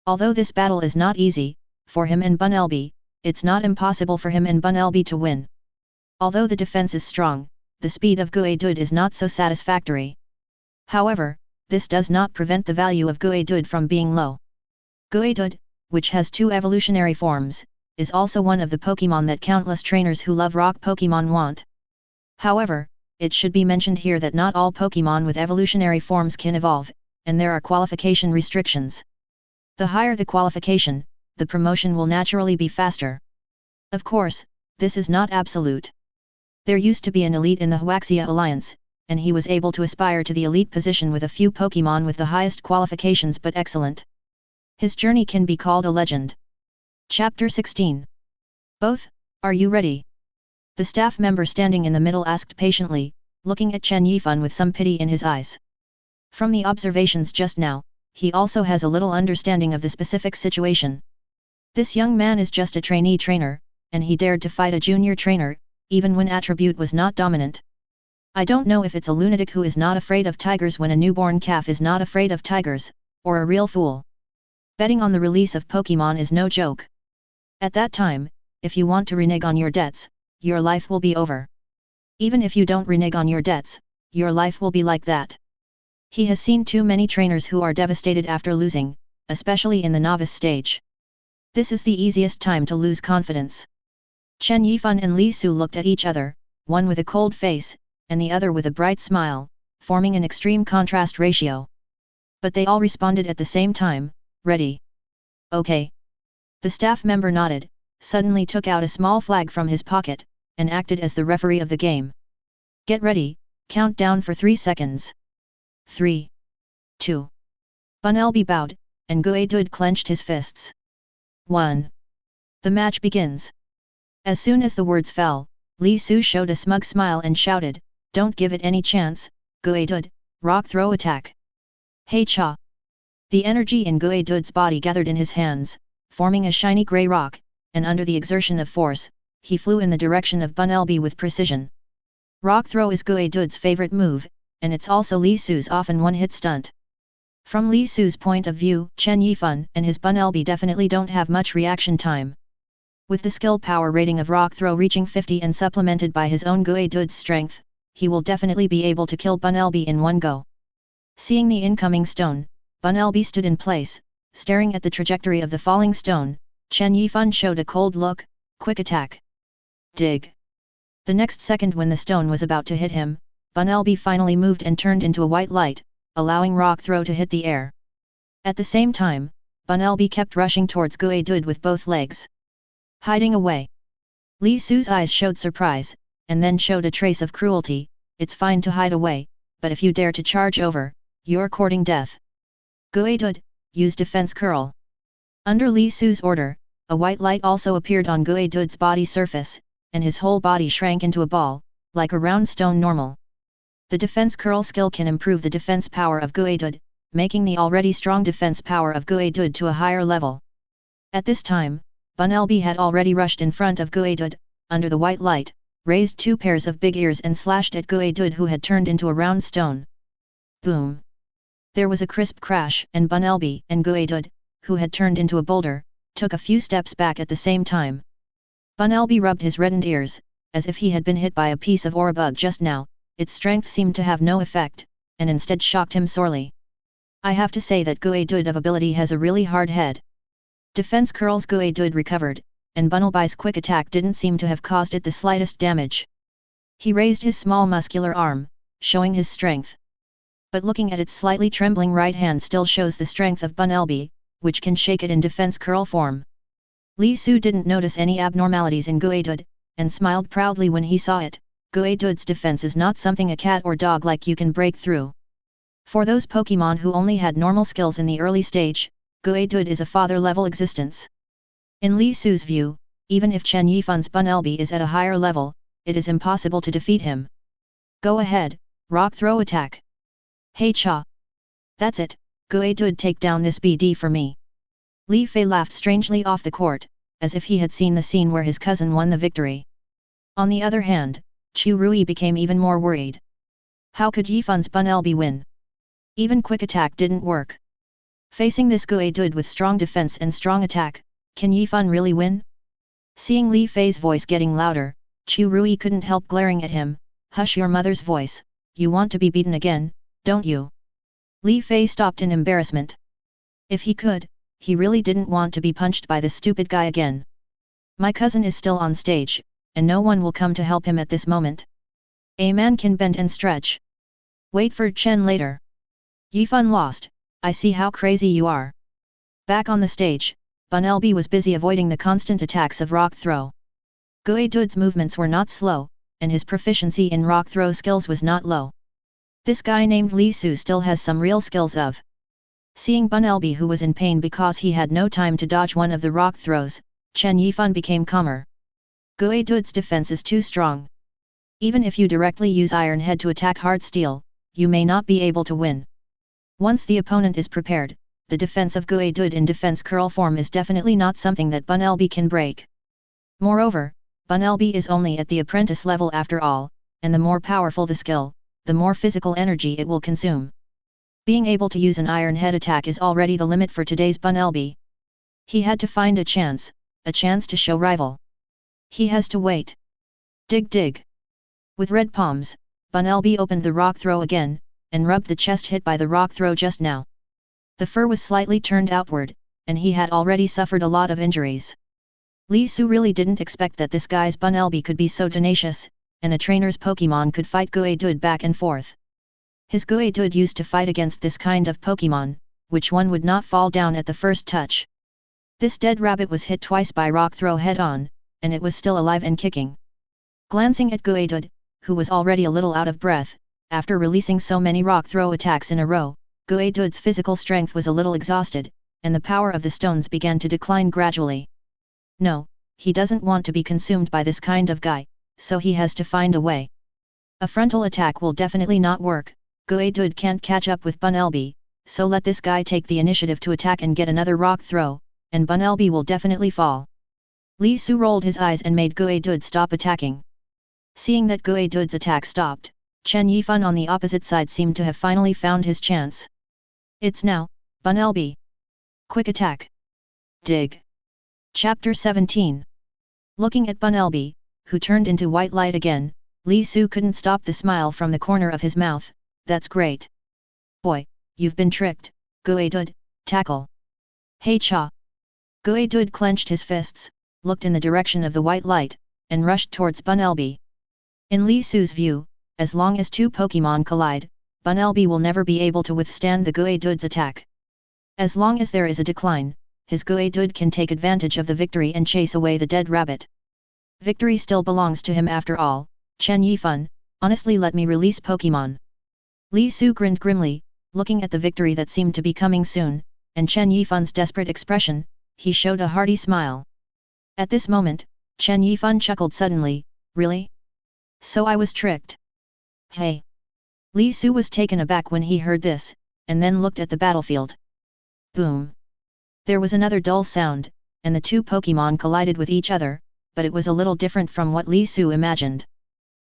Although this battle is not easy, for him and Bunelbi, it's not impossible for him and Bunelbi to win. Although the defense is strong, the speed of Guaidud is not so satisfactory. However, this does not prevent the value of Guaidud from being low. Guaidud, which has 2 evolutionary forms, is also one of the Pokémon that countless trainers who love rock Pokémon want. However, it should be mentioned here that not all Pokémon with evolutionary forms can evolve, and there are qualification restrictions. The higher the qualification, the promotion will naturally be faster. Of course, this is not absolute. There used to be an elite in the Huaxia Alliance, and he was able to aspire to the elite position with a few Pokémon with the highest qualifications but excellent. His journey can be called a legend. Chapter 16. Both, are you ready? The staff member standing in the middle asked patiently, looking at Chen Yifan with some pity in his eyes. From the observations just now, he also has a little understanding of the specific situation. This young man is just a trainee trainer, and he dared to fight a junior trainer, even when attribute was not dominant. I don't know if it's a lunatic who is not afraid of tigers when a newborn calf is not afraid of tigers, or a real fool. Betting on the release of Pokémon is no joke. At that time, if you want to renege on your debts, your life will be over. Even if you don't renege on your debts, your life will be like that. He has seen too many trainers who are devastated after losing, especially in the novice stage. This is the easiest time to lose confidence. Chen Yifan and Li Su looked at each other, one with a cold face, and the other with a bright smile, forming an extreme contrast ratio. But they all responded at the same time, ready. Okay. The staff member nodded, suddenly took out a small flag from his pocket, and acted as the referee of the game. Get ready, count down for 3 seconds. 3. 2. Bunelby bowed, and Guedud clenched his fists. 1. The match begins. As soon as the words fell, Li Su showed a smug smile and shouted, "Don't give it any chance, Guedud, rock throw attack." Hey cha! The energy in Guedud's body gathered in his hands, forming a shiny grey rock, and under the exertion of force, he flew in the direction of Bunelby with precision. Rock throw is Guedud's favorite move, and it's also Li Su's often one-hit stunt. From Li Su's point of view, Chen Yifan and his Bunelby definitely don't have much reaction time. With the skill power rating of rock throw reaching 50 and supplemented by his own Guedud's strength, he will definitely be able to kill Bunelby in one go. Seeing the incoming stone, Bunelby stood in place, staring at the trajectory of the falling stone. Chen Yifan showed a cold look, quick attack. Dig. The next second when the stone was about to hit him, Bunelby finally moved and turned into a white light, allowing rock throw to hit the air. At the same time, Bunelby kept rushing towards Guedud with both legs. Hiding away. Li Su's eyes showed surprise, and then showed a trace of cruelty. It's fine to hide away, but if you dare to charge over, you're courting death. Guedud, use defense curl. Under Li Su's order, a white light also appeared on Guedud's body surface, and his whole body shrank into a ball, like a round stone normal. The defense curl skill can improve the defense power of Guedud, making the already strong defense power of Guedud to a higher level. At this time, Bunelby had already rushed in front of Guedud, under the white light, raised 2 pairs of big ears and slashed at Guedud who had turned into a round stone. Boom! There was a crisp crash and Bunelby and Guedud, who had turned into a boulder, took a few steps back at the same time. Bunelby rubbed his reddened ears, as if he had been hit by a piece of orabug just now. Its strength seemed to have no effect, and instead shocked him sorely. I have to say that Guedud of ability has a really hard head. Defense curls Guedud recovered, and Bunelby's quick attack didn't seem to have caused it the slightest damage. He raised his small muscular arm, showing his strength. But looking at its slightly trembling right hand still shows the strength of Bunelby, which can shake it in defense curl form. Li Su didn't notice any abnormalities in Guedud, and smiled proudly when he saw it. Guedud's defense is not something a cat or dog like you can break through. For those Pokémon who only had normal skills in the early stage, Guedud is a father-level existence. In Li Su's view, even if Chen Yifan's Bunelby is at a higher level, it is impossible to defeat him. Go ahead, rock throw attack. Hey cha! That's it, Guedud, take down this BD for me. Li Fei laughed strangely off the court, as if he had seen the scene where his cousin won the victory. On the other hand, Chu Rui became even more worried. How could Yifan's Bunelby win? Even quick attack didn't work. Facing this Guedud with strong defense and strong attack, can Yifan really win? Seeing Li Fei's voice getting louder, Chu Rui couldn't help glaring at him. Hush your mother's voice, you want to be beaten again, don't you? Li Fei stopped in embarrassment. If he could, he really didn't want to be punched by this stupid guy again. My cousin is still on stage, and no one will come to help him at this moment. A man can bend and stretch. Wait for Chen later. Yifan lost, I see how crazy you are. Back on the stage, Bunelby was busy avoiding the constant attacks of rock throw. Guedud's movements were not slow, and his proficiency in rock throw skills was not low. This guy named Li Su still has some real skills of. Seeing Bunelby, who was in pain because he had no time to dodge one of the rock throws, Chen Yifan became calmer. Guedud's defense is too strong. Even if you directly use Iron Head to attack hard steel, you may not be able to win. Once the opponent is prepared, the defense of Guedud in defense curl form is definitely not something that Bunelby can break. Moreover, Bunelby is only at the apprentice level after all, and the more powerful the skill, the more physical energy it will consume. Being able to use an Iron Head attack is already the limit for today's Bunelby. He had to find a chance to show rival. He has to wait. Dig dig. With red palms, Bunelby opened the rock throw again, and rubbed the chest hit by the rock throw just now. The fur was slightly turned outward, and he had already suffered a lot of injuries. Li Su really didn't expect that this guy's Bunelby could be so tenacious, and a trainer's Pokémon could fight Guedud back and forth. His Guedud used to fight against this kind of Pokémon, which one would not fall down at the first touch. This dead rabbit was hit twice by rock throw head on, and it was still alive and kicking. Glancing at Guedud, who was already a little out of breath, after releasing so many rock throw attacks in a row, Guedud's physical strength was a little exhausted, and the power of the stones began to decline gradually. No, he doesn't want to be consumed by this kind of guy, so he has to find a way. A frontal attack will definitely not work. Guedud can't catch up with Bunelby, so let this guy take the initiative to attack and get another rock throw, and Bunelby will definitely fall. Li Su rolled his eyes and made Guedud stop attacking. Seeing that Guedud's attack stopped, Chen Yifan on the opposite side seemed to have finally found his chance. It's now, Bunelby. Quick attack. Dig. Chapter 17. Looking at Bunelby, who turned into white light again, Li Su couldn't stop the smile from the corner of his mouth. That's great. Boy, you've been tricked, Guedud, tackle. Hey cha. Guedud clenched his fists, looked in the direction of the white light, and rushed towards Bunelby. In Li Su's view, as long as two Pokémon collide, Bunelby will never be able to withstand the Guedud's attack. As long as there is a decline, his Guedud can take advantage of the victory and chase away the dead rabbit. Victory still belongs to him after all. Chen Yifan, honestly, let me release Pokémon. Li Su grinned grimly, looking at the victory that seemed to be coming soon, and Chen Yifan's desperate expression. He showed a hearty smile. At this moment, Chen Yifan chuckled suddenly. Really? So I was tricked. Hey! Li Su was taken aback when he heard this, and then looked at the battlefield. Boom! There was another dull sound, and the two Pokémon collided with each other, but it was a little different from what Li Su imagined.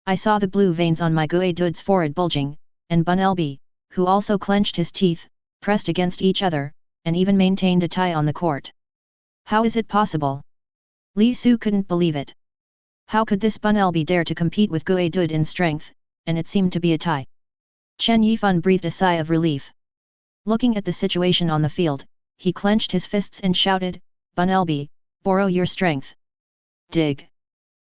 I saw the blue veins on my Guedud's forehead bulging, and Bunelby, who also clenched his teeth, pressed against each other, and even maintained a tie on the court. How is it possible? Li Su couldn't believe it. How could this Bunelby dare to compete with Guedud in strength, and it seemed to be a tie? Chen Yifan breathed a sigh of relief. Looking at the situation on the field, he clenched his fists and shouted, Bunelby, borrow your strength. Dig.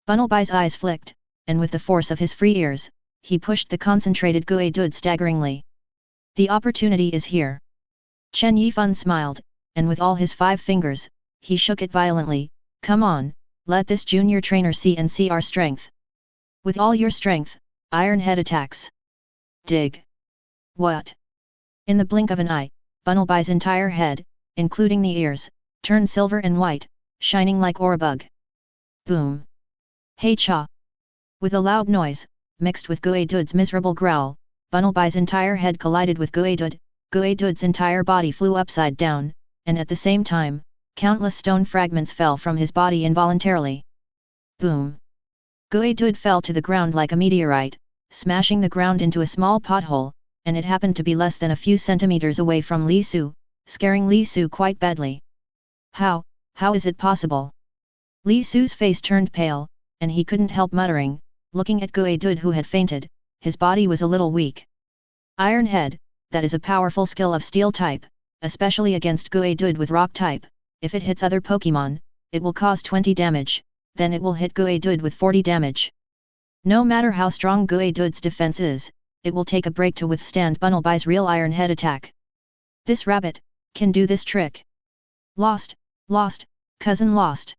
Bunelby's eyes flicked, and with the force of his free ears, he pushed the concentrated Guedud staggeringly. The opportunity is here. Chen Yifan smiled, and with all his 5 fingers, he shook it violently. Come on, let this junior trainer see our strength. With all your strength, Iron Head attacks. Dig. What? In the blink of an eye, Bunelby's entire head, including the ears, turned silver and white, shining like Orebug. Boom. Hey cha. With a loud noise, mixed with Guedud's miserable growl, Bunelby's entire head collided with Guedud. Guedud's entire body flew upside down, and at the same time, countless stone fragments fell from his body involuntarily. Boom! Guedud fell to the ground like a meteorite, smashing the ground into a small pothole, and it happened to be less than a few centimeters away from Li Su, scaring Li Su quite badly. How is it possible? Li Su's face turned pale, and he couldn't help muttering, looking at Guedud who had fainted. His body was a little weak. Iron Head, that is a powerful skill of steel type, especially against Guedud with rock type. If it hits other Pokémon, it will cause 20 damage, then it will hit Guedud with 40 damage. No matter how strong Guedud's defense is, it will take a break to withstand Bunelby's real Iron Head attack. This rabbit can do this trick. Lost, cousin lost.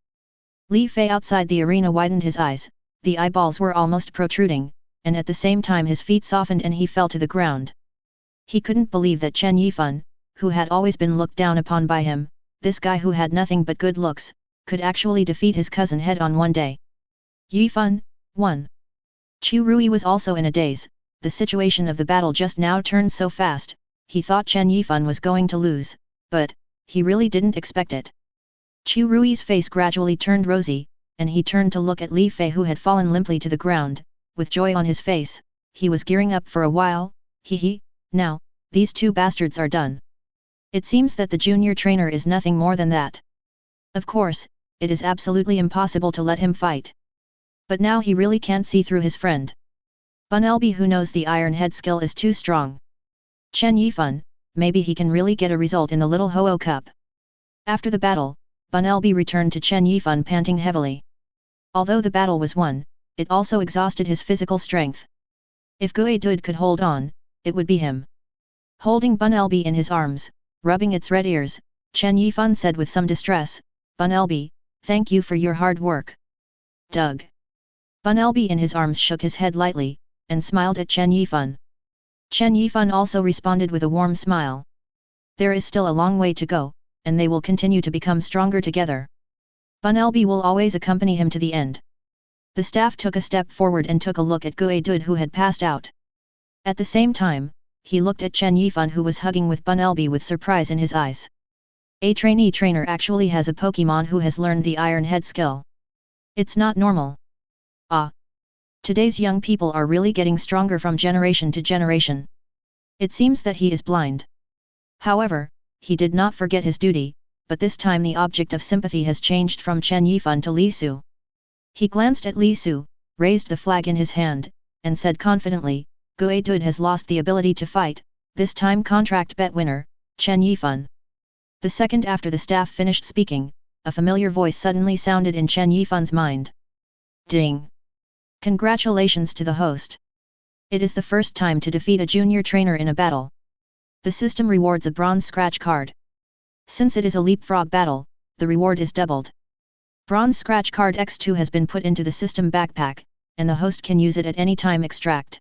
Li Fei outside the arena widened his eyes, the eyeballs were almost protruding, and at the same time his feet softened and he fell to the ground. He couldn't believe that Chen Yifan, who had always been looked down upon by him, this guy who had nothing but good looks, could actually defeat his cousin head-on one day. Yifan, 1. Chu Rui was also in a daze. The situation of the battle just now turned so fast, he thought Chen Yifan was going to lose, but he really didn't expect it. Chu Rui's face gradually turned rosy, and he turned to look at Li Fei who had fallen limply to the ground. With joy on his face, he was gearing up for a while. Now, these two bastards are done. It seems that the junior trainer is nothing more than that. Of course, it is absolutely impossible to let him fight. But now he really can't see through his friend. Bun Elby who knows the Iron Head skill is too strong. Chen Yifan, maybe he can really get a result in the Little Ho-Oh Cup. After the battle, Bun Elby returned to Chen Yifan panting heavily. Although the battle was won, it also exhausted his physical strength. If Gue Dud could hold on, it would be him. Holding Bun Elby in his arms, rubbing its red ears, Chen Yifan said with some distress, Bun Elby, thank you for your hard work. Doug. Bun Elby in his arms shook his head lightly, and smiled at Chen Yifan. Chen Yifan also responded with a warm smile. There is still a long way to go, and they will continue to become stronger together. Bun Elby will always accompany him to the end. The staff took a step forward and took a look at Gue Dud who had passed out. At the same time, he looked at Chen Yifan who was hugging with Bun Elby with surprise in his eyes. A trainee trainer actually has a Pokémon who has learned the Iron Head skill. It's not normal. Ah! Today's young people are really getting stronger from generation to generation. It seems that he is blind. However, he did not forget his duty, but this time the object of sympathy has changed from Chen Yifan to Li Su. He glanced at Li Su, raised the flag in his hand, and said confidently, Gue Dud has lost the ability to fight, this time contract bet winner, Chen Yifan. The second after the staff finished speaking, a familiar voice suddenly sounded in Chen Yifan's mind. Ding! Congratulations to the host. It is the first time to defeat a junior trainer in a battle. The system rewards a bronze scratch card. Since it is a leapfrog battle, the reward is doubled. Bronze scratch card X2 has been put into the system backpack, and the host can use it at any time. Extract.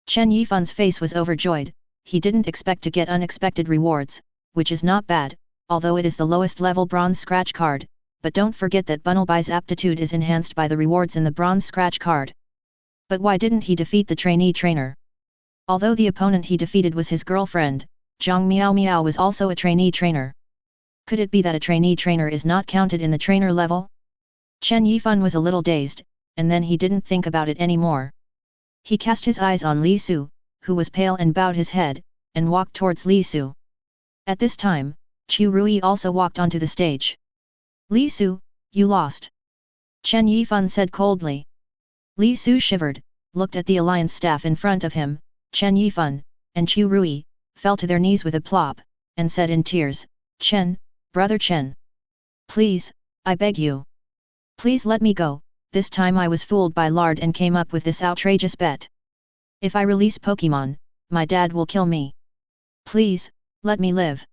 Chen Yifan's face was overjoyed. He didn't expect to get unexpected rewards, which is not bad, although it is the lowest level bronze scratch card, but don't forget that Bunelby's aptitude is enhanced by the rewards in the bronze scratch card. But why didn't he defeat the trainee trainer? Although the opponent he defeated was his girlfriend, Zhang Miao Miao was also a trainee trainer. Could it be that a trainee trainer is not counted in the trainer level? Chen Yifan was a little dazed, and then he didn't think about it anymore. He cast his eyes on Li Su, who was pale and bowed his head, and walked towards Li Su. At this time, Chu Rui also walked onto the stage. Li Su, you lost. Chen Yifan said coldly. Li Su shivered, looked at the alliance staff in front of him, Chen Yifan, and Chu Rui, fell to their knees with a plop, and said in tears, Chen, brother Chen. Please, I beg you. Please let me go, this time I was fooled by Lard and came up with this outrageous bet. If I release Pokémon, my dad will kill me. Please, let me live.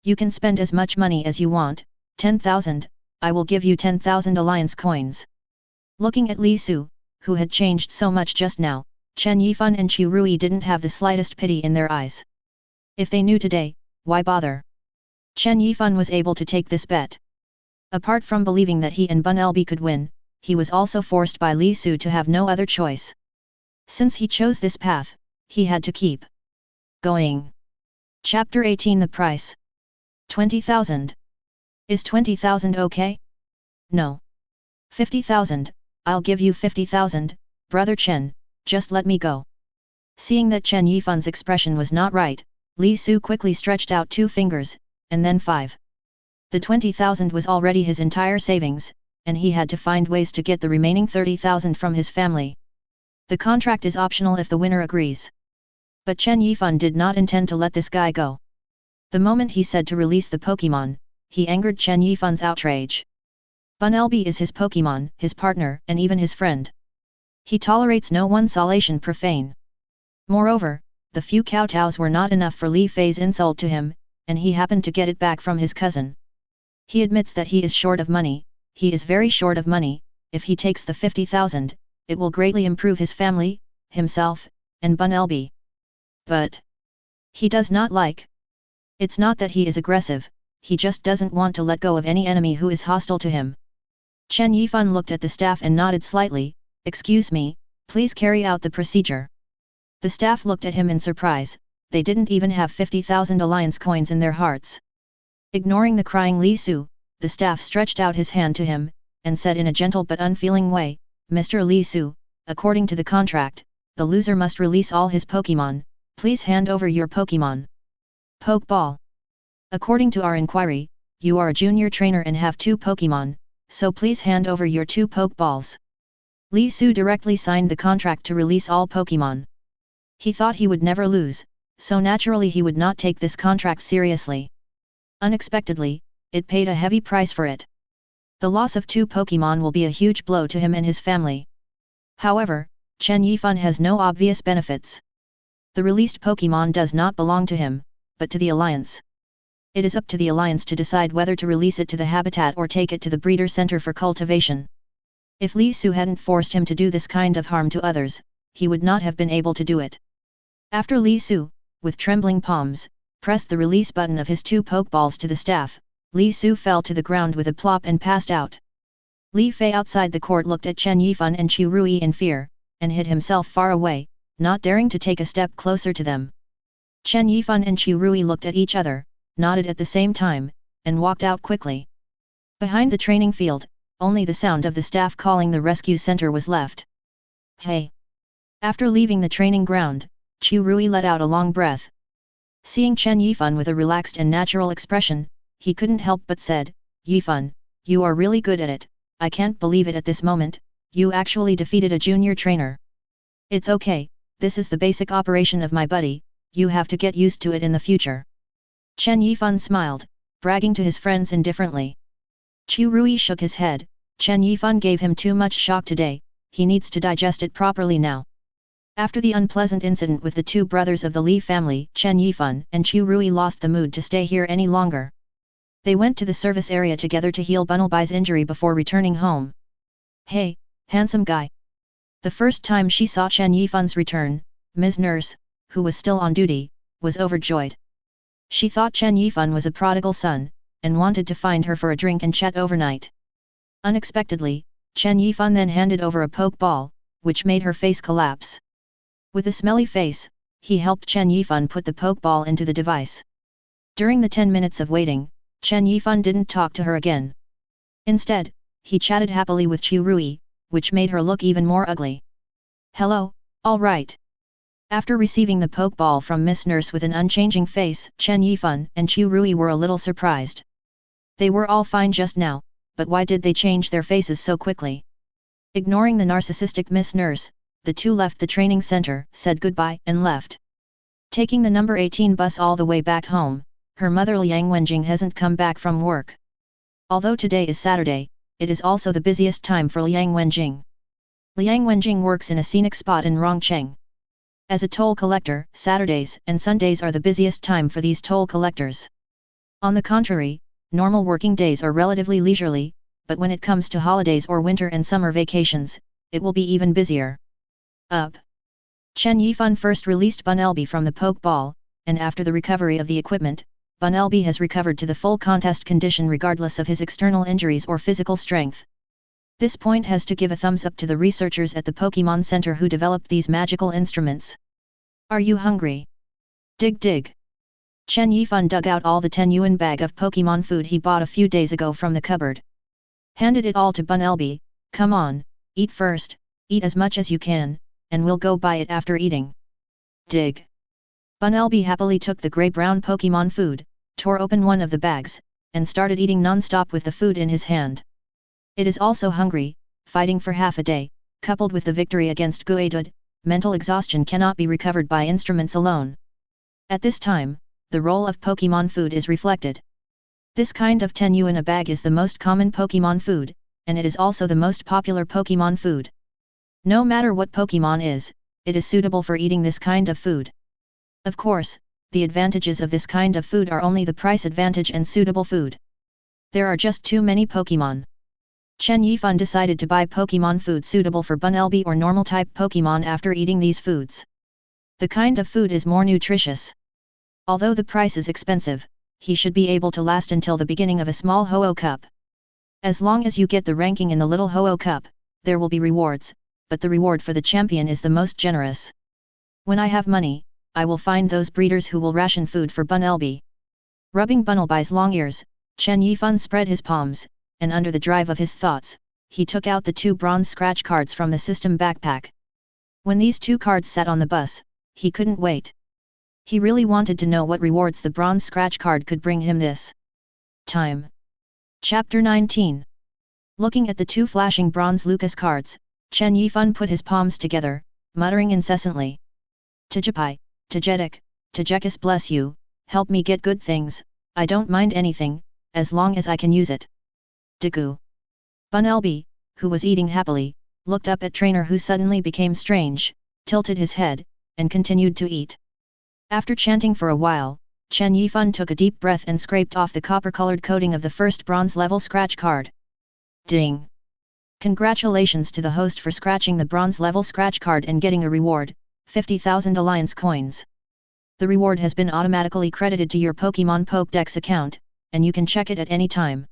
You can spend as much money as you want, 10,000, I will give you 10,000 alliance coins. Looking at Li Su, who had changed so much just now, Chen Yifan and Chu Rui didn't have the slightest pity in their eyes. If they knew today, why bother? Chen Yifan was able to take this bet. Apart from believing that he and Bun Elby could win, he was also forced by Li Su to have no other choice. Since he chose this path, he had to keep going. Chapter 18 The Price. 20,000. Is 20,000 okay? No. 50,000, I'll give you 50,000, brother Chen, just let me go. Seeing that Chen Yifan's expression was not right, Li Su quickly stretched out 2 fingers, and then 5. The 20,000 was already his entire savings, and he had to find ways to get the remaining 30,000 from his family. The contract is optional if the winner agrees. But Chen Yifan did not intend to let this guy go. The moment he said to release the Pokémon, he angered Chen Yifan's outrage. Bun Elby is his Pokémon, his partner, and even his friend. He tolerates no one salation profane. Moreover, the few kowtows were not enough for Li Fei's insult to him, and he happened to get it back from his cousin. He admits that he is short of money, he is very short of money. If he takes the 50,000, it will greatly improve his family, himself, and Bunelby. But he does not like. It's not that he is aggressive, he just doesn't want to let go of any enemy who is hostile to him. Chen Yifan looked at the staff and nodded slightly. Excuse me, please carry out the procedure. The staff looked at him in surprise, they didn't even have 50,000 alliance coins in their hearts. Ignoring the crying Li Su, the staff stretched out his hand to him, and said in a gentle but unfeeling way, Mr. Li Su, according to the contract, the loser must release all his Pokémon, please hand over your Pokémon. Pokeball. According to our inquiry, you are a junior trainer and have 2 Pokémon, so please hand over your 2 Pokeballs. Li Su directly signed the contract to release all Pokémon. He thought he would never lose, so naturally he would not take this contract seriously. Unexpectedly, it paid a heavy price for it. The loss of 2 Pokémon will be a huge blow to him and his family. However, Chen Yifan has no obvious benefits. The released Pokémon does not belong to him, but to the Alliance. It is up to the Alliance to decide whether to release it to the habitat or take it to the breeder center for cultivation. If Li Su hadn't forced him to do this kind of harm to others, he would not have been able to do it. After Li Su, with trembling palms, pressed the release button of his 2 Pokeballs to the staff, Li Su fell to the ground with a plop and passed out. Li Fei outside the court looked at Chen Yifan and Chu Rui in fear, and hid himself far away, not daring to take a step closer to them. Chen Yifan and Chu Rui looked at each other, nodded at the same time, and walked out quickly. Behind the training field, only the sound of the staff calling the rescue center was left. Hey! After leaving the training ground, Chu Rui let out a long breath. Seeing Chen Yifan with a relaxed and natural expression, he couldn't help but said, Yifan, you are really good at it, I can't believe it at this moment, you actually defeated a junior trainer. It's okay, this is the basic operation of my buddy, you have to get used to it in the future. Chen Yifan smiled, bragging to his friends indifferently. Chu Rui shook his head, Chen Yifan gave him too much shock today, he needs to digest it properly now. After the unpleasant incident with the 2 brothers of the Li family, Chen Yifan and Chu Rui lost the mood to stay here any longer. They went to the service area together to heal Bunelby's injury before returning home. Hey, handsome guy! The first time she saw Chen Yifan's return, Ms. Nurse, who was still on duty, was overjoyed. She thought Chen Yifan was a prodigal son, and wanted to find her for a drink and chat overnight. Unexpectedly, Chen Yifan then handed over a Pokeball, which made her face collapse. With a smelly face, he helped Chen Yifan put the Pokeball into the device. During the 10 minutes of waiting, Chen Yifan didn't talk to her again. Instead, he chatted happily with Chu Rui, which made her look even more ugly. Hello, all right. After receiving the Pokeball from Miss Nurse with an unchanging face, Chen Yifan and Chu Rui were a little surprised. They were all fine just now, but why did they change their faces so quickly? Ignoring the narcissistic Miss Nurse, the 2 left the training center, said goodbye, and left. Taking the number 18 bus all the way back home, her mother Liang Wenjing hasn't come back from work. Although today is Saturday, it is also the busiest time for Liang Wenjing. Liang Wenjing works in a scenic spot in Rongcheng. As a toll collector, Saturdays and Sundays are the busiest time for these toll collectors. On the contrary, normal working days are relatively leisurely, but when it comes to holidays or winter and summer vacations, it will be even busier. Up. Chen Yifan first released Bunelby from the Pokeball, and after the recovery of the equipment, Bunelby has recovered to the full contest condition regardless of his external injuries or physical strength. This point has to give a thumbs up to the researchers at the Pokémon Center who developed these magical instruments. Are you hungry? Dig dig. Chen Yifan dug out all the 10 yuan bag of Pokémon food he bought a few days ago from the cupboard. Handed it all to Bunelby. Come on, eat first, eat as much as you can, and we'll go buy it after eating. Dig. Bunelby happily took the grey-brown Pokémon food, tore open one of the bags, and started eating non-stop with the food in his hand. It is also hungry, fighting for half a day, coupled with the victory against Guadud, mental exhaustion cannot be recovered by instruments alone. At this time, the role of Pokémon food is reflected. This kind of 10 yuan a bag is the most common Pokémon food, and it is also the most popular Pokémon food. No matter what Pokémon is, it is suitable for eating this kind of food. Of course, the advantages of this kind of food are only the price advantage and suitable food. There are just too many Pokémon. Chen Yifan decided to buy Pokémon food suitable for Bunelby or normal type Pokémon after eating these foods. The kind of food is more nutritious. Although the price is expensive, he should be able to last until the beginning of a small Ho-Oh Cup. As long as you get the ranking in the little Ho-Oh Cup, there will be rewards, but the reward for the champion is the most generous. When I have money, I will find those breeders who will ration food for Bunelby. Rubbing Bunelby's long ears, Chen Yifan spread his palms, and under the drive of his thoughts, he took out the 2 bronze scratch cards from the system backpack. When these 2 cards sat on the bus, he couldn't wait. He really wanted to know what rewards the bronze scratch card could bring him this time. Chapter 19. Looking at the 2 flashing bronze Lucas cards, Chen Yifan put his palms together, muttering incessantly. Tajapai, Tajetic, Tajekis bless you, help me get good things, I don't mind anything, as long as I can use it. Deku. Bunelby, who was eating happily, looked up at Trainer who suddenly became strange, tilted his head, and continued to eat. After chanting for a while, Chen Yifan took a deep breath and scraped off the copper-colored coating of the first bronze-level scratch card. Ding! Congratulations to the host for scratching the bronze-level scratch card and getting a reward, 50,000 Alliance coins. The reward has been automatically credited to your Pokémon Pokédex account, and you can check it at any time.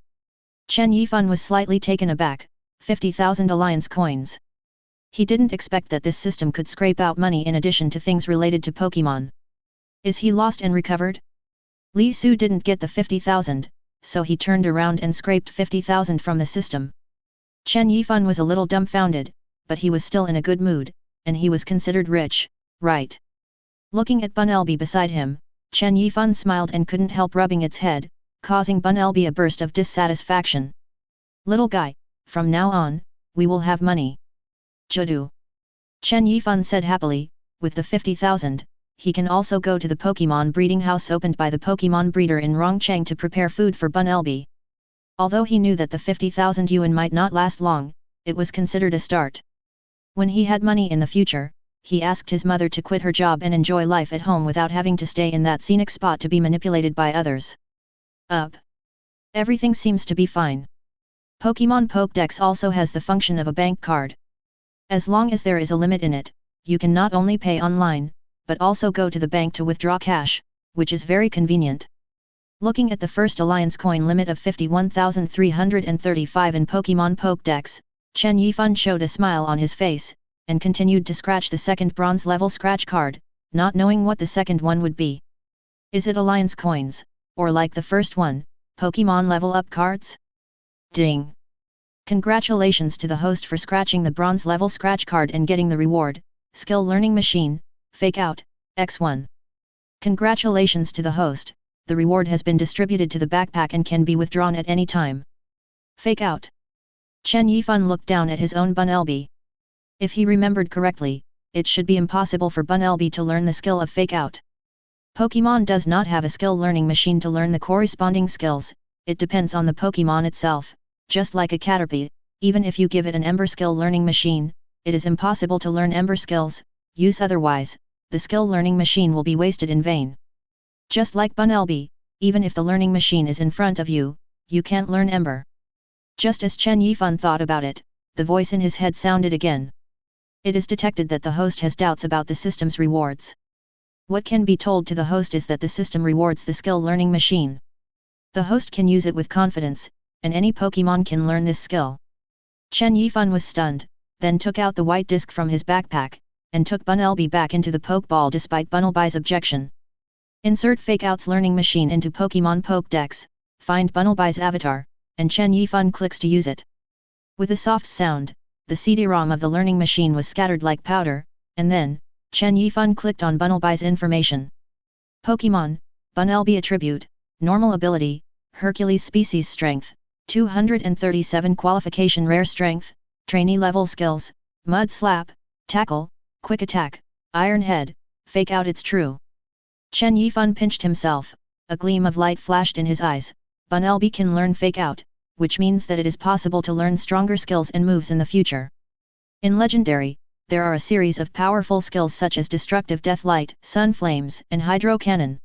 Chen Yifan was slightly taken aback, 50,000 Alliance coins. He didn't expect that this system could scrape out money in addition to things related to Pokémon. Is he lost and recovered? Li Su didn't get the 50,000, so he turned around and scraped 50,000 from the system. Chen Yifan was a little dumbfounded, but he was still in a good mood, and he was considered rich, right? Looking at Bunelby beside him, Chen Yifan smiled and couldn't help rubbing its head, causing Bunelby a burst of dissatisfaction. Little guy, from now on, we will have money. Jodu. Chen Yifan said happily, with the 50,000, he can also go to the Pokémon breeding house opened by the Pokémon breeder in Rongcheng to prepare food for Bunelby. Although he knew that the 50,000 yuan might not last long, it was considered a start. When he had money in the future, he asked his mother to quit her job and enjoy life at home without having to stay in that scenic spot to be manipulated by others. Everything seems to be fine. Pokémon Pokédex also has the function of a bank card. As long as there is a limit in it, you can not only pay online, but also go to the bank to withdraw cash, which is very convenient. Looking at the first Alliance coin limit of 51,335 in Pokémon Pokédex, Chen Yifan showed a smile on his face, and continued to scratch the second bronze-level scratch card, not knowing what the second one would be. Is it Alliance coins, or like the first one, Pokémon level-up cards? Ding! Congratulations to the host for scratching the bronze-level scratch card and getting the reward, Skill Learning Machine, Fake Out, X1. Congratulations to the host, the reward has been distributed to the backpack and can be withdrawn at any time. Fake Out. Chen Yifan looked down at his own Bunelby. If he remembered correctly, it should be impossible for Bunelby to learn the skill of Fake Out. Pokémon does not have a skill learning machine to learn the corresponding skills, it depends on the Pokémon itself, just like a Caterpie, even if you give it an Ember skill learning machine, it is impossible to learn Ember skills, use otherwise, the skill learning machine will be wasted in vain. Just like Bunelby, even if the learning machine is in front of you, you can't learn Ember. Just as Chen Yifan thought about it, the voice in his head sounded again. It is detected that the host has doubts about the system's rewards. What can be told to the host is that the system rewards the skill learning machine. The host can use it with confidence, and any Pokémon can learn this skill. Chen Yifan was stunned, then took out the white disc from his backpack, and took Bunelby back into the Pokeball despite Bunelby's objection. Insert Fake Out's learning machine into Pokémon Pokédex, find Bunelby's avatar, and Chen Yifan clicks to use it. With a soft sound, the CD-ROM of the learning machine was scattered like powder, and then, Chen Yifan clicked on Bunelby's information. Pokémon, Bunelby Attribute, Normal Ability, Hercules Species Strength, 237 Qualification Rare Strength, Trainee Level Skills, Mud Slap, Tackle, Quick Attack, Iron Head, Fake Out. It's true. Chen Yifan pinched himself, a gleam of light flashed in his eyes. Bunelby can learn Fake Out, which means that it is possible to learn stronger skills and moves in the future. In Legendary, there are a series of powerful skills such as Destructive Death Light, Sun Flames, and Hydro Cannon.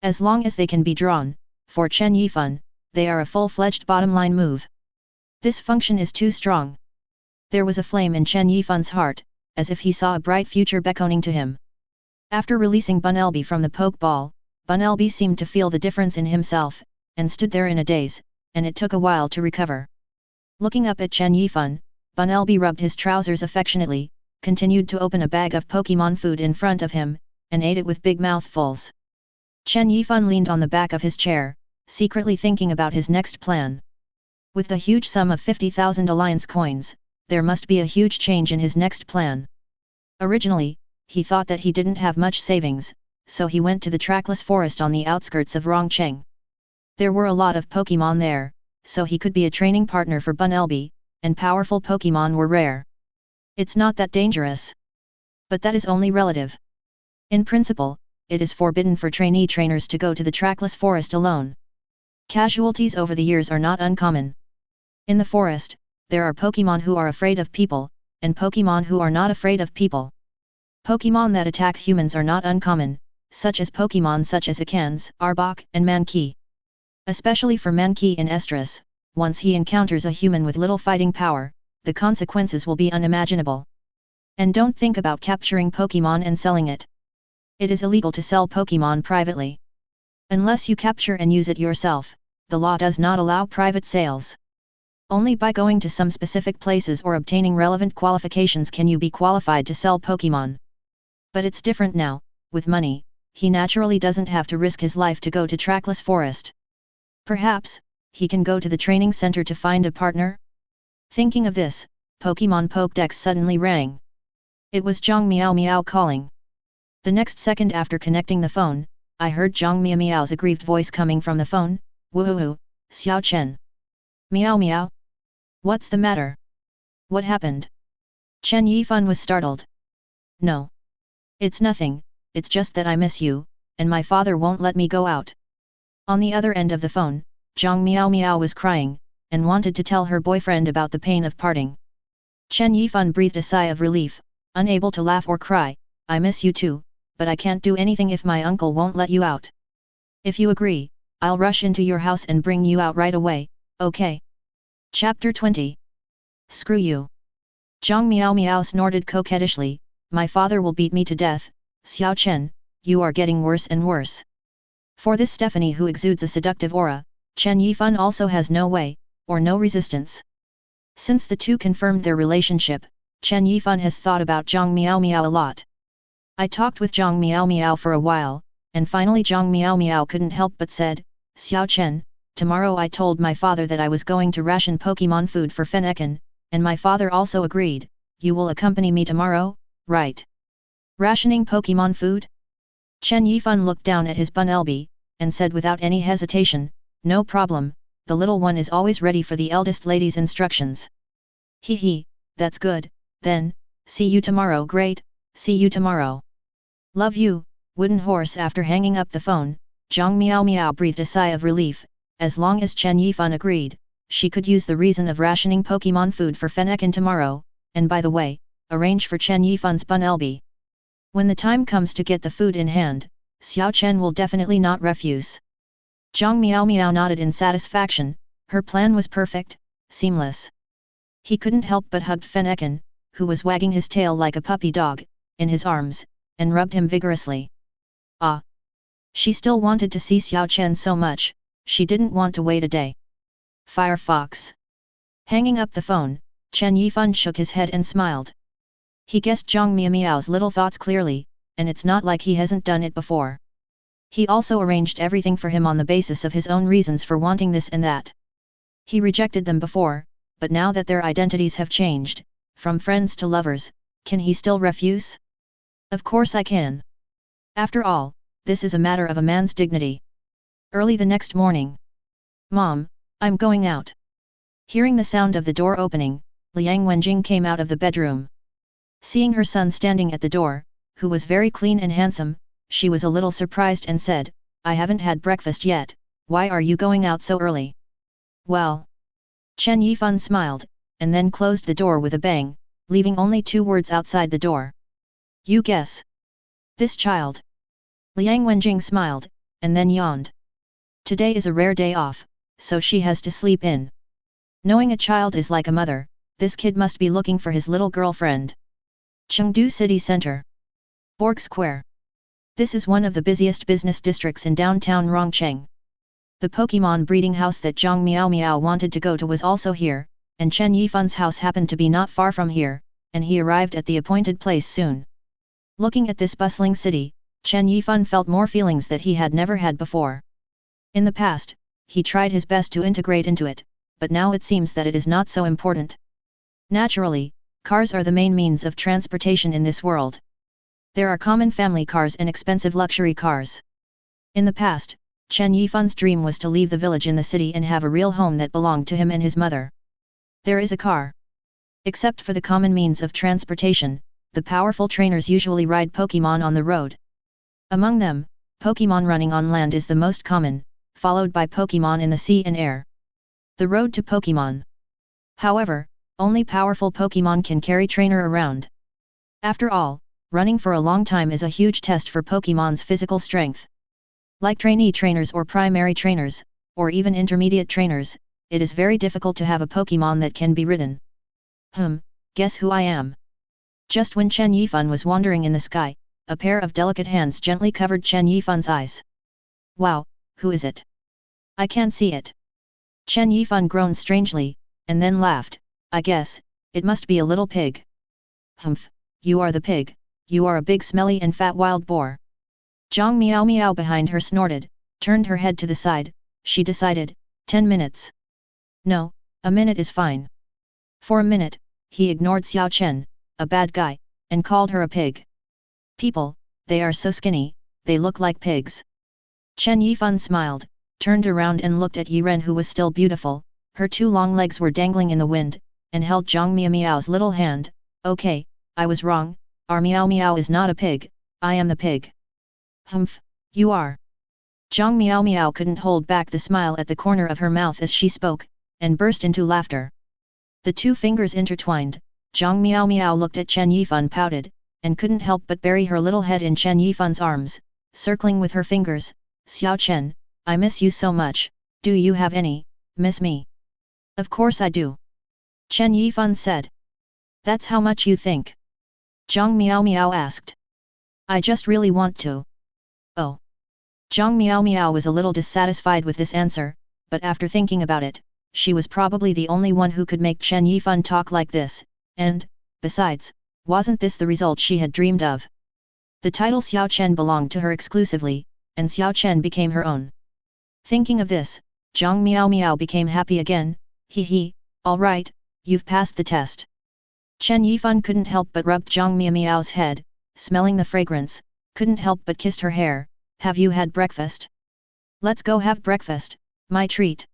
As long as they can be drawn, for Chen Yifan, they are a full-fledged bottom-line move. This function is too strong. There was a flame in Chen Yifan's heart, as if he saw a bright future beckoning to him. After releasing Bunelby from the Pokeball, Bunelby seemed to feel the difference in himself, and stood there in a daze, and it took a while to recover. Looking up at Chen Yifan, Bunelby rubbed his trousers affectionately, continued to open a bag of Pokémon food in front of him, and ate it with big mouthfuls. Chen Yifan leaned on the back of his chair, secretly thinking about his next plan. With the huge sum of 50,000 alliance coins, there must be a huge change in his next plan. Originally, he thought that he didn't have much savings, so he went to the trackless forest on the outskirts of Rongcheng. There were a lot of Pokémon there, so he could be a training partner for Bunelby, and powerful Pokémon were rare. It's not that dangerous. But that is only relative. In principle, it is forbidden for trainee trainers to go to the trackless forest alone. Casualties over the years are not uncommon. In the forest, there are Pokémon who are afraid of people, and Pokémon who are not afraid of people. Pokémon that attack humans are not uncommon, such as Pokémon such as Ekans, Arbok, and Mankey. Especially for Mankey in Estrus, once he encounters a human with little fighting power, the consequences will be unimaginable. And don't think about capturing Pokémon and selling it. It is illegal to sell Pokémon privately. Unless you capture and use it yourself, the law does not allow private sales. Only by going to some specific places or obtaining relevant qualifications can you be qualified to sell Pokémon. But it's different now, with money, he naturally doesn't have to risk his life to go to trackless forest. Perhaps, he can go to the training center to find a partner? Thinking of this, Pokémon Pokédex suddenly rang. It was Zhang Meow Meow calling. The next second after connecting the phone, I heard Zhang Meow Meow's aggrieved voice coming from the phone, "Woohoo, Xiao Chen. Meow Meow? What's the matter? What happened?" Chen Yifan was startled. "No. It's nothing, it's just that I miss you, and my father won't let me go out." On the other end of the phone, Zhang Meow Meow was crying, and wanted to tell her boyfriend about the pain of parting. Chen Yifan breathed a sigh of relief, unable to laugh or cry. "I miss you too, but I can't do anything if my uncle won't let you out. If you agree, I'll rush into your house and bring you out right away, okay?" Chapter 20. Screw you. Zhang Meow Meow snorted coquettishly, "My father will beat me to death, Xiao Chen, you are getting worse and worse." For this Stephanie who exudes a seductive aura, Chen Yifan also has no way, or no resistance. Since the two confirmed their relationship, Chen Yifan has thought about Zhang Meow Meow a lot. I talked with Zhang Meow Meow for a while, and finally Zhang Meow Meow couldn't help but said, "Xiao Chen, tomorrow I told my father that I was going to ration Pokémon food for Fennekin, and my father also agreed. You will accompany me tomorrow, right?" Rationing Pokémon food? Chen Yifan looked down at his Bunelby, and said without any hesitation, "No problem, the little one is always ready for the eldest lady's instructions." "Hee, that's good, then, see you tomorrow." "Great, see you tomorrow. Love you, wooden horse." After hanging up the phone, Zhang Meow Meow breathed a sigh of relief. As long as Chen Yifan agreed, she could use the reason of rationing Pokémon food for Fennekin tomorrow, and by the way, arrange for Chen Yifan's Bunelby. When the time comes to get the food in hand, Xiao Chen will definitely not refuse. Zhang Meow Meow nodded in satisfaction. Her plan was perfect, seamless. He couldn't help but hug Fennekin, who was wagging his tail like a puppy dog, in his arms, and rubbed him vigorously. Ah! She still wanted to see Xiao Chen so much, she didn't want to wait a day. Firefox. Hanging up the phone, Chen Yifan shook his head and smiled. He guessed Zhang Meow Meow's little thoughts clearly, and it's not like he hasn't done it before. He also arranged everything for him on the basis of his own reasons for wanting this and that. He rejected them before, but now that their identities have changed, from friends to lovers, can he still refuse? Of course I can. After all, this is a matter of a man's dignity. Early the next morning. "Mom, I'm going out." Hearing the sound of the door opening, Liang Wenjing came out of the bedroom. Seeing her son standing at the door, who was very clean and handsome, she was a little surprised and said, "I haven't had breakfast yet, why are you going out so early?" "Well." Chen Yifan smiled, and then closed the door with a bang, leaving only 2 words outside the door. "You guess." "This child." Liang Wenjing smiled, and then yawned. Today is a rare day off, so she has to sleep in. Knowing a child is like a mother, this kid must be looking for his little girlfriend. Chengdu City Center. Borg Square. This is one of the busiest business districts in downtown Rongcheng. The Pokémon breeding house that Zhang Miao wanted to go to was also here, and Chen Yifan's house happened to be not far from here, and he arrived at the appointed place soon. Looking at this bustling city, Chen Yifan felt more feelings that he had never had before. In the past, he tried his best to integrate into it, but now it seems that it is not so important. Naturally, cars are the main means of transportation in this world. There are common family cars and expensive luxury cars. In the past, Chen Yifan's dream was to leave the village in the city and have a real home that belonged to him and his mother. There is a car. Except for the common means of transportation, the powerful trainers usually ride Pokémon on the road. Among them, Pokémon running on land is the most common, followed by Pokémon in the sea and air. The road to Pokémon. However, only powerful Pokémon can carry trainer around. After all, running for a long time is a huge test for Pokémon's physical strength. Like trainee trainers or primary trainers, or even intermediate trainers, it is very difficult to have a Pokémon that can be ridden. Guess who I am? Just when Chen Yifan was wandering in the sky, a pair of delicate hands gently covered Chen Yifan's eyes. Wow, who is it? I can't see it. Chen Yifan groaned strangely, and then laughed. I guess, it must be a little pig. Humph, you are the pig, you are a big smelly and fat wild boar. Zhang Miao behind her snorted, turned her head to the side, she decided, 10 minutes. No, a minute is fine. For a minute, he ignored Xiao Chen, a bad guy, and called her a pig. People, they are so skinny, they look like pigs. Chen Yifan smiled, turned around and looked at Yiren who was still beautiful, her two long legs were dangling in the wind, and held Zhang Miao's little hand. Okay, I was wrong, our Meow is not a pig, I am the pig. Humph, you are. Zhang Miao couldn't hold back the smile at the corner of her mouth as she spoke, and burst into laughter. The two fingers intertwined, Zhang Miao looked at Chen Yifan pouted, and couldn't help but bury her little head in Chen Yifan's arms, circling with her fingers. Xiao Chen, I miss you so much, do you have any, miss me? Of course I do. Chen Yifan said. That's how much you think? Zhang Miao asked. I just really want to. Oh. Zhang Miao was a little dissatisfied with this answer, but after thinking about it, she was probably the only one who could make Chen Yifan talk like this, and, besides, wasn't this the result she had dreamed of? The title Xiao Chen belonged to her exclusively, and Xiao Chen became her own. Thinking of this, Zhang Miao became happy again. Hee, alright, you've passed the test. Chen Yifan couldn't help but rubbed Zhang Miao's head, smelling the fragrance, couldn't help but kissed her hair. Have you had breakfast? Let's go have breakfast, my treat.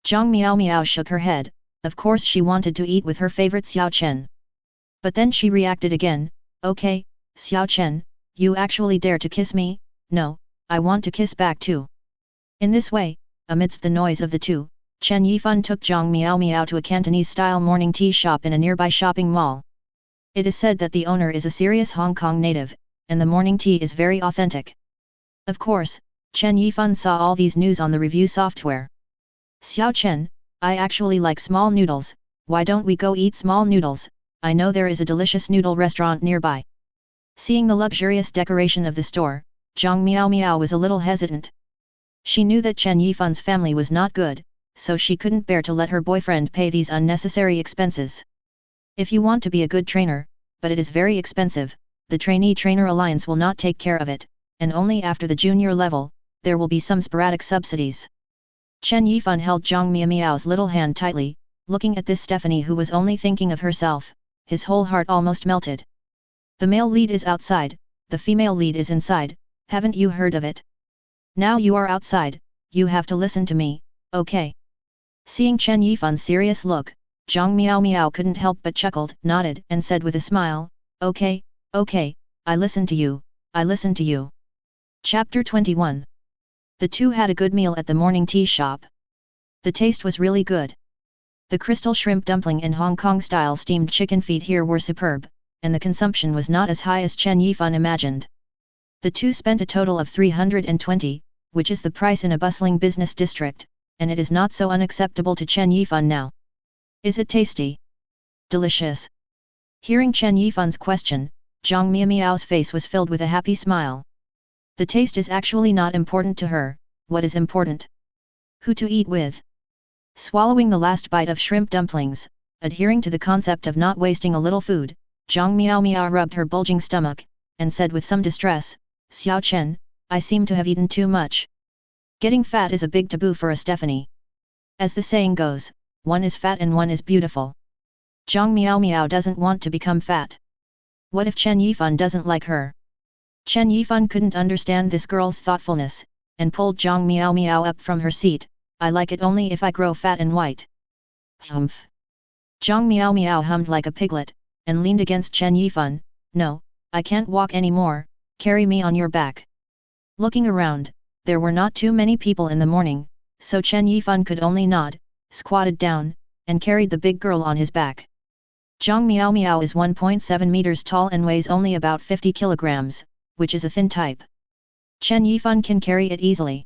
Zhang Miao shook her head, of course she wanted to eat with her favorite Xiao Chen. But then she reacted again, okay, Xiao Chen, you actually dare to kiss me? No, I want to kiss back too. In this way, amidst the noise of the two, Chen Yifan took Zhang Miao to a Cantonese-style morning tea shop in a nearby shopping mall. It is said that the owner is a serious Hong Kong native, and the morning tea is very authentic. Of course, Chen Yifan saw all these news on the review software. Xiao Chen, I actually like small noodles, why don't we go eat small noodles? I know there is a delicious noodle restaurant nearby. Seeing the luxurious decoration of the store, Zhang Miao was a little hesitant. She knew that Chen Yifan's family was not good, so she couldn't bear to let her boyfriend pay these unnecessary expenses. If you want to be a good trainer, but it is very expensive, the trainee-trainer alliance will not take care of it, and only after the junior level, there will be some sporadic subsidies. Chen Yifan held Zhang Miao's little hand tightly, looking at this Stephanie who was only thinking of herself, his whole heart almost melted. The male lead is outside, the female lead is inside, haven't you heard of it? Now you are outside, you have to listen to me, okay? Seeing Chen Yifan's serious look, Zhang Miao couldn't help but chuckled, nodded, and said with a smile, okay, I listen to you, I listen to you. Chapter 21. The two had a good meal at the morning tea shop. The taste was really good. The crystal shrimp dumpling and Hong Kong-style steamed chicken feet here were superb, and the consumption was not as high as Chen Yifan imagined. The two spent a total of 320, which is the price in a bustling business district, and it is not so unacceptable to Chen Yifan now. Is it tasty? Delicious. Hearing Chen Yifan's question, Zhang Miao's face was filled with a happy smile. The taste is actually not important to her, what is important? Who to eat with? Swallowing the last bite of shrimp dumplings, adhering to the concept of not wasting a little food, Zhang Miao rubbed her bulging stomach, and said with some distress, Xiao Chen, I seem to have eaten too much. Getting fat is a big taboo for a Stephanie. As the saying goes, one is fat and one is beautiful. Zhang Miao doesn't want to become fat. What if Chen Yifan doesn't like her? Chen Yifan couldn't understand this girl's thoughtfulness, and pulled Zhang Miao up from her seat. I like it only if I grow fat and white. Humph. Zhang Miao hummed like a piglet, and leaned against Chen Yifan. No, I can't walk anymore, carry me on your back. Looking around, there were not too many people in the morning, so Chen Yifan could only nod, squatted down, and carried the big girl on his back. Zhang Miao is 1.7 meters tall and weighs only about 50 kilograms, which is a thin type. Chen Yifan can carry it easily.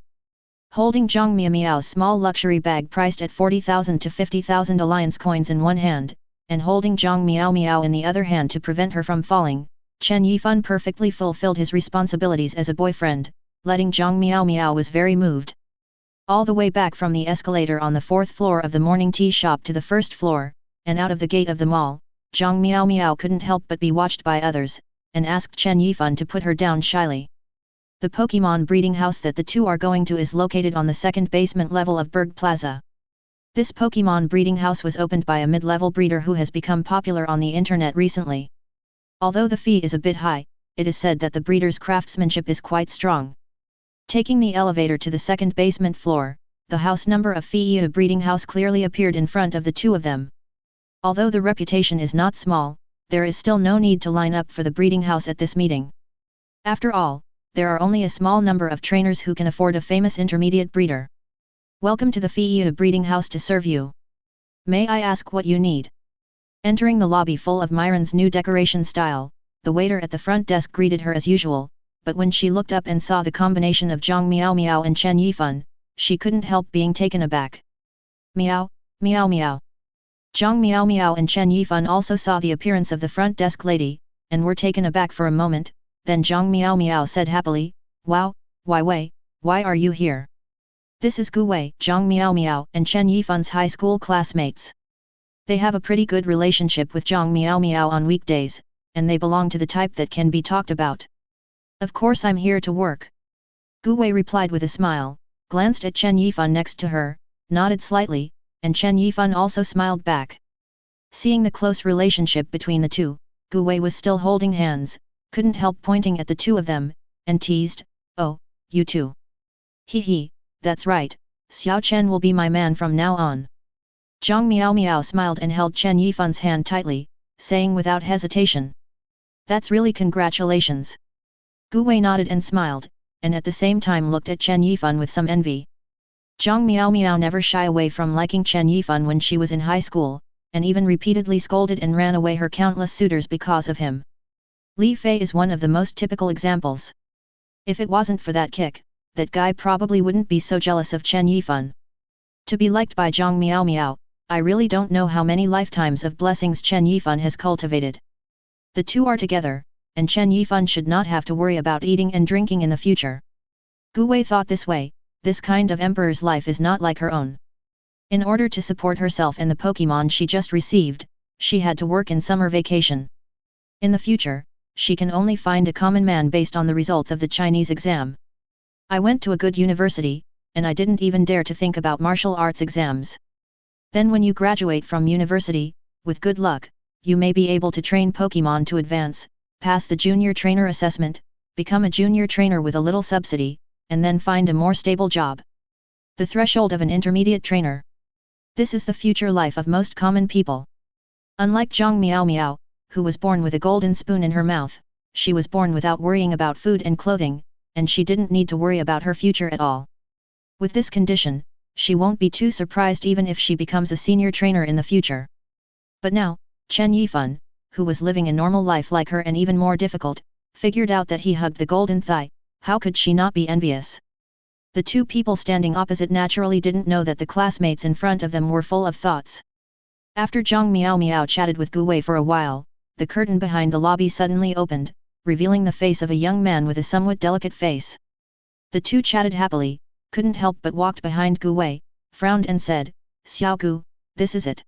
Holding Zhang Miao's small luxury bag priced at 40,000 to 50,000 alliance coins in one hand, and holding Zhang Miao in the other hand to prevent her from falling, Chen Yifan perfectly fulfilled his responsibilities as a boyfriend, letting Zhang Miao was very moved. All the way back from the escalator on the 4th floor of the morning tea shop to the 1st floor, and out of the gate of the mall, Zhang Miao couldn't help but be watched by others, and asked Chen Yifan to put her down shyly. The Pokémon breeding house that the two are going to is located on the 2nd basement level of Berg Plaza. This Pokémon breeding house was opened by a mid-level breeder who has become popular on the internet recently. Although the fee is a bit high, it is said that the breeder's craftsmanship is quite strong. Taking the elevator to the 2nd basement floor, the house number of Fei breeding house clearly appeared in front of the two of them. Although the reputation is not small, there is still no need to line up for the breeding house at this meeting. After all, there are only a small number of trainers who can afford a famous intermediate breeder. Welcome to the Fei breeding house to serve you. May I ask what you need? Entering the lobby full of Myron's new decoration style, the waiter at the front desk greeted her as usual, but when she looked up and saw the combination of Zhang Miao and Chen Yifan, she couldn't help being taken aback. Meow, meow meow. Zhang Miao and Chen Yifan also saw the appearance of the front desk lady, and were taken aback for a moment. Then Zhang Miao said happily, Wow, Wei, why are you here? This is Gu Wei, Zhang Miao and Chen Yifan's high school classmates. They have a pretty good relationship with Zhang Miao on weekdays, and they belong to the type that can be talked about. Of course I'm here to work. Gu Wei replied with a smile, glanced at Chen Yifan next to her, nodded slightly, and Chen Yifan also smiled back. Seeing the close relationship between the two, Gu Wei was still holding hands, couldn't help pointing at the two of them, and teased, Oh, you two. He, that's right, Xiao Chen will be my man from now on. Zhang Miao smiled and held Chen Yifan's hand tightly, saying without hesitation. That's really congratulations. Gu Wei nodded and smiled, and at the same time looked at Chen Yifan with some envy. Zhang Miao never shy away from liking Chen Yifan when she was in high school, and even repeatedly scolded and ran away her countless suitors because of him. Li Fei is one of the most typical examples. If it wasn't for that kick, that guy probably wouldn't be so jealous of Chen Yifan. To be liked by Zhang Miao, I really don't know how many lifetimes of blessings Chen Yifan has cultivated. The two are together, and Chen Yifan should not have to worry about eating and drinking in the future. Gu Wei thought this way, this kind of emperor's life is not like her own. In order to support herself and the Pokémon she just received, she had to work in summer vacation. In the future, she can only find a common man based on the results of the Chinese exam. I went to a good university, and I didn't even dare to think about martial arts exams. Then when you graduate from university, with good luck, you may be able to train Pokémon to advance, pass the junior trainer assessment, become a junior trainer with a little subsidy, and then find a more stable job. The threshold of an intermediate trainer. This is the future life of most common people. Unlike Zhang Miao, who was born with a golden spoon in her mouth, she was born without worrying about food and clothing, and she didn't need to worry about her future at all. With this condition, she won't be too surprised even if she becomes a senior trainer in the future. But now, Chen Yifan, who was living a normal life like her and even more difficult, figured out that he hugged the golden thigh. How could she not be envious? The two people standing opposite naturally didn't know that the classmates in front of them were full of thoughts. After Zhang Miao chatted with Gu Wei for a while, the curtain behind the lobby suddenly opened, revealing the face of a young man with a somewhat delicate face. The two chatted happily, couldn't help but walked behind Gu Wei, frowned and said, "Xiao Gu, this is it."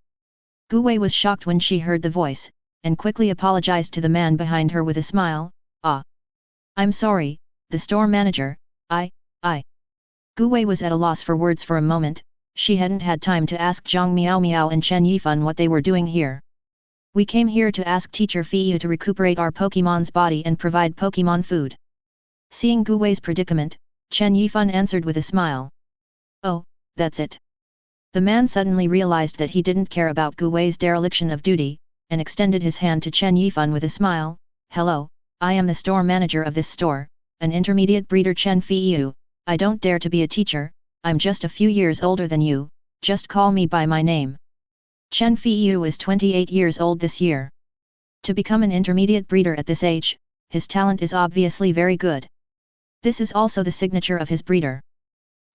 Gu Wei was shocked when she heard the voice, and quickly apologized to the man behind her with a smile, "Ah. I'm sorry, the store manager, I. Gu Wei was at a loss for words for a moment. She hadn't had time to ask Zhang Miao and Chen Yifan what they were doing here. "We came here to ask Teacher Fiyu to recuperate our Pokémon's body and provide Pokémon food." Seeing Gu Wei's predicament, Chen Yifan answered with a smile. "Oh, that's it." The man suddenly realized that he didn't care about Gu Wei's dereliction of duty, and extended his hand to Chen Yifan with a smile. "Hello, I am the store manager of this store, an intermediate breeder Chen Fiyu. I don't dare to be a teacher, I'm just a few years older than you, just call me by my name." Chen Fiyu is 28 years old this year. To become an intermediate breeder at this age, his talent is obviously very good. This is also the signature of his breeder.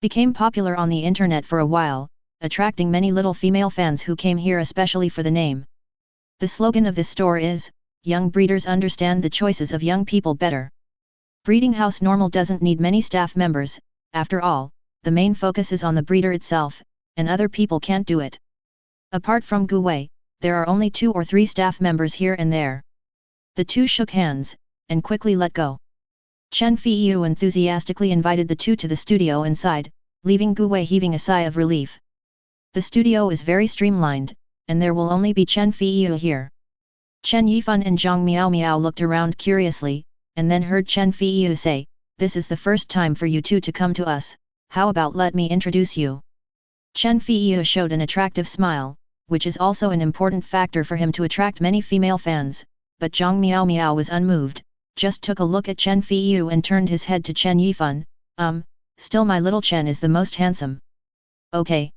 Became popular on the internet for a while, attracting many little female fans who came here especially for the name. The slogan of this store is, "Young breeders understand the choices of young people better." Breeding house normal doesn't need many staff members, after all, the main focus is on the breeder itself, and other people can't do it. Apart from Gu Wei, there are only 2 or 3 staff members here and there. The two shook hands, and quickly let go. Chen Fiyu enthusiastically invited the two to the studio inside, leaving Gu Wei heaving a sigh of relief. The studio is very streamlined, and there will only be Chen Fiyu here. Chen Yifan and Zhang Miao looked around curiously, and then heard Chen Fiyu say, "This is the first time for you two to come to us, how about let me introduce you?" Chen Fiyu showed an attractive smile, which is also an important factor for him to attract many female fans, but Zhang Miao was unmoved, just took a look at Chen Fiyu and turned his head to Chen Yifan, "Still my little Chen is the most handsome." Okay.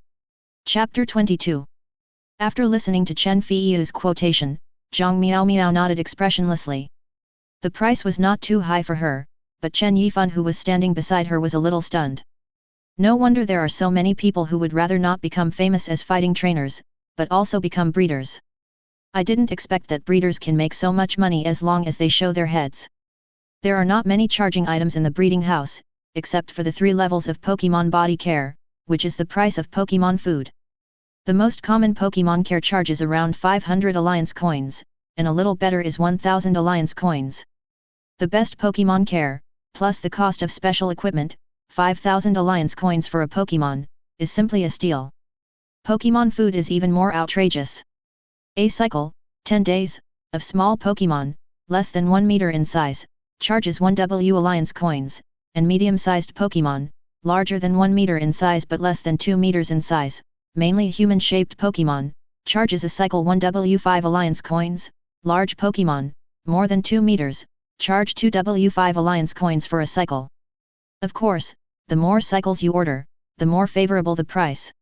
Chapter 22. After listening to Chen Fiyu's quotation, Zhang Miao nodded expressionlessly. The price was not too high for her, but Chen Yifan who was standing beside her was a little stunned. No wonder there are so many people who would rather not become famous as fighting trainers, but also become breeders. I didn't expect that breeders can make so much money as long as they show their heads. There are not many charging items in the breeding house, except for the 3 levels of Pokémon body care, which is the price of Pokémon food. The most common Pokémon care charges around 500 alliance coins, and a little better is 1000 alliance coins. The best Pokémon care, plus the cost of special equipment, 5000 alliance coins for a Pokémon, is simply a steal. Pokémon food is even more outrageous. A cycle, 10 days, of small Pokémon, less than 1 meter in size, charges 1 W alliance coins, and medium-sized Pokémon, larger than 1 meter in size but less than 2 meters in size, mainly human-shaped Pokémon, charges a cycle 1 W5 alliance coins, large Pokémon, more than 2 meters, charge 2 W5 alliance coins for a cycle. Of course, the more cycles you order, the more favorable the price.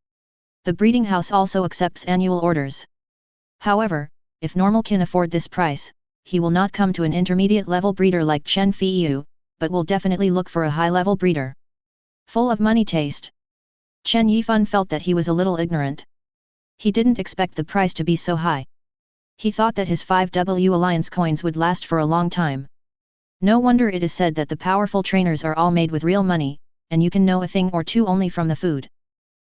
The breeding house also accepts annual orders. However, if normal can afford this price, he will not come to an intermediate level breeder like Chen Fiyu, but will definitely look for a high level breeder. Full of money taste. Chen Yifan felt that he was a little ignorant. He didn't expect the price to be so high. He thought that his 5 W alliance coins would last for a long time. No wonder it is said that the powerful trainers are all made with real money, and you can know a thing or two only from the food.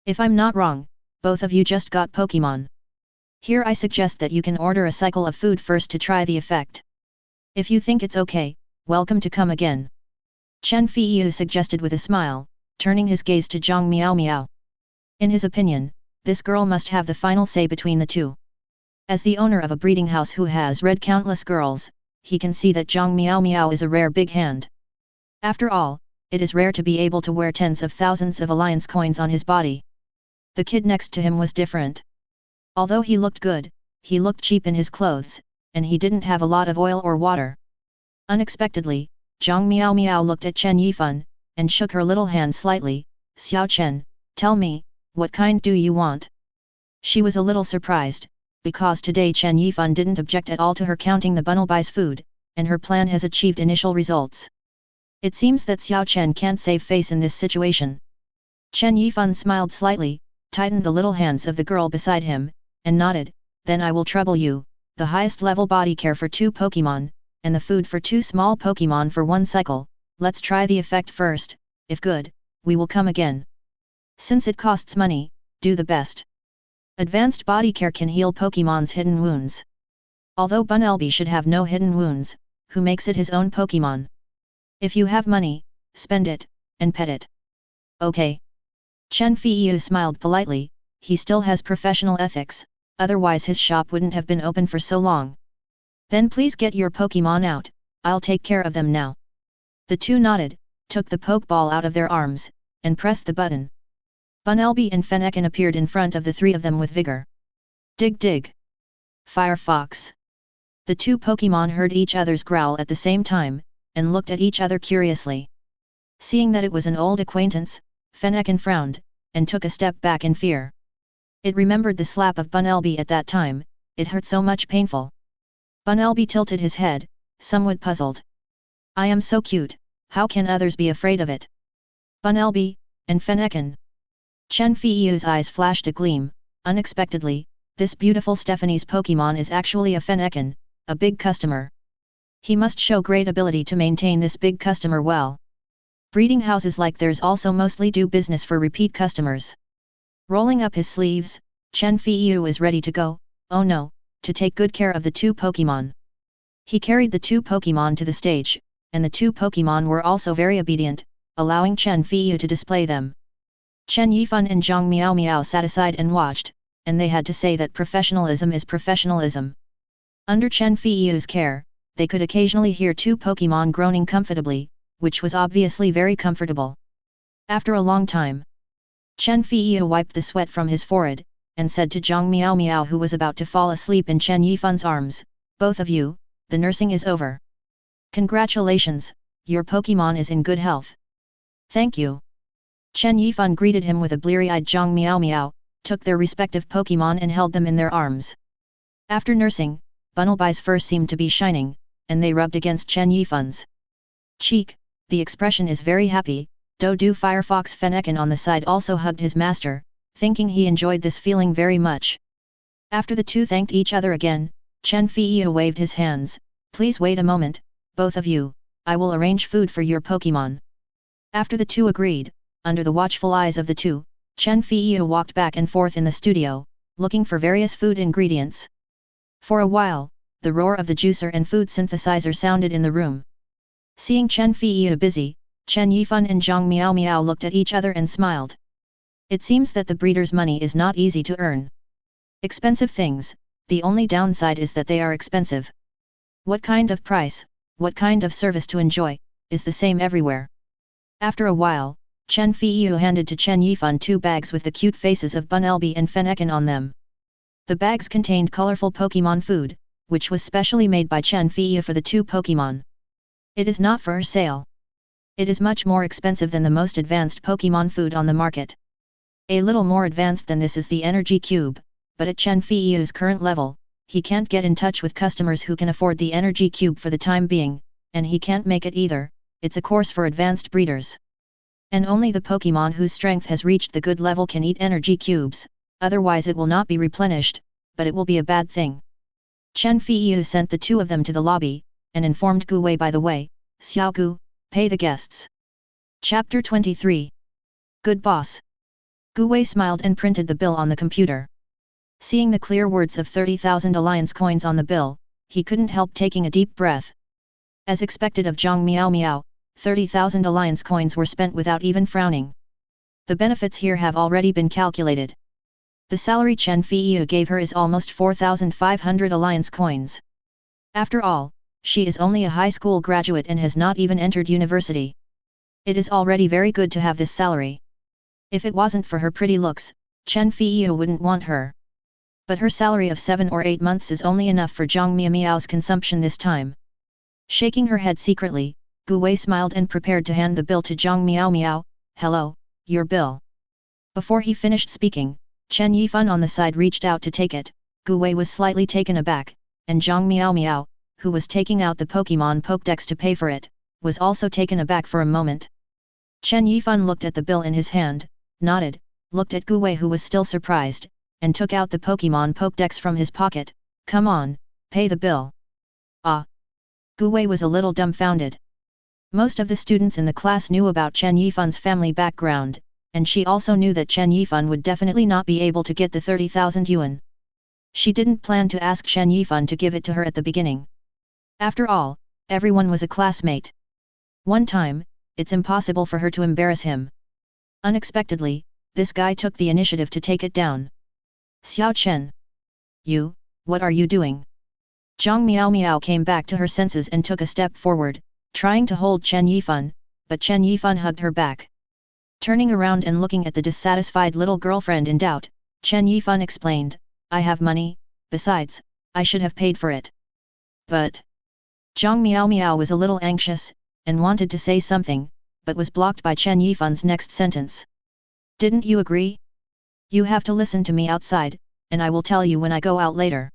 If I'm not wrong, both of you just got Pokémon. Here I suggest that you can order a cycle of food first to try the effect. If you think it's okay, welcome to come again. Chen Fiyu suggested with a smile, turning his gaze to Zhang Miao. In his opinion, this girl must have the final say between the two. As the owner of a breeding house who has reared countless girls, he can see that Zhang Miao is a rare big hand. After all, it is rare to be able to wear tens of thousands of alliance coins on his body. The kid next to him was different. Although he looked good, he looked cheap in his clothes, and he didn't have a lot of oil or water. Unexpectedly, Zhang Miao looked at Chen Yifan, and shook her little hand slightly. "Xiao Chen, tell me, what kind do you want?" She was a little surprised, because today Chen Yifan didn't object at all to her counting the bundle buys food, and her plan has achieved initial results. It seems that Xiao Chen can't save face in this situation. Chen Yifan smiled slightly, tightened the little hands of the girl beside him, and nodded, then I will trouble you, the highest level body care for 2 Pokémon, and the food for 2 small Pokémon for 1 cycle, let's try the effect first, if good, we will come again. Since it costs money, do the best. Advanced body care can heal Pokémon's hidden wounds. Although Bunnelby should have no hidden wounds, who makes it his own Pokémon? If you have money, spend it, and pet it. Okay. Chen Feiyu smiled politely, he still has professional ethics, otherwise his shop wouldn't have been open for so long. Then please get your Pokémon out, I'll take care of them now. The two nodded, took the Pokeball out of their arms, and pressed the button. Bunnelby and Fennekin appeared in front of the 3 of them with vigor. Dig dig! Firefox! The 2 Pokémon heard each other's growl at the same time, and looked at each other curiously. Seeing that it was an old acquaintance, Fennekin frowned, and took a step back in fear. It remembered the slap of Bunnelby at that time, it hurt so much painful. Bunnelby tilted his head, somewhat puzzled. I am so cute, how can others be afraid of it? Bunnelby, and Fennekin. Chen Feiyu's eyes flashed a gleam, unexpectedly, this beautiful Stephanie's Pokémon is actually a Fennekin, a big customer. He must show great ability to maintain this big customer well. Breeding houses like theirs also mostly do business for repeat customers. Rolling up his sleeves, Chen Feiyu is ready to go, oh no, to take good care of the 2 Pokémon. He carried the 2 Pokémon to the stage, and the 2 Pokémon were also very obedient, allowing Chen Feiyu to display them. Chen Yifan and Zhang Miao Miao sat aside and watched, and they had to say that professionalism is professionalism. Under Chen Feiyu's care, they could occasionally hear 2 Pokémon groaning comfortably, which was obviously very comfortable. After a long time, Chen Feiyu wiped the sweat from his forehead, and said to Zhang Miao Miao who was about to fall asleep in Chen Yifan's arms, both of you, the nursing is over. Congratulations, your Pokémon is in good health. Thank you. Chen Yifan greeted him with a bleary-eyed Zhang Miao Miao, took their respective Pokémon and held them in their arms. After nursing, Bunnelby's fur seemed to be shining, and they rubbed against Chen Yifan's cheek. The expression is very happy. Do Firefox Fennekin on the side also hugged his master, thinking he enjoyed this feeling very much. After the 2 thanked each other again, Chen Feiyu waved his hands, please wait a moment, both of you, I will arrange food for your Pokémon. After the 2 agreed, under the watchful eyes of the 2, Chen Feiyu walked back and forth in the studio, looking for various food ingredients. For a while, the roar of the juicer and food synthesizer sounded in the room. Seeing Chen Feiyu busy, Chen Yifan and Zhang Miao Miao looked at each other and smiled. It seems that the breeder's money is not easy to earn. Expensive things, the only downside is that they are expensive. What kind of price, what kind of service to enjoy, is the same everywhere. After a while, Chen Feiyu handed to Chen Yifan 2 bags with the cute faces of Bunnelby and Fennekin on them. The bags contained colorful Pokémon food, which was specially made by Chen Feiyu for the 2 Pokémon. It is not for sale. It is much more expensive than the most advanced Pokémon food on the market. A little more advanced than this is the Energy Cube, but at Chen Feiyu's current level, he can't get in touch with customers who can afford the Energy Cube for the time being, and he can't make it either, it's a course for advanced breeders. And only the Pokémon whose strength has reached the good level can eat Energy Cubes, otherwise it will not be replenished, but it will be a bad thing. Chen Feiyu sent the 2 of them to the lobby, and informed Gu Wei by the way, Xiao Gu, pay the guests. Chapter 23. Good boss. Gu Wei smiled and printed the bill on the computer. Seeing the clear words of 30,000 alliance coins on the bill, he couldn't help taking a deep breath. As expected of Zhang Miao Miao, 30,000 alliance coins were spent without even frowning. The benefits here have already been calculated. The salary Chen Feiyu gave her is almost 4,500 alliance coins. After all, she is only a high school graduate and has not even entered university. It is already very good to have this salary. If it wasn't for her pretty looks, Chen Feiyu wouldn't want her. But her salary of 7 or 8 months is only enough for Zhang Miao Miao's consumption this time. Shaking her head secretly, Gu Wei smiled and prepared to hand the bill to Zhang Miao Miao. Hello, your bill. Before he finished speaking, Chen Yifan on the side reached out to take it. Gu Wei was slightly taken aback, and Zhang Miao Miao, who was taking out the Pokémon Pokédex to pay for it, was also taken aback for a moment. Chen Yifan looked at the bill in his hand, nodded, looked at Gu Wei who was still surprised, and took out the Pokémon Pokédex from his pocket. Come on, pay the bill. Ah! Gu Wei was a little dumbfounded. Most of the students in the class knew about Chen Yifan's family background, and she also knew that Chen Yifan would definitely not be able to get the 30,000 yuan. She didn't plan to ask Chen Yifan to give it to her at the beginning. After all, everyone was a classmate. One time, it's impossible for her to embarrass him. Unexpectedly, this guy took the initiative to take it down. Xiao Chen. You, what are you doing? Zhang Miao came back to her senses and took a step forward, trying to hold Chen Yifan, but Chen Yifan hugged her back. Turning around and looking at the dissatisfied little girlfriend in doubt, Chen Yifan explained, I have money, besides, I should have paid for it. But... Zhang Miao was a little anxious, and wanted to say something, but was blocked by Chen Yifan's next sentence. Didn't you agree? You have to listen to me outside, and I will tell you when I go out later.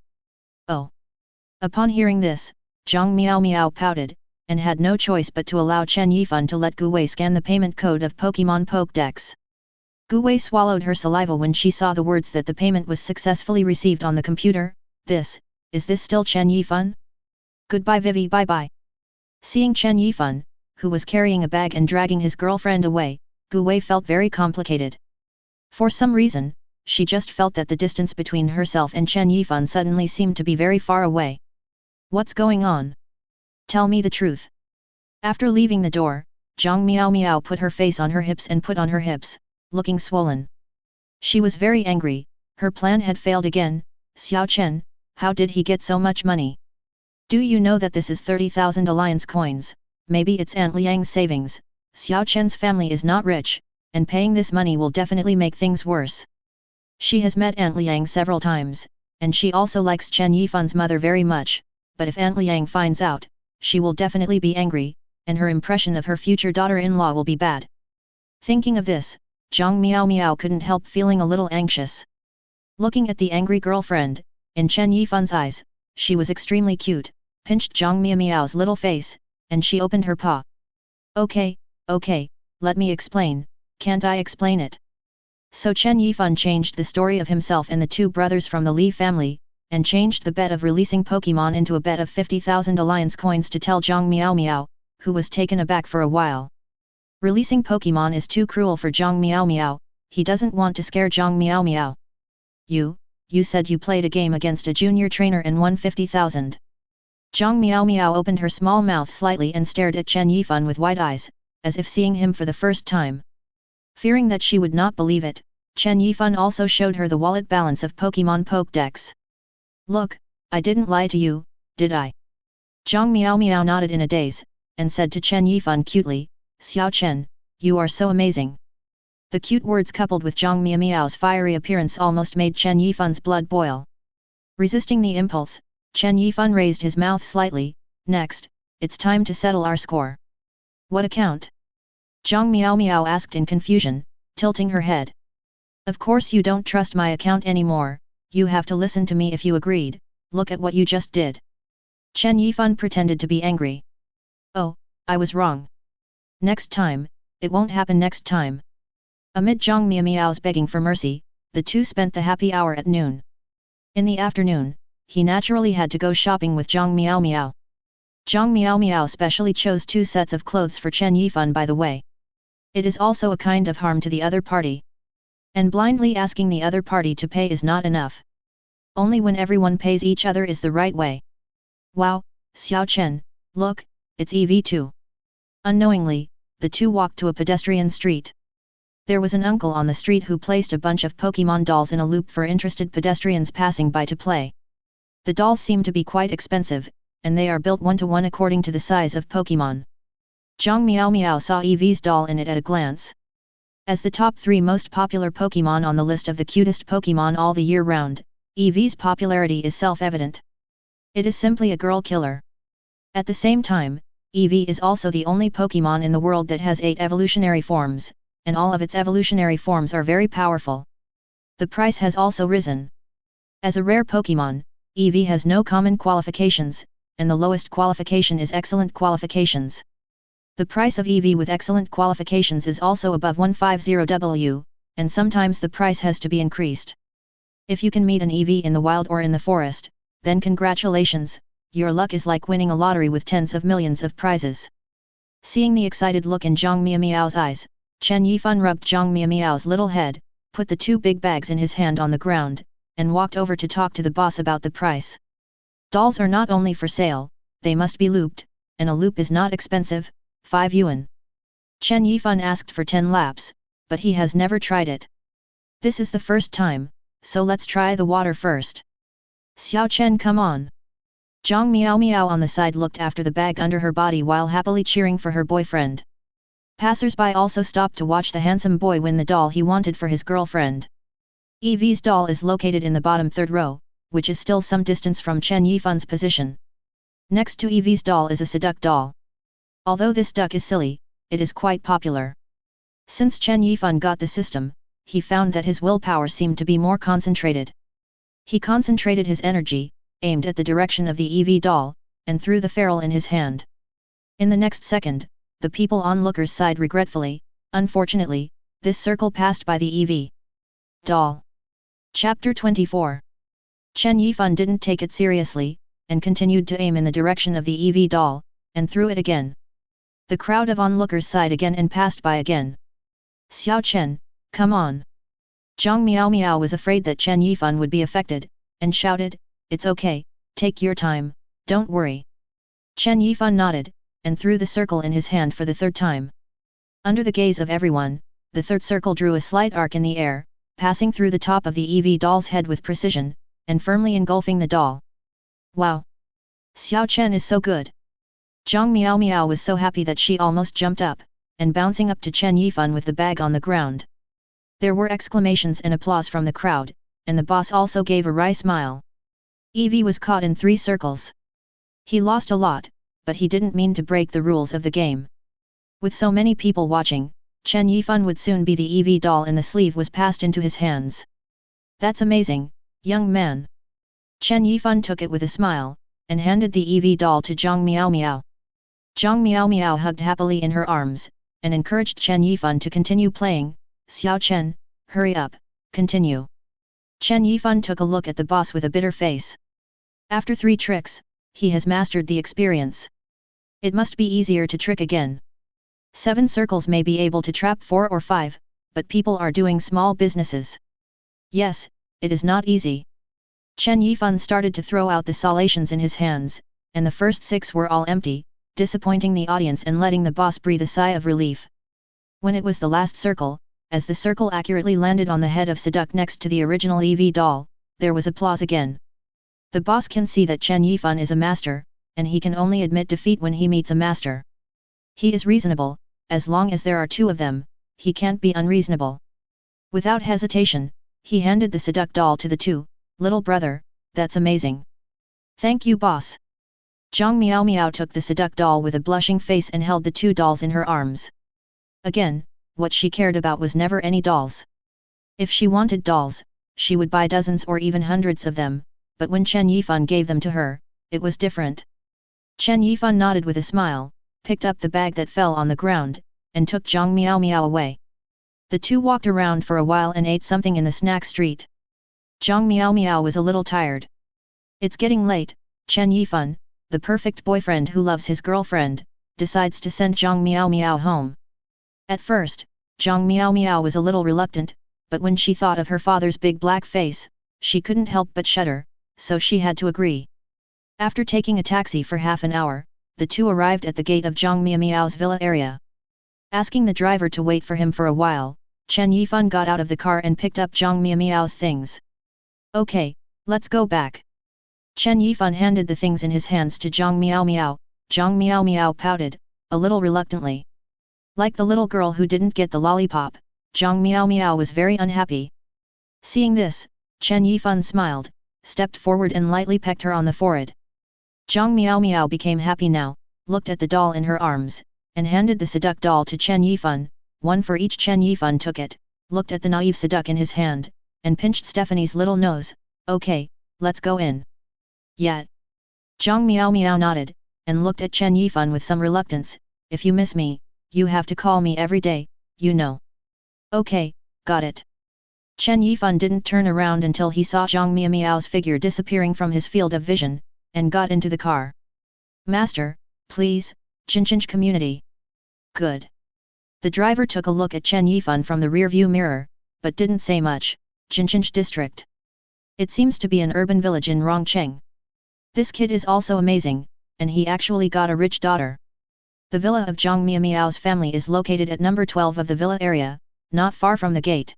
Oh. Upon hearing this, Zhang Miao pouted, and had no choice but to allow Chen Yifan to let Gu Wei scan the payment code of Pokémon Pokédex. Gu Wei swallowed her saliva when she saw the words that the payment was successfully received on the computer. Is this still Chen Yifan? Goodbye Vivi, bye-bye. Seeing Chen Yifan, who was carrying a bag and dragging his girlfriend away, Gu Wei felt very complicated. For some reason, she just felt that the distance between herself and Chen Yifan suddenly seemed to be very far away. What's going on? Tell me the truth. After leaving the door, Zhang Miao put her face on her hips and put on her hips, looking swollen. She was very angry, her plan had failed again. Xiao Chen, how did he get so much money? Do you know that this is 30,000 alliance coins? Maybe it's Aunt Liang's savings. Xiao Chen's family is not rich, and paying this money will definitely make things worse. She has met Aunt Liang several times, and she also likes Chen Yifan's mother very much, but if Aunt Liang finds out, she will definitely be angry, and her impression of her future daughter-in-law will be bad. Thinking of this, Zhang Miao couldn't help feeling a little anxious. Looking at the angry girlfriend, in Chen Yifan's eyes, she was extremely cute, pinched Zhang Miao's little face, and she opened her paw. Okay, let me explain, can't I explain it? So Chen Yifan changed the story of himself and the two brothers from the Li family, and changed the bet of releasing Pokémon into a bet of 50,000 alliance coins to tell Zhang Miao, who was taken aback for a while. Releasing Pokémon is too cruel for Zhang Miao, he doesn't want to scare Zhang Miao. You said you played a game against a junior trainer and won 50,000. Zhang Miao opened her small mouth slightly and stared at Chen Yifan with wide eyes, as if seeing him for the first time. Fearing that she would not believe it, Chen Yifan also showed her the wallet balance of Pokémon Pokédex. Look, I didn't lie to you, did I? Zhang Miao nodded in a daze, and said to Chen Yifan cutely, Xiao Chen, you are so amazing. The cute words coupled with Zhang Miao's fiery appearance almost made Chen Yifan's blood boil. Resisting the impulse, Chen Yifan raised his mouth slightly. Next, it's time to settle our score. What account? Zhang Miao asked in confusion, tilting her head. Of course you don't trust my account anymore, you have to listen to me if you agreed, look at what you just did. Chen Yifan pretended to be angry. Oh, I was wrong. Next time, it won't happen next time. Amid Zhang Miao's begging for mercy, the two spent the happy hour at noon. In the afternoon, he naturally had to go shopping with Zhang Miao. Zhang Miao specially chose 2 sets of clothes for Chen Yifan by the way. It is also a kind of harm to the other party. And blindly asking the other party to pay is not enough. Only when everyone pays each other is the right way. Wow, Xiao Chen, look, it's EV2. Unknowingly, the two walked to a pedestrian street. There was an uncle on the street who placed a bunch of Pokémon dolls in a loop for interested pedestrians passing by to play. The dolls seem to be quite expensive, and they are built 1-to-1 according to the size of Pokémon. Zhang Miao saw Eevee's doll in it at a glance. As the top 3 most popular Pokémon on the list of the cutest Pokémon all the year round, Eevee's popularity is self-evident. It is simply a girl killer. At the same time, Eevee is also the only Pokémon in the world that has 8 evolutionary forms, and all of its evolutionary forms are very powerful. The price has also risen. As a rare Pokémon, Eevee has no common qualifications, and the lowest qualification is excellent qualifications. The price of Eevee with excellent qualifications is also above 150W, and sometimes the price has to be increased. If you can meet an EV in the wild or in the forest, then congratulations, your luck is like winning a lottery with tens of millions of prizes. Seeing the excited look in Zhang Miao's eyes, Chen Yifan rubbed Zhang Miao's little head, put the 2 big bags in his hand on the ground, and walked over to talk to the boss about the price. Dolls are not only for sale, they must be looped, and a loop is not expensive, 5 yuan. Chen Yifan asked for 10 laps, but he has never tried it. This is the first time, so let's try the water first. Xiao Chen, come on. Zhang Miao on the side looked after the bag under her body while happily cheering for her boyfriend. Passers-by also stopped to watch the handsome boy win the doll he wanted for his girlfriend. Evie's doll is located in the bottom 3rd row, which is still some distance from Chen Yifan's position. Next to Evie's doll is a Seduc doll. Although this duck is silly, it is quite popular. Since Chen Yifan got the system, he found that his willpower seemed to be more concentrated. He concentrated his energy, aimed at the direction of the EV doll, and threw the ferrule in his hand. In the next second, the people onlookers sighed regretfully. Unfortunately, this circle passed by the EV doll. Chapter 24. Chen Yifan didn't take it seriously, and continued to aim in the direction of the EV doll, and threw it again. The crowd of onlookers sighed again and passed by again. Xiao Chen, come on. Zhang Miao was afraid that Chen Yifan would be affected, and shouted, it's okay, take your time, don't worry. Chen Yifan nodded, and threw the circle in his hand for the 3rd time. Under the gaze of everyone, the 3rd circle drew a slight arc in the air, passing through the top of the EV doll's head with precision, and firmly engulfing the doll. Wow! Xiao Chen is so good! Zhang Miao was so happy that she almost jumped up, and bouncing up to Chen Yifan with the bag on the ground. There were exclamations and applause from the crowd, and the boss also gave a wry smile. Evie was caught in 3 circles. He lost a lot, but he didn't mean to break the rules of the game. With so many people watching, Chen Yifan would soon be the EV doll and the sleeve was passed into his hands. That's amazing, young man. Chen Yifan took it with a smile, and handed the EV doll to Zhang Miao. Zhang Miao hugged happily in her arms, and encouraged Chen Yifan to continue playing. Xiao Chen, hurry up, continue. Chen Yifan took a look at the boss with a bitter face. After 3 tricks, he has mastered the experience. It must be easier to trick again. 7 circles may be able to trap 4 or 5, but people are doing small businesses. Yes, it is not easy. Chen Yifan started to throw out the solations in his hands, and the first 6 were all empty, disappointing the audience and letting the boss breathe a sigh of relief. When it was the last circle, as the circle accurately landed on the head of Seduc next to the original EV doll, there was applause again. The boss can see that Chen Yifan is a master, and he can only admit defeat when he meets a master. He is reasonable, as long as there are 2 of them, he can't be unreasonable. Without hesitation, he handed the Seduc doll to the 2, little brother, that's amazing. Thank you boss. Zhang Miao took the Seduc doll with a blushing face and held the 2 dolls in her arms. Again, what she cared about was never any dolls. If she wanted dolls, she would buy dozens or even hundreds of them, but when Chen Yifan gave them to her, it was different. Chen Yifan nodded with a smile, picked up the bag that fell on the ground, and took Zhang Miao away. The 2 walked around for a while and ate something in the snack street. Zhang Miao was a little tired. It's getting late. Chen Yifan, the perfect boyfriend who loves his girlfriend, decides to send Zhang Miao home. At first, Zhang Miao was a little reluctant, but when she thought of her father's big black face, she couldn't help but shudder, so she had to agree. After taking a taxi for half an hour, the 2 arrived at the gate of Zhang Miao's villa area. Asking the driver to wait for him for a while, Chen Yifan got out of the car and picked up Zhang Miao's things. Okay, let's go back. Chen Yifan handed the things in his hands to Zhang Miao. Zhang Miao pouted, a little reluctantly. Like the little girl who didn't get the lollipop, Zhang Miao was very unhappy. Seeing this, Chen Yifan smiled, stepped forward and lightly pecked her on the forehead. Zhang Miao became happy now, looked at the doll in her arms, and handed the Seduc doll to Chen Yifan, 1 for each. Chen Yifan took it, looked at the naive Seduc in his hand, and pinched Stephanie's little nose. Okay, let's go in. Yeah. Zhang Miao nodded, and looked at Chen Yifan with some reluctance. If you miss me, you have to call me every day, you know. Okay, got it. Chen Yifan didn't turn around until he saw Zhang Miao's figure disappearing from his field of vision, and got into the car. Master, please, Chinchinch community. Good. The driver took a look at Chen Yifan from the rearview mirror, but didn't say much. Chinchinch district. It seems to be an urban village in Rongcheng. This kid is also amazing, and he actually got a rich daughter. The villa of Zhang Miao's family is located at number 12 of the villa area, not far from the gate.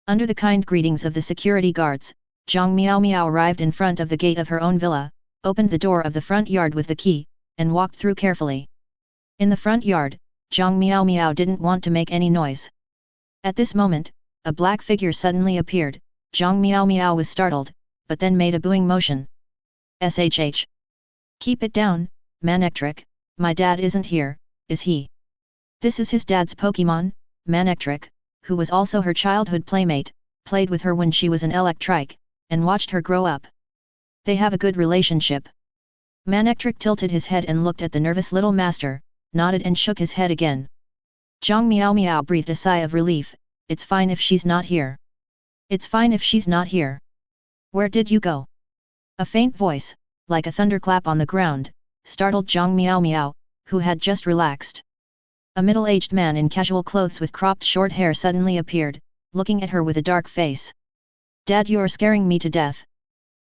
Under the kind greetings of the security guards, Zhang Miao arrived in front of the gate of her own villa, opened the door of the front yard with the key, and walked through carefully. In the front yard, Zhang Miao didn't want to make any noise. At this moment, a black figure suddenly appeared. Zhang Miao was startled, but then made a booing motion. SHH. Keep it down, Manectric, my dad isn't here, is he? This is his dad's Pokémon, Manectric, who was also her childhood playmate, played with her when she was an Electrike, and watched her grow up. They have a good relationship. Manectric tilted his head and looked at the nervous little master, nodded and shook his head again. Zhang Miao breathed a sigh of relief. It's fine if she's not here. It's fine if she's not here. Where did you go? A faint voice, like a thunderclap on the ground, startled Zhang Miao, who had just relaxed. A middle-aged man in casual clothes with cropped short hair suddenly appeared, looking at her with a dark face. Dad, you're scaring me to death.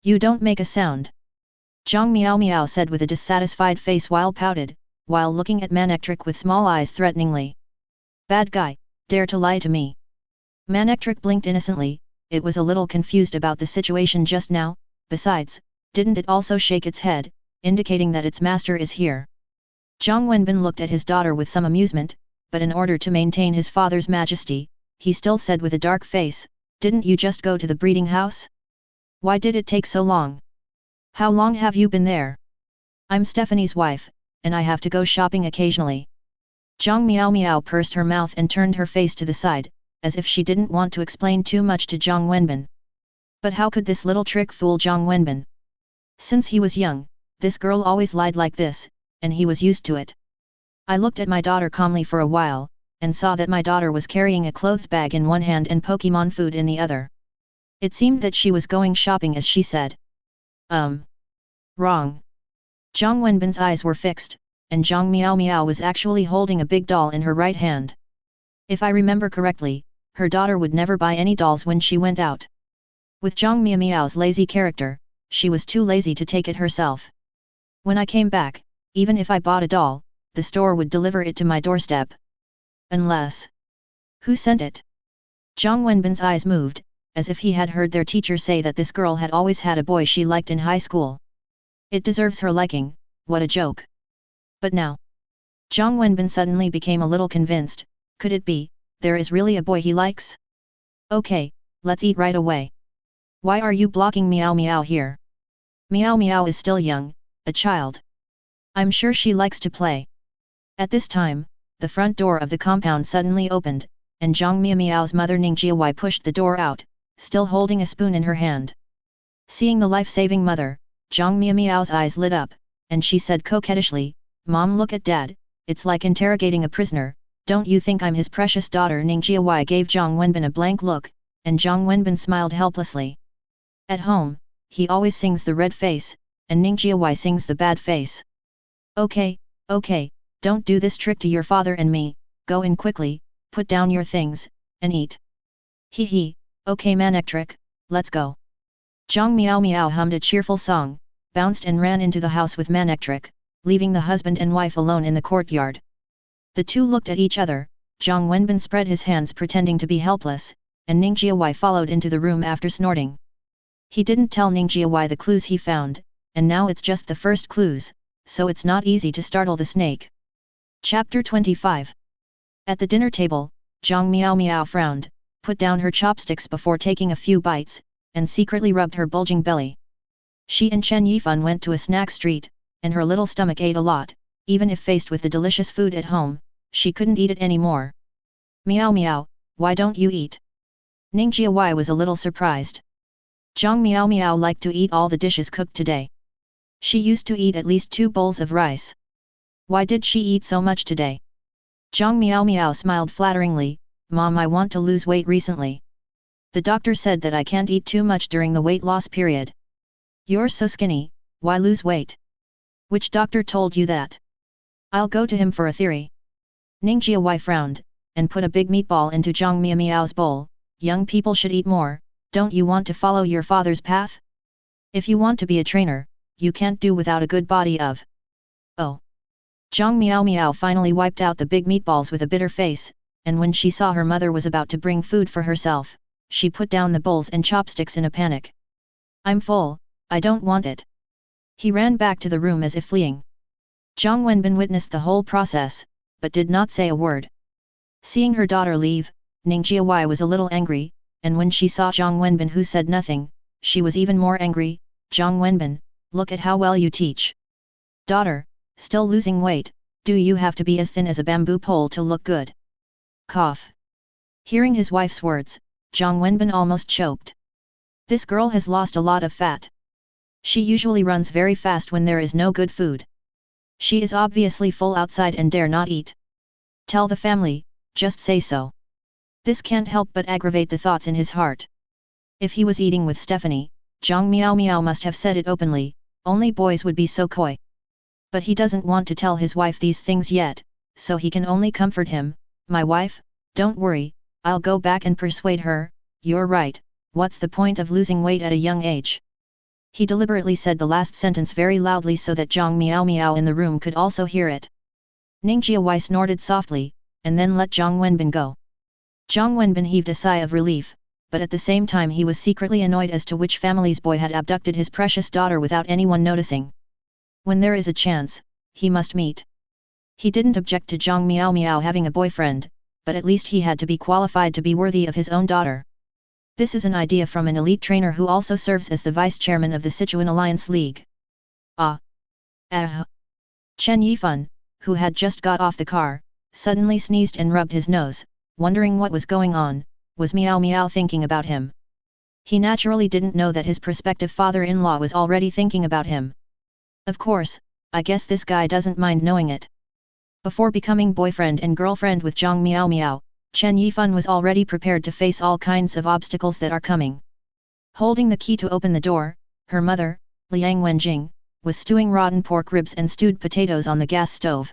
You don't make a sound. Zhang Miao said with a dissatisfied face while pouted, while looking at Manectric with small eyes threateningly. Bad guy, dare to lie to me. Manectric blinked innocently. It was a little confused about the situation just now. Besides, didn't it also shake its head, indicating that its master is here? Zhang Wenbin looked at his daughter with some amusement, but in order to maintain his father's majesty, he still said with a dark face, didn't you just go to the breeding house? Why did it take so long? How long have you been there? I'm Stephanie's wife, and I have to go shopping occasionally. Zhang Miao pursed her mouth and turned her face to the side, as if she didn't want to explain too much to Zhang Wenbin. But how could this little trick fool Zhang Wenbin? Since he was young, this girl always lied like this, and he was used to it. I looked at my daughter calmly for a while, and saw that my daughter was carrying a clothes bag in one hand and Pokémon food in the other. It seemed that she was going shopping as she said. Wrong. Zhang Wenbin's eyes were fixed, and Zhang Miao was actually holding a big doll in her right hand. If I remember correctly, her daughter would never buy any dolls when she went out. With Zhang Miao's lazy character, she was too lazy to take it herself. When I came back, even if I bought a doll, the store would deliver it to my doorstep. Unless... Who sent it? Zhang Wenbin's eyes moved, as if he had heard their teacher say that this girl had always had a boy she liked in high school. It deserves her liking, what a joke. But now... Zhang Wenbin suddenly became a little convinced. Could it be, there is really a boy he likes? Okay, let's eat right away. Why are you blocking Meow here? Meow is still young, a child. I'm sure she likes to play. At this time, the front door of the compound suddenly opened, and Zhang Miao's mother Ningjiawai pushed the door out, still holding a spoon in her hand. Seeing the life-saving mother, Zhang Miao's eyes lit up, and she said coquettishly, Mom, look at Dad, it's like interrogating a prisoner. Don't you think I'm his precious daughter? Ningjiawai gave Zhang Wenbin a blank look, and Zhang Wenbin smiled helplessly. At home, he always sings the red face, and Ningjiawai sings the bad face. Okay, don't do this trick to your father and me, go in quickly, put down your things, and eat. Hee, okay Manectric, let's go. Zhang Miao hummed a cheerful song, bounced and ran into the house with Manectric, leaving the husband and wife alone in the courtyard. The two looked at each other. Zhang Wenbin spread his hands pretending to be helpless, and Ningjiawai followed into the room after snorting. He didn't tell Ningjiawai the clues he found, and now it's just the first clues, so it's not easy to startle the snake. Chapter 25. At the dinner table, Zhang Miao frowned, put down her chopsticks before taking a few bites, and secretly rubbed her bulging belly. She and Chen Yifan went to a snack street, and her little stomach ate a lot. Even if faced with the delicious food at home, she couldn't eat it anymore. Meow, why don't you eat? Ningjiawai was a little surprised. Zhang Miao liked to eat all the dishes cooked today. She used to eat at least 2 bowls of rice. Why did she eat so much today? Zhang Miao smiled flatteringly, Mom, I want to lose weight recently. The doctor said that I can't eat too much during the weight loss period. You're so skinny, why lose weight? Which doctor told you that? I'll go to him for a theory. Ningjiawei frowned, and put a big meatball into Zhang Miao's bowl. Young people should eat more, don't you want to follow your father's path? If you want to be a trainer, you can't do without a good body of. Oh. Zhang Miao finally wiped out the big meatballs with a bitter face, and when she saw her mother was about to bring food for herself, she put down the bowls and chopsticks in a panic. I'm full, I don't want it. He ran back to the room as if fleeing. Zhang Wenbin witnessed the whole process, but did not say a word. Seeing her daughter leave, Ningjiawei was a little angry, and when she saw Zhang Wenbin who said nothing, she was even more angry. Zhang Wenbin, look at how well you teach. Daughter, still losing weight, do you have to be as thin as a bamboo pole to look good? Cough. Hearing his wife's words, Zhang Wenbin almost choked. This girl has lost a lot of fat. She usually runs very fast when there is no good food. She is obviously full outside and dare not eat. Tell the family, just say so. This can't help but aggravate the thoughts in his heart. If he was eating with Stephanie, Zhang Miao must have said it openly, only boys would be so coy. But he doesn't want to tell his wife these things yet, so he can only comfort him. My wife, don't worry, I'll go back and persuade her. You're right, what's the point of losing weight at a young age? He deliberately said the last sentence very loudly so that Zhang Miao in the room could also hear it. Ningjiawei snorted softly, and then let Zhang Wenbin go. Zhang Wenbin heaved a sigh of relief, but at the same time he was secretly annoyed as to which family's boy had abducted his precious daughter without anyone noticing. When there is a chance, he must meet. He didn't object to Zhang Miao having a boyfriend, but at least he had to be qualified to be worthy of his own daughter. This is an idea from an elite trainer who also serves as the vice-chairman of the Sichuan Alliance League. Chen Yifan, who had just got off the car, suddenly sneezed and rubbed his nose, wondering what was going on. Was Meow thinking about him? He naturally didn't know that his prospective father-in-law was already thinking about him. Of course, I guess this guy doesn't mind knowing it. Before becoming boyfriend and girlfriend with Zhang Miao, Chen Yifan was already prepared to face all kinds of obstacles that are coming. Holding the key to open the door, her mother, Liang Wenjing, was stewing rotten pork ribs and stewed potatoes on the gas stove.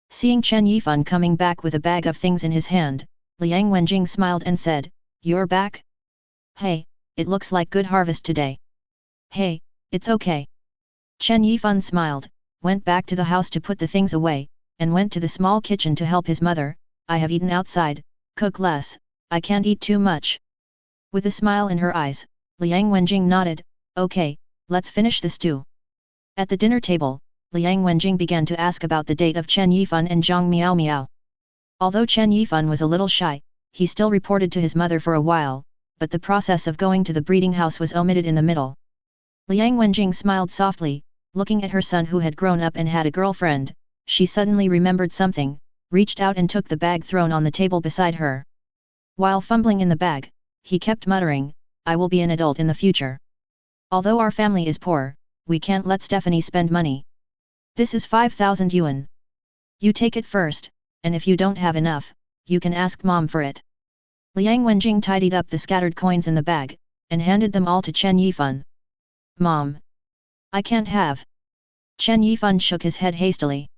Seeing Chen Yifan coming back with a bag of things in his hand, Liang Wenjing smiled and said, "You're back? Hey, it looks like good harvest today." "Hey, it's okay." Chen Yifan smiled, went back to the house to put the things away, and went to the small kitchen to help his mother. "I have eaten outside, cook less, I can't eat too much." With a smile in her eyes, Liang Wenjing nodded, "Okay, let's finish the stew." At the dinner table, Liang Wenjing began to ask about the date of Chen Yifan and Zhang Miao. Although Chen Yifan was a little shy, he still reported to his mother for a while, but the process of going to the breeding house was omitted in the middle. Liang Wenjing smiled softly, looking at her son who had grown up and had a girlfriend. She suddenly remembered something, reached out and took the bag thrown on the table beside her. While fumbling in the bag, he kept muttering, "I will be an adult in the future. Although our family is poor, we can't let Stephanie spend money. This is 5,000 yuan. You take it first, and if you don't have enough, you can ask mom for it." Liang Wenjing tidied up the scattered coins in the bag, and handed them all to Chen Yifan. "Mom, I can't have." Chen Yifan shook his head hastily.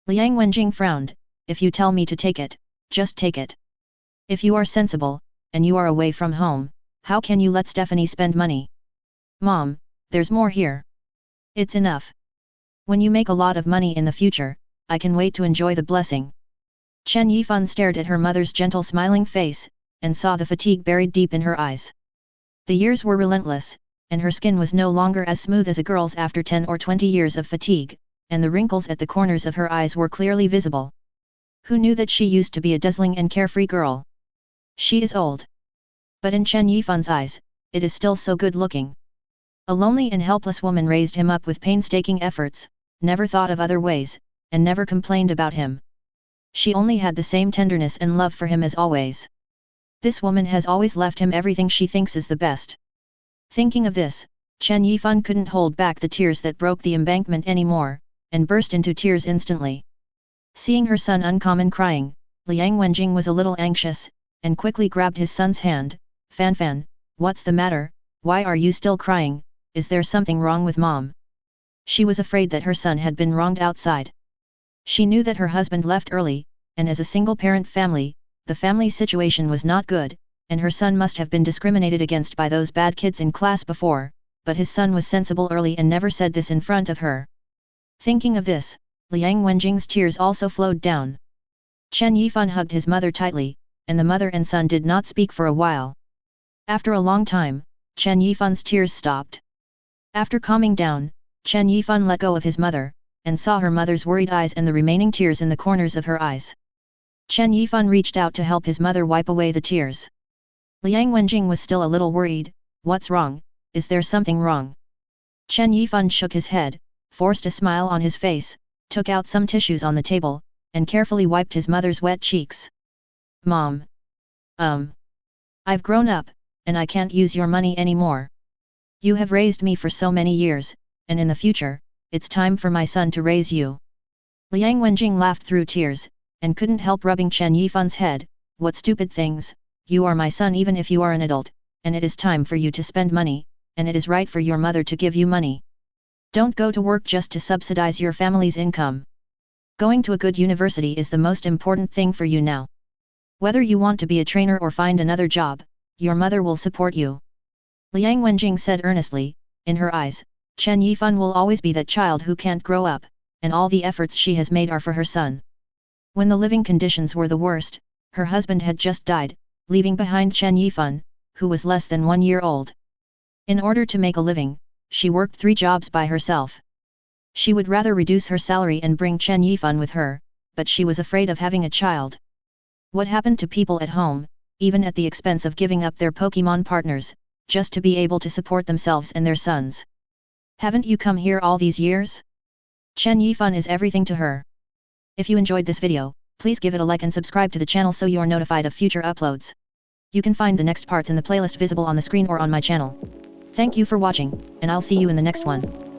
Liang Wenjing frowned, "If you tell me to take it, just take it. If you are sensible, and you are away from home, how can you let Stephanie spend money?" "Mom, there's more here. It's enough. When you make a lot of money in the future, I can wait to enjoy the blessing." Chen Yifan stared at her mother's gentle smiling face, and saw the fatigue buried deep in her eyes. The years were relentless, and her skin was no longer as smooth as a girl's after 10 or 20 years of fatigue, and the wrinkles at the corners of her eyes were clearly visible. Who knew that she used to be a dazzling and carefree girl? She is old. But in Chen Yifan's eyes, it is still so good looking. A lonely and helpless woman raised him up with painstaking efforts, never thought of other ways, and never complained about him. She only had the same tenderness and love for him as always. This woman has always left him everything she thinks is the best. Thinking of this, Chen Yifan couldn't hold back the tears that broke the embankment anymore, and burst into tears instantly. Seeing her son uncommon crying, Liang Wenjing was a little anxious, and quickly grabbed his son's hand, Fan, what's the matter, why are you still crying, is there something wrong with mom? She was afraid that her son had been wronged outside. She knew that her husband left early, and as a single-parent family, the family situation was not good, and her son must have been discriminated against by those bad kids in class before, but his son was sensible early and never said this in front of her. Thinking of this, Liang Wenjing's tears also flowed down. Chen Yifan hugged his mother tightly, and the mother and son did not speak for a while. After a long time, Chen Yifan's tears stopped. After calming down, Chen Yifan let go of his mother, and saw her mother's worried eyes and the remaining tears in the corners of her eyes. Chen Yifan reached out to help his mother wipe away the tears. Liang Wenjing was still a little worried. What's wrong, is there something wrong? Chen Yifan shook his head, forced a smile on his face, took out some tissues on the table, and carefully wiped his mother's wet cheeks. Mom. I've grown up, and I can't use your money anymore. You have raised me for so many years, and in the future, it's time for my son to raise you. Liang Wenjing laughed through tears, and couldn't help rubbing Chen Yifan's head. What stupid things, you are my son even if you are an adult, and it is time for you to spend money, and it is right for your mother to give you money. Don't go to work just to subsidize your family's income. Going to a good university is the most important thing for you now. Whether you want to be a trainer or find another job, your mother will support you. Liang Wenjing said earnestly. In her eyes, Chen Yifan will always be that child who can't grow up, and all the efforts she has made are for her son. When the living conditions were the worst, her husband had just died, leaving behind Chen Yifan, who was less than 1 year old. In order to make a living, she worked 3 jobs by herself. She would rather reduce her salary and bring Chen Yifan with her, but she was afraid of having a child. What happened to people at home, even at the expense of giving up their Pokémon partners, just to be able to support themselves and their sons? Haven't you come here all these years? Chen Yifan is everything to her. If you enjoyed this video, please give it a like and subscribe to the channel so you are notified of future uploads. You can find the next parts in the playlist visible on the screen or on my channel. Thank you for watching, and I'll see you in the next one.